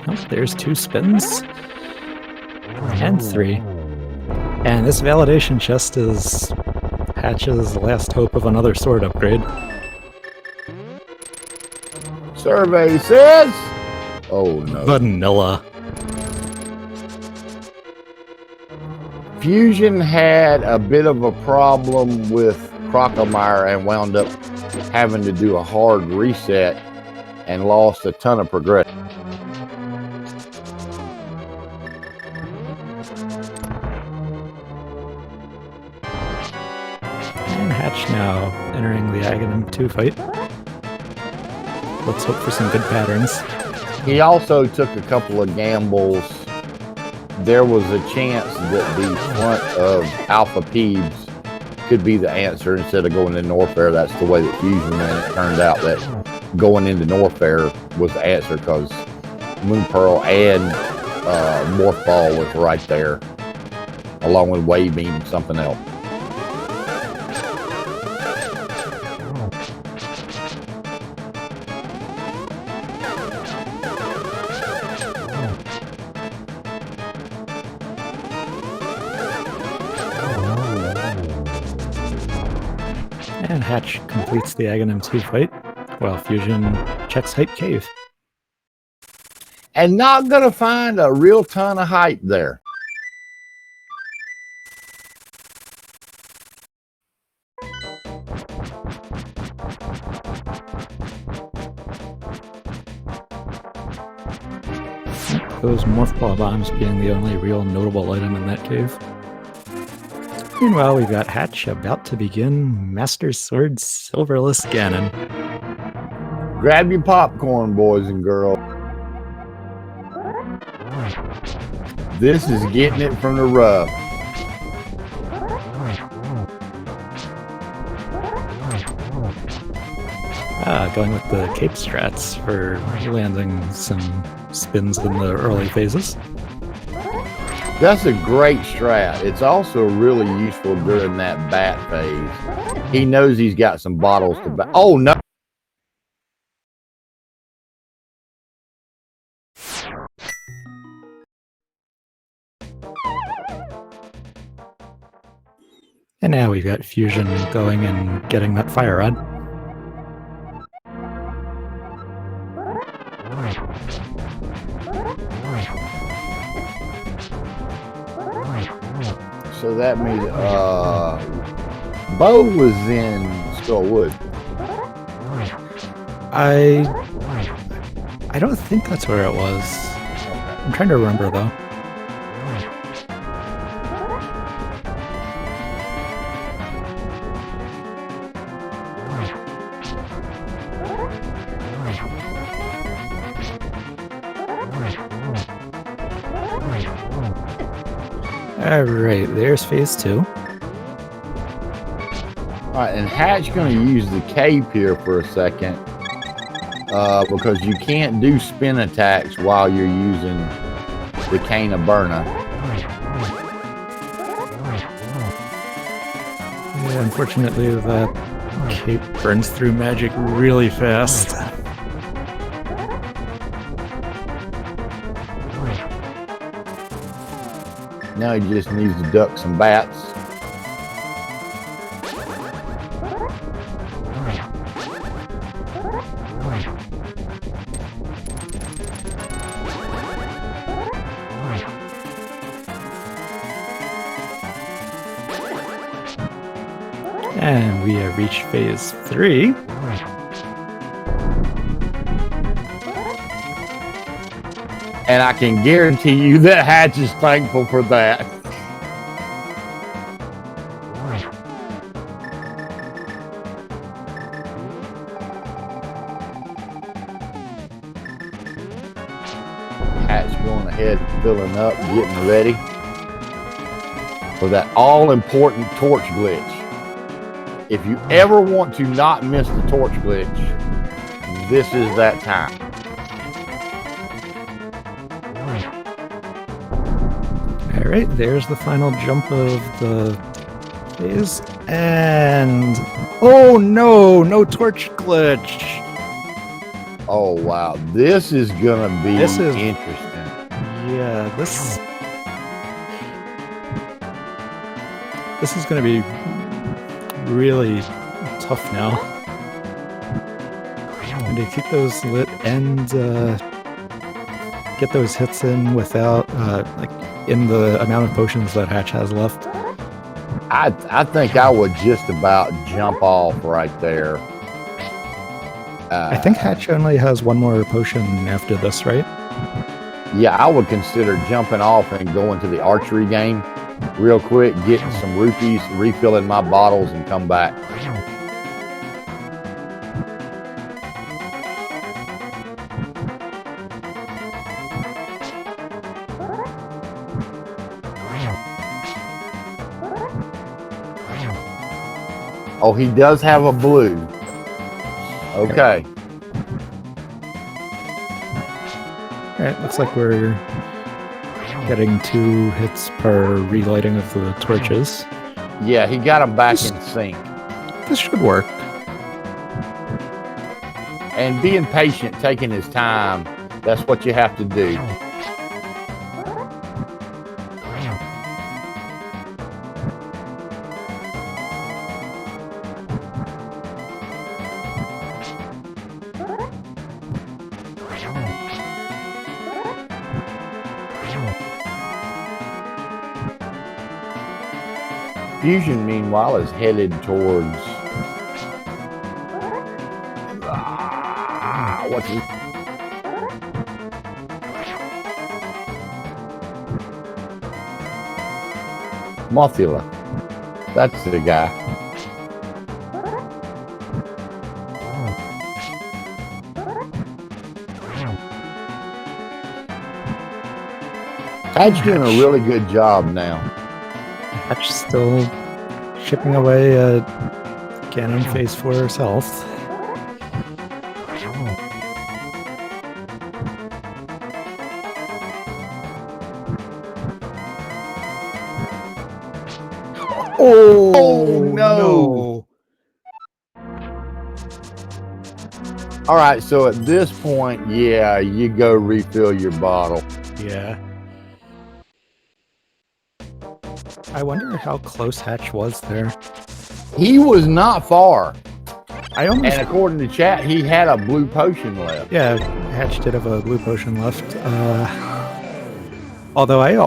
Oh, there's 2 spins. And 3. And this validation chest is Hatch's last hope of another sword upgrade. Survey says... Oh, no. Vanilla. Fusion had a bit of a problem with Crocomire and wound up having to do a hard reset and lost a ton of progression. And Hatch now entering the Aghanim 2 fight. Let's hope for some good patterns. He also took a couple of gambles. There was a chance that the front of Alpha Peebs could be the answer instead of going into Norfair. That's the way that Fusion went. It turned out that going into Norfair was the answer because Moon Pearl and Morph Ball was right there, along with Wave Beam and something else. And Hatch completes the Aghanim 2 fight, while Fusion checks Hype Cave. And not gonna find a real ton of hype there. Those Morph Ball bombs being the only real notable item in that cave. Meanwhile, we've got Hatch about to begin Master Sword Silverless Ganon. Grab your popcorn, boys and girls. This is getting it from the rough. Going with the cape strats for landing some spins in the early phases. That's a great strat. It's also really useful during that bat phase. He knows he's got some bottles to bat. Oh, no. And now we've got Fusion going and getting that fire rod. So that means Bo was in Skullwood. I don't think that's where it was. I'm trying to remember though. Alright, there's phase 2. Alright, and Hatch going to use the cape here for a second. Because you can't do spin attacks while you're using the Cane of Burna. Yeah, unfortunately that cape burns through magic really fast. Now he just needs to duck some bats. And we have reached phase 3. And I can guarantee you that Hatch is thankful for that. Hatch going ahead, filling up, getting ready for that all-important torch glitch. If you ever want to not miss the torch glitch, this is that time. Alright, there's the final jump of the phase. And... oh no! No torch glitch! Oh wow, this is gonna be interesting. Yeah, this is gonna be really tough now. And to keep those lit and get those hits in without like in the amount of potions that Hatch has left. I think I would just about jump off right there. I think Hatch only has one more potion after this, right? Yeah, I would consider jumping off and going to the archery game real quick, getting some rupees, refilling my bottles, and come back. Oh, he does have a blue. Okay. Alright, looks like we're getting 2 hits per relighting of the torches. Yeah, he got them back in sync. This should work. And being patient, taking his time, that's what you have to do. Fusion, meanwhile, is headed towards what's it? Mothula. That's the guy. Hatch doing a really good job now. Hatch still chipping away at Ganon phase 4 herself. Oh, no. All right, so at this point, yeah, you go refill your bottle. Yeah. I wonder how close Hatch was there. He was not far. I almost... And according to chat, he had a blue potion left. Yeah, Hatch did have a blue potion left. Although I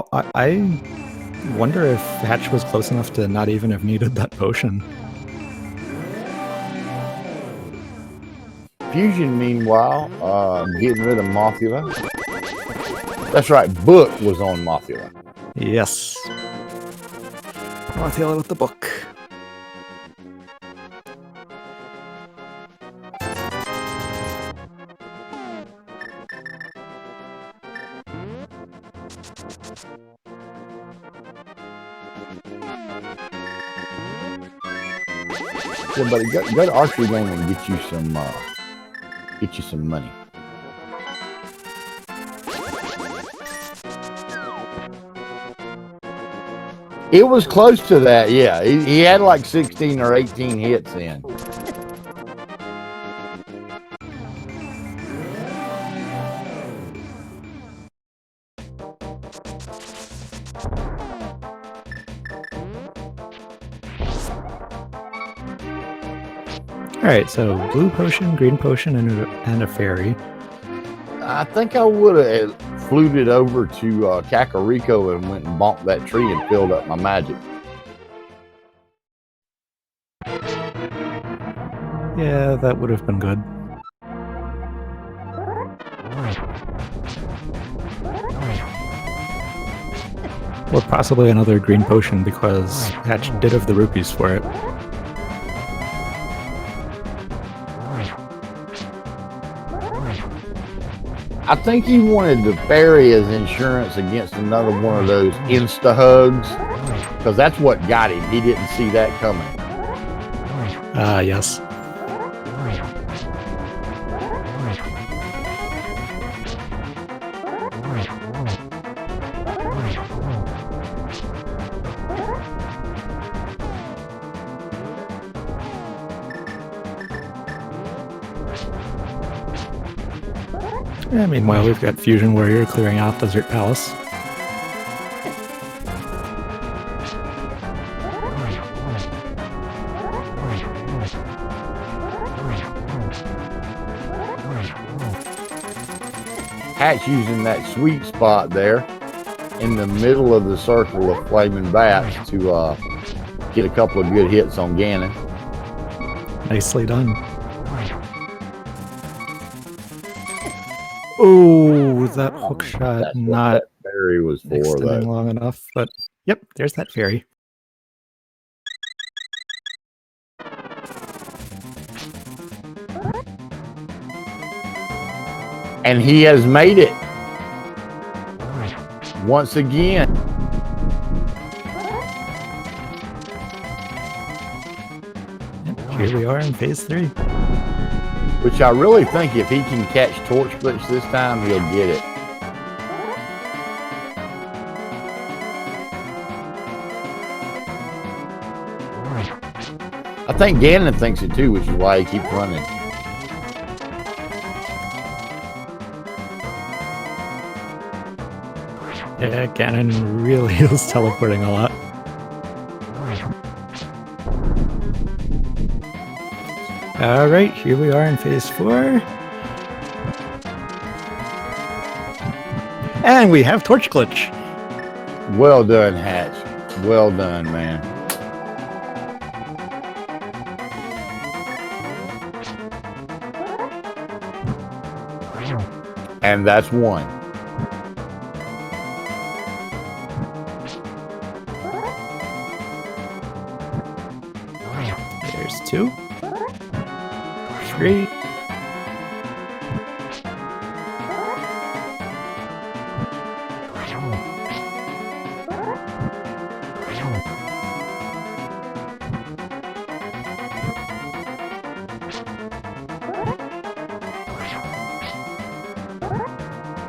wonder if Hatch was close enough to not even have needed that potion. Fusion, meanwhile, getting rid of Mothula. That's right, Book was on Mothula. Yes. Mothula with the book. Yeah, buddy, go to archery game and get you some money. It was close to that, yeah. He had like 16 or 18 hits in. Alright, so blue potion, green potion, and a fairy. I think I would have fluted over to Kakariko and went and bonked that tree and filled up my magic. Yeah, that would have been good. Or possibly another green potion, because Hatch did have the rupees for it. I think he wanted the fairy as insurance against another one of those insta-hugs, because that's what got him. He didn't see that coming. Ah, yes. Yeah, meanwhile, we've got FusionWarrior clearing out Desert Palace. Hatch using that sweet spot there in the middle of the circle of flaming bats to get a couple of good hits on Ganon. Nicely done. Oh, that hook shot That's not what that fairy was for, extending though. long enough, but yep, there's that fairy. And he has made it once again. Yep, here we are in phase 3. Which I really think if he can catch Torch Blitz this time, he'll get it. I think Ganon thinks it too, which is why he keeps running. Yeah, Ganon really is teleporting a lot. Alright, here we are in phase 4. And we have Torch Glitch. Well done, Hatch. Well done, man. And that's one. There's 2. 3.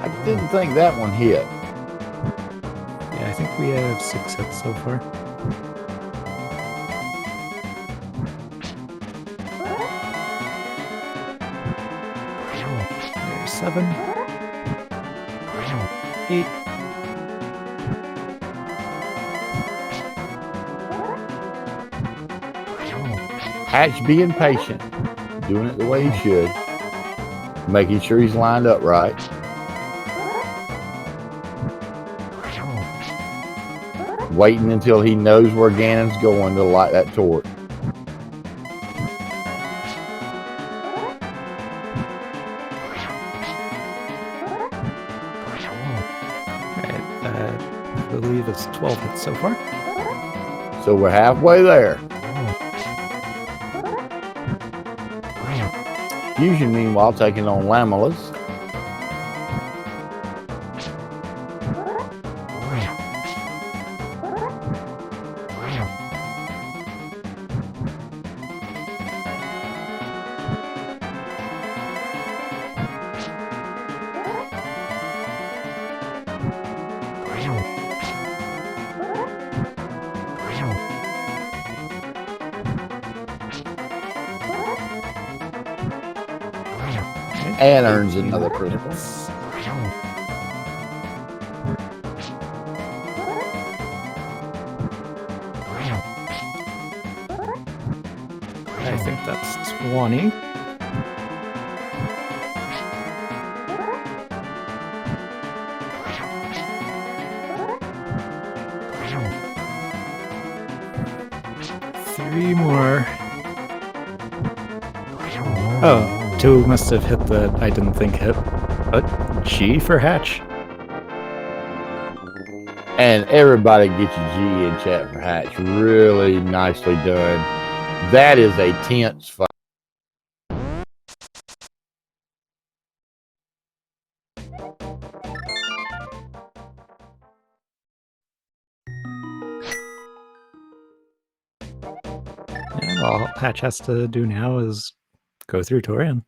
I didn't think that one hit. Yeah, I think we have 6 hits so far. 7, 8. Hatch being patient, doing it the way he should, making sure he's lined up right. Waiting until he knows where Ganon's going to light that torch. I believe it's 12 hits so far. So we're halfway there. Fusion, meanwhile, taking on Lamellus. And earns another critical. I think that's 20. Three more. Oh. 2 must have hit that I didn't think hit, but G for Hatch. And everybody get your G in chat for Hatch. Really nicely done. That is a tense fight. And all Hatch has to do now is go through Torian.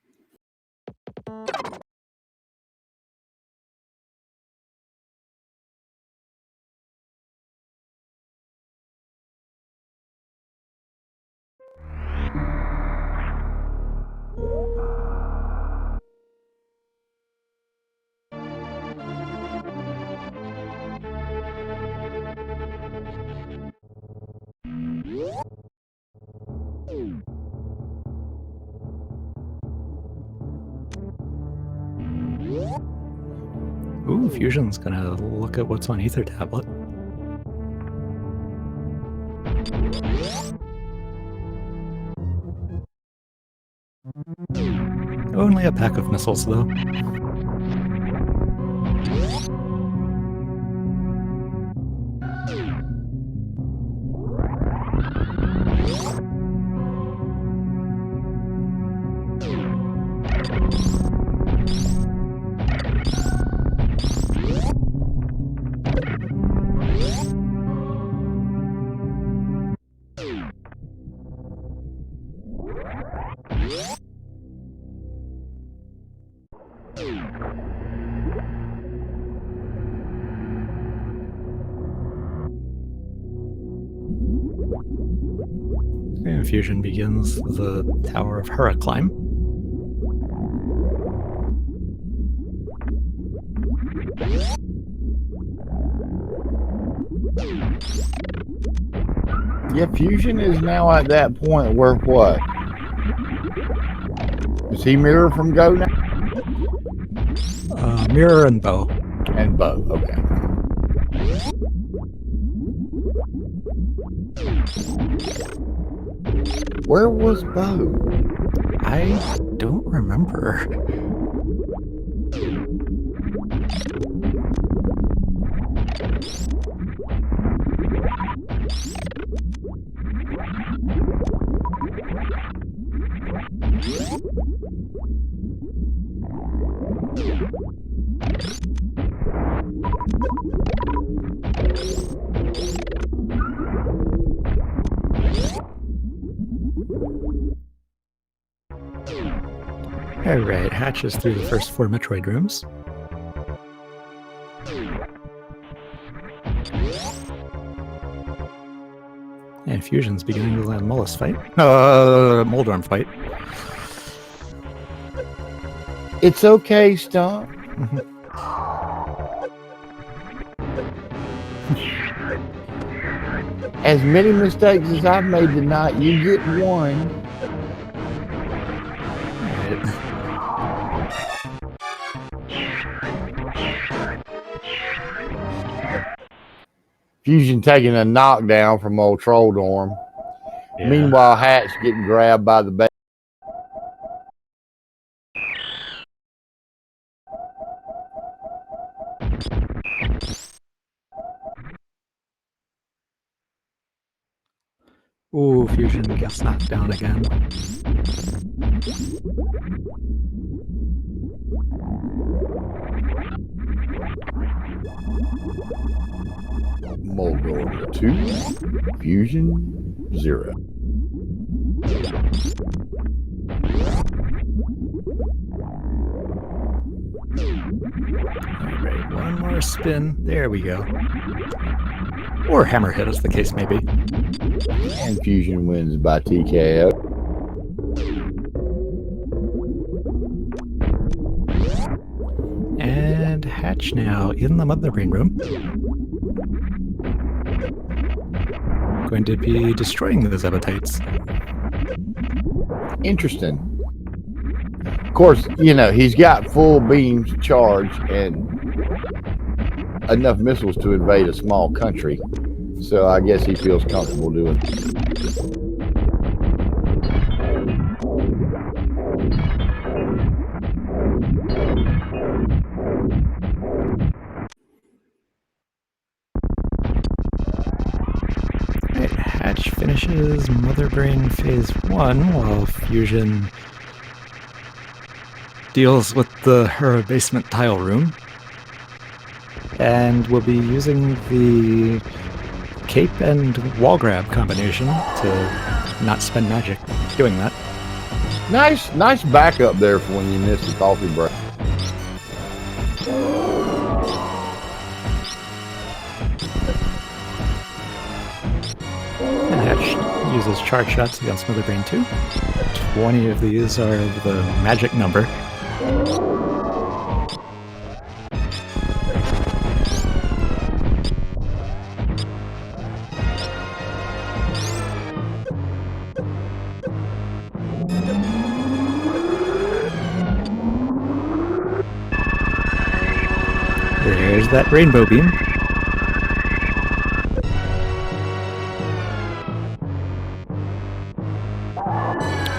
Ooh, Fusion's gonna look at what's on Ether Tablet. Only a pack of missiles, though. And Fusion begins the Tower of Hera climb. Yeah, Fusion is now at that point where what? Does he mirror from Go now? Mirror and bow. And bow, okay. Where was Bo? I don't remember. Alright, Hatch is through the first 4 Metroid rooms. And Fusion's beginning the Lamellus fight. Moldorm fight. It's okay, Stump. As many mistakes as I've made tonight, you get one. Fusion taking a knockdown from old Troll Dorm. Yeah. Meanwhile, Hatch getting grabbed by the back. Ooh, Fusion gets knocked down again. Moldor 2, Fusion 0. Alright, one more spin. There we go. Or hammerhead, as the case may be. And Fusion wins by TKO. And Hatch now in the Mother Brain room. Going to be destroying those appetites. Interesting. Of course, you know, he's got full beams charged and enough missiles to invade a small country. So I guess he feels comfortable doing it. Right, Hatch finishes Mother Brain Phase 1 while Fusion deals with her basement tile room. And we'll be using the cape and wall grab combination to not spend magic doing that. Nice backup there for when you miss the coffee break. And Hatch uses charge shots against Mother Brain 2. 20 of these are the magic number. There's that rainbow beam.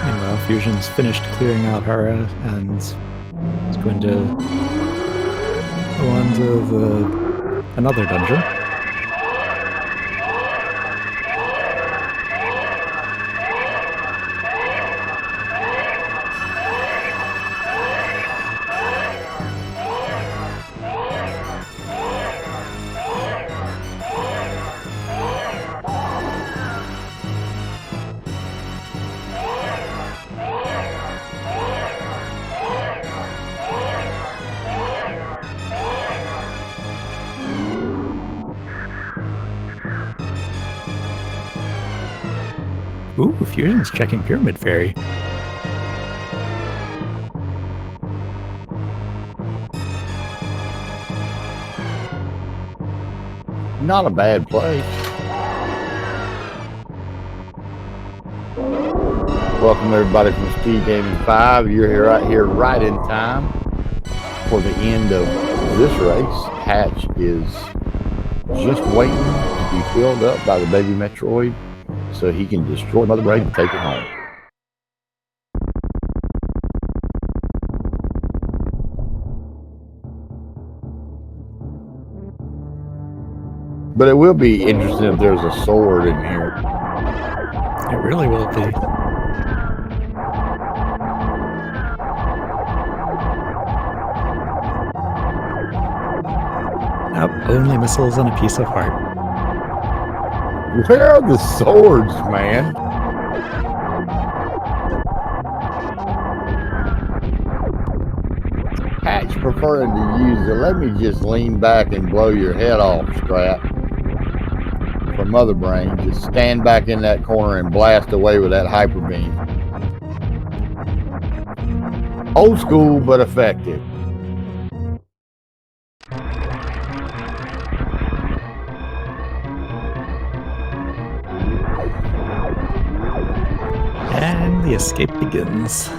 Meanwhile, Fusion's finished clearing out Hara and is going to go on to another dungeon. Ooh, Fusion's checking Pyramid Fairy. Not a bad play. Welcome everybody from SpeedGaming 5. You're here right in time for the end of this race. Hatch is just waiting to be filled up by the baby Metroid so he can destroy Mother Brain and take it home. But it will be interesting if there's a sword in here. It really will be. Nope, only missiles and a piece of heart. Where are the swords, man? Hatch preferring to use the let me just lean back and blow your head off strap for Mother Brain. Just stand back in that corner and blast away with that hyper beam. Old school, but effective. And the escape begins.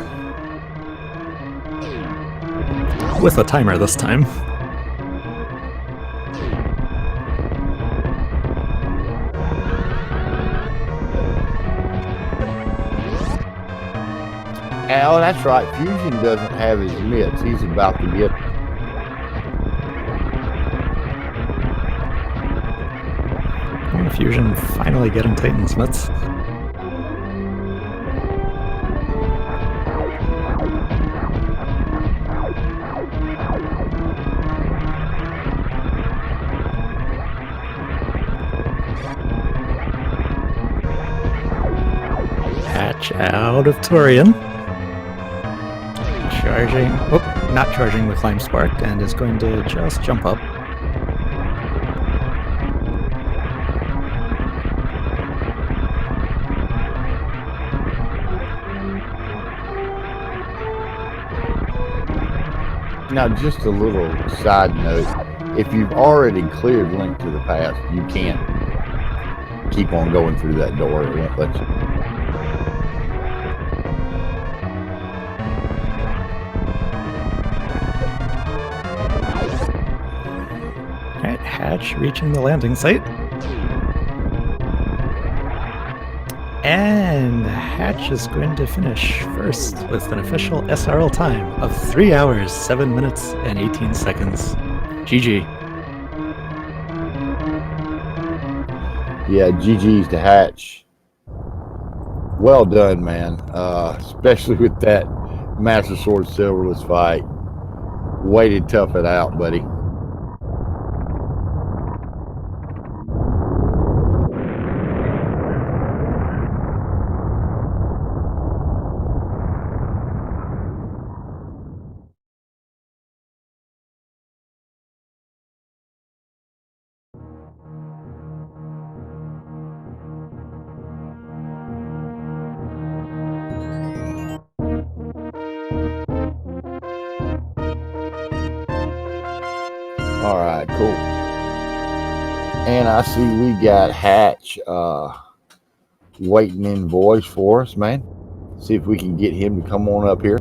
With a timer this time. Oh, that's right. Fusion doesn't have his mitts. He's about to get. Fusion finally getting Titan's mitts. Hatch out of Torian. Charging, oh, not charging the Climb Spark, and is going to just jump up. Now, just a little side note, if you've already cleared Link to the Past, you can't keep on going through that door. It won't let you. Alright, Hatch reaching the landing site. And Hatch is going to finish first with an official SRL time of 3 hours, 7 minutes, and 18 seconds. GG. Yeah, GG's to Hatch. Well done, man. Especially with that Master Sword Silverless fight. Way to tough it out, buddy. All right, cool. And I see we got Hatch waiting in voice for us, man. See if we can get him to come on up here.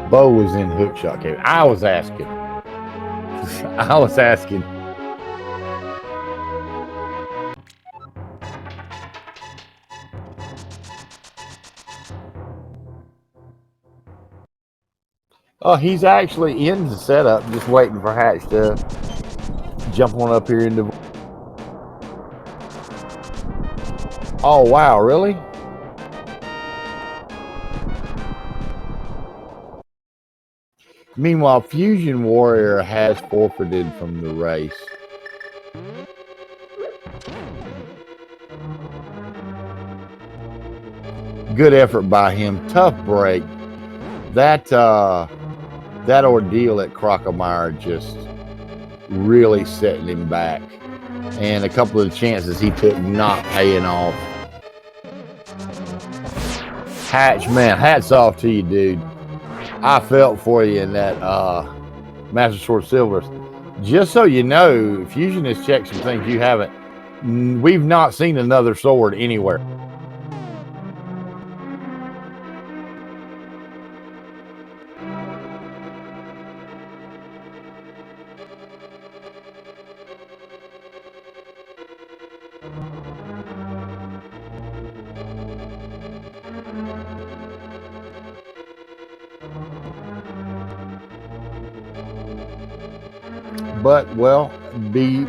Bo was in Hookshot Cave. I was asking. Oh, he's actually in the setup, just waiting for Hatch to jump on up here into. Oh, wow, really? Meanwhile, FusionWarrior has forfeited from the race. Good effort by him. Tough break. That ordeal at Crocomire just really setting him back. And a couple of the chances he took not paying off. Hatch, man, hats off to you, dude. I felt for you in that Master Sword Silverless. Just so you know, Fusion has checked some things you haven't. We've not seen another sword anywhere. But well,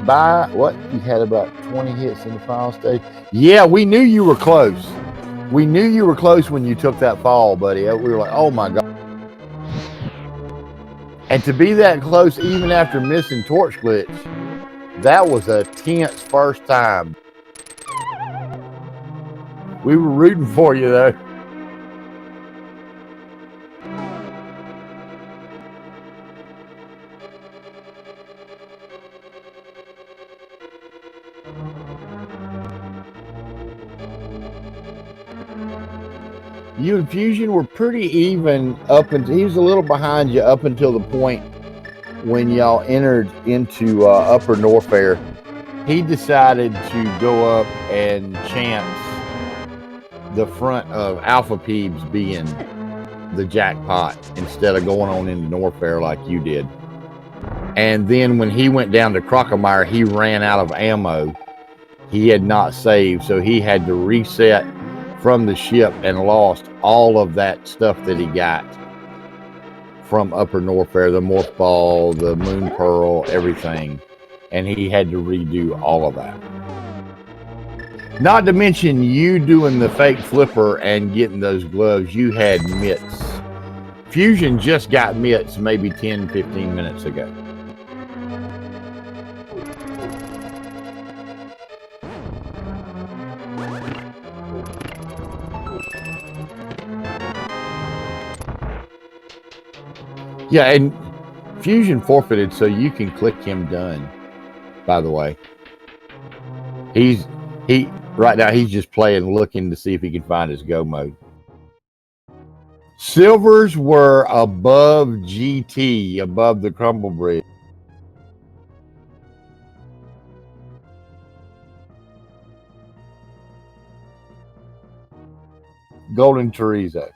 by what you had about 20 hits in the final stage. Yeah, we knew you were close. We knew you were close when you took that fall, buddy. We were like, oh my god. And to be that close, even after missing torch glitch, that was a tense first time. We were rooting for you though. You and Fusion were pretty even up until he was a little behind you up until the point when y'all entered into Upper Norfair. He decided to go up and chance the front of Alpha Peeps being the jackpot instead of going on into Norfair like you did. And then when he went down to Crocomire, he ran out of ammo. He had not saved, so he had to reset from the ship and lost all of that stuff that he got from Upper Norfair, the Morph Ball, the Moon Pearl, everything. And he had to redo all of that. Not to mention you doing the fake flipper and getting those gloves. You had mitts. Fusion just got mitts maybe 10, 15 minutes ago. Yeah, and Fusion forfeited, so you can click him done, by the way. Right now he's just playing, looking to see if he can find his go mode. Silvers were above GT, above the Crumble Bridge. Golden Teresa.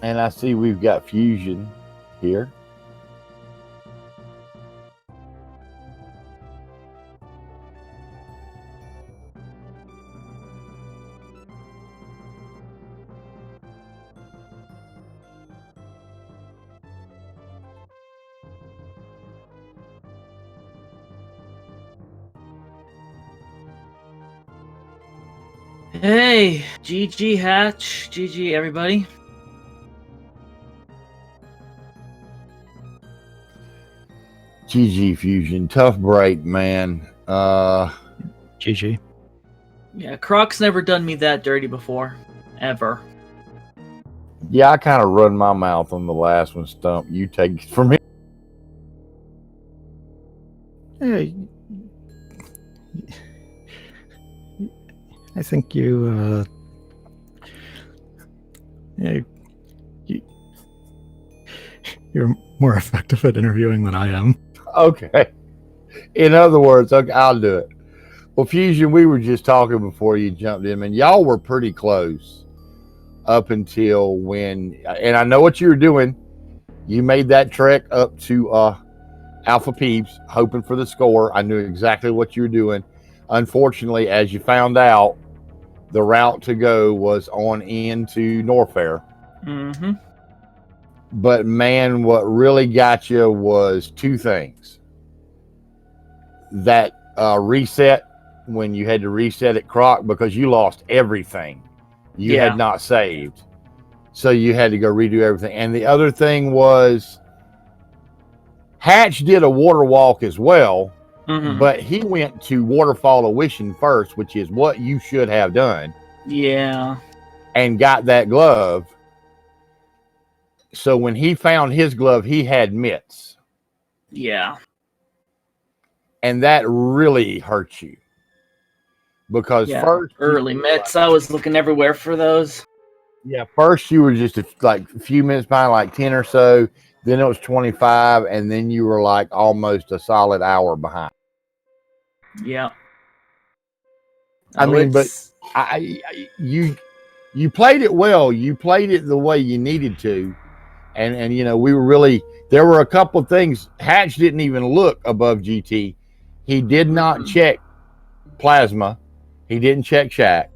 And I see we've got Fusion here. Hey, GG Hatch, GG everybody. GG Fusion, tough break, man. GG. Yeah, Croc's never done me that dirty before, ever. Yeah, I kind of run my mouth on the last one, Stump. You take it from me. Hey, I think you're more effective at interviewing than I am. Okay. In other words, okay, I'll do it. Well, Fusion, we were just talking before you jumped in, and y'all were pretty close up until when, and I know what you were doing. You made that trek up to Alpha Peeps, hoping for the score. I knew exactly what you were doing. Unfortunately, as you found out, the route to go was on into Norfair. Mm-hmm. But man, what really got you was two things. That reset, when you had to reset at Croc, because you lost everything. You had not saved. So you had to go redo everything. And the other thing was Hatch did a water walk as well, but he went to Waterfall of Wishing first, which is what you should have done. Yeah. And got that glove. So when he found his glove, he had mitts. Yeah. And that really hurt you. Because first... early mitts. I was looking everywhere for those. Yeah, first you were just a few minutes behind, like 10 or so. Then it was 25, and then you were like almost a solid hour behind. Yeah. I Oh, mean, but it's- you played it well. You played it the way you needed to, and you know we were really. There were a couple of things. Hatch didn't even look above GT. He did not check Plasma. He didn't check Shaq.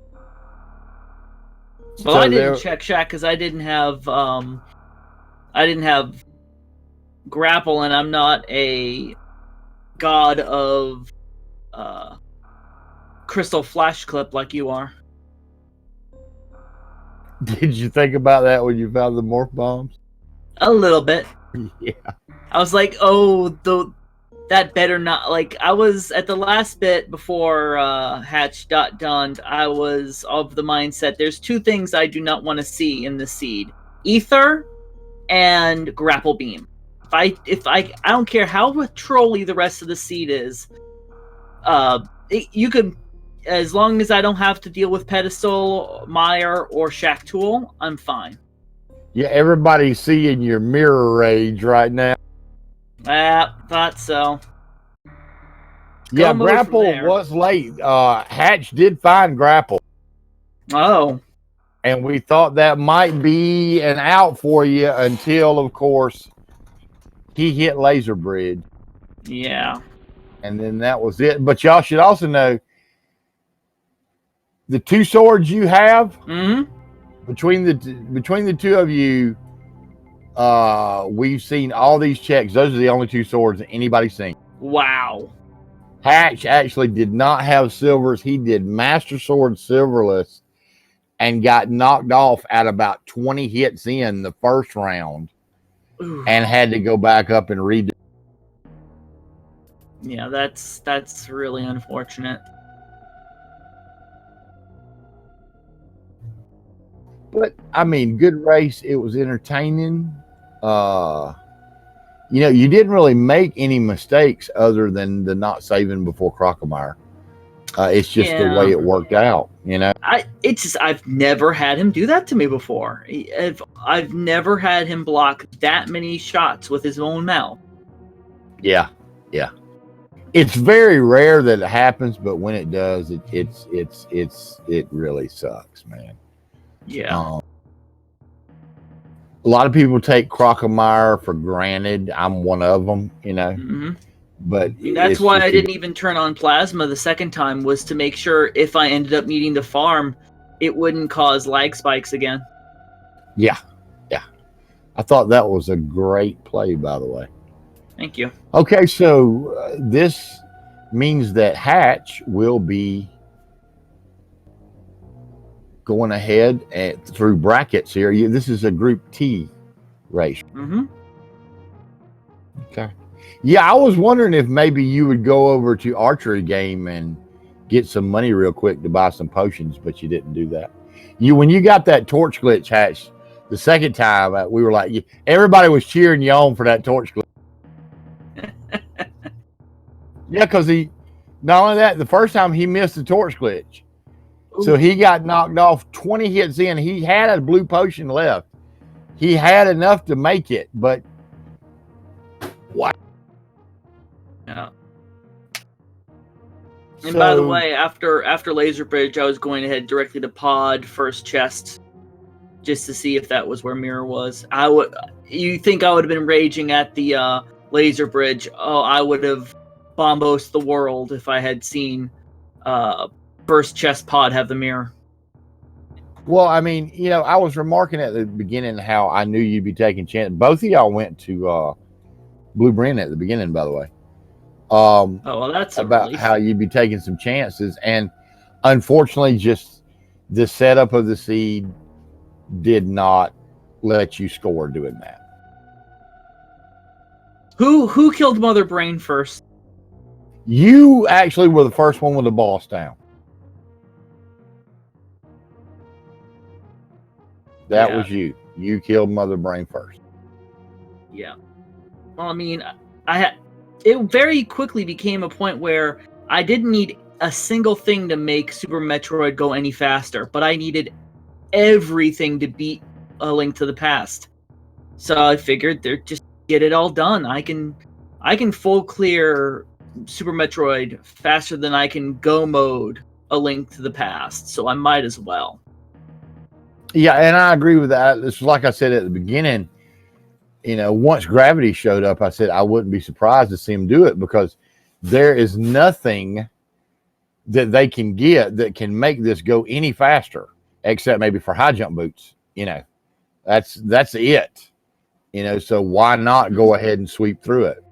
Well, So I didn't there, check Shaq because I didn't have grapple, and I'm not a god of crystal flash clip like you are. did you think about that when you found the morph bombs? A little bit. Yeah. I was like, oh, that better not. Like, I was at the last bit before Hatch got done. I was of the mindset there's two things I do not want to see in the seed: ether and grapple beam. If I don't care how trolly the rest of the seed is, you could, as long as I don't have to deal with pedestal, mire, or shack tool, I'm fine. Yeah, everybody's seeing your mirror rage right now. Thought so. Yeah, Go mode grapple from there. was late. Hatch did find grapple, Oh, and we thought that might be an out for you until, of course, he hit Laser Bridge, yeah. and then that was it. But y'all should also know the two swords you have between the two of you. We've seen all these checks. Those are the only two swords that anybody's seen. Wow. Hatch actually did not have silvers. He did Master Sword silverless and got knocked off at about 20 hits in the first round. Ooh. And had to go back up and redo. Yeah, that's really unfortunate. But I mean, good race. It was entertaining. You know, you didn't really make any mistakes other than the not saving before Crocomire. It's just the way it worked out, you know. I've never had him do that to me before. I've never had him block that many shots with his own mouth. Yeah. It's very rare that it happens, but when it does, it really sucks, man. Yeah. A lot of people take Crocomire for granted. I'm one of them, you know. But that's why I didn't even turn on Plasma the second time, was to make sure if I ended up needing to farm, it wouldn't cause lag spikes again. Yeah. I thought that was a great play, by the way. Thank you. Okay, so this means that Hatch will be going ahead through brackets here. This is a Group T race. Okay. Yeah, I was wondering if maybe you would go over to Archery Game and get some money real quick to buy some potions, but you didn't do that. When you got that torch glitch, Hatch, the second time, we were like, everybody was cheering you on for that torch glitch. Yeah, because not only that, the first time he missed the torch glitch. So he got knocked off 20 hits in. He had a blue potion left. He had enough to make it, but wow. Yeah. And by the way, after Laser Bridge, I was going to head directly to Pod first chest, just to see if that was where Mirror was. You think I would have been raging at the Laser Bridge? Oh, I would have bombosed the world if I had seen first chest Pod have the mirror. Well, I mean, you know, I was remarking at the beginning how I knew you'd be taking chance. Both of y'all went to Blue Bryn at the beginning, by the way. Oh, well, that's about relief. how you'd be taking some chances, and unfortunately, just the setup of the seed did not let you score doing that. Who killed Mother Brain first? You actually were the first one with the boss down. That was you. You killed Mother Brain first. Yeah. Well, I mean, it very quickly became a point where I didn't need a single thing to make Super Metroid go any faster, but I needed everything to beat A Link to the Past. So I figured just get it all done. I can full clear Super Metroid faster than I can go mode A Link to the Past, so I might as well. Yeah, and I agree with that. It's like I said at the beginning, you know, once Gravity showed up, I said I wouldn't be surprised to see him do it, because there is nothing that they can get that can make this go any faster, except maybe for high jump boots. You know, that's it. You know, so why not go ahead and sweep through it?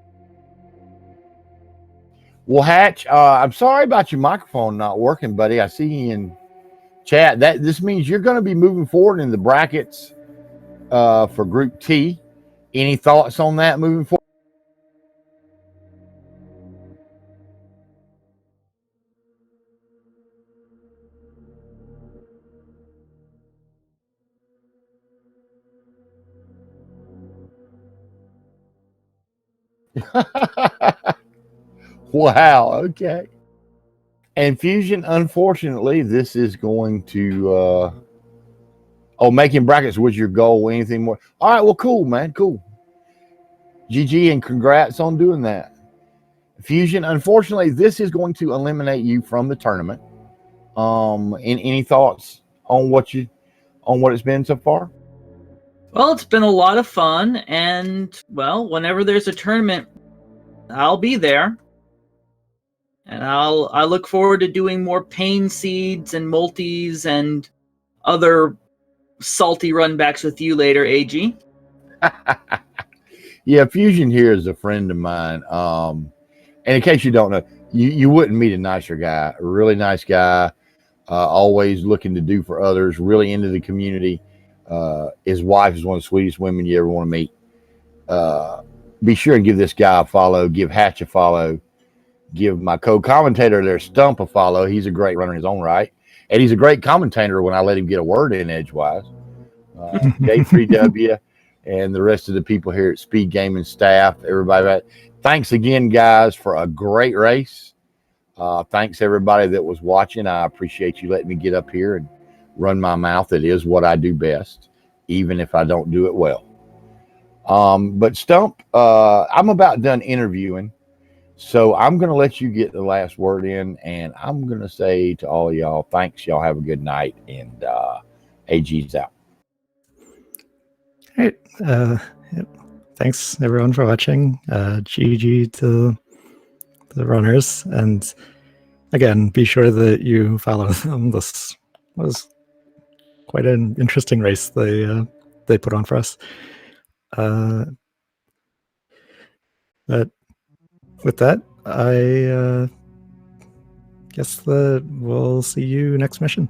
Well, Hatch, I'm sorry about your microphone not working, buddy. I see you in chat. This means you're going to be moving forward in the brackets for Group T. Any thoughts on that moving forward? Wow. Okay. And Fusion, unfortunately, this is going to. Making brackets was your goal. Anything more? All right. Well, cool, man. Cool. GG and congrats on doing that. Fusion, unfortunately, this is going to eliminate you from the tournament. Any thoughts on what it's been so far? Well, it's been a lot of fun, and well, whenever there's a tournament, I'll be there. And I look forward to doing more pain seeds and multis and other salty runbacks with you later, AG. Yeah, Fusion here is a friend of mine. And in case you don't know, you wouldn't meet a nicer guy. A really nice guy, always looking to do for others, really into the community. His wife is one of the sweetest women you ever want to meet. Be sure and give this guy a follow. Give Hatch a follow. Give my co-commentator there, Stump, a follow. He's a great runner in his own right. And he's a great commentator when I let him get a word in edgewise. J3W and the rest of the people here at SpeedGaming staff, everybody. Thanks again, guys, for a great race. Thanks, everybody that was watching. I appreciate you letting me get up here and run my mouth. It is what I do best, even if I don't do it well. But Stump, I'm about done interviewing. So I'm going to let you get the last word in, and I'm going to say to all y'all, thanks. Y'all have a good night, and AG's out. All right. Yep. Thanks, everyone, for watching. GG to the runners. And again, be sure that you follow them. This was quite an interesting race they put on for us. But with that, I guess that we'll see you next mission.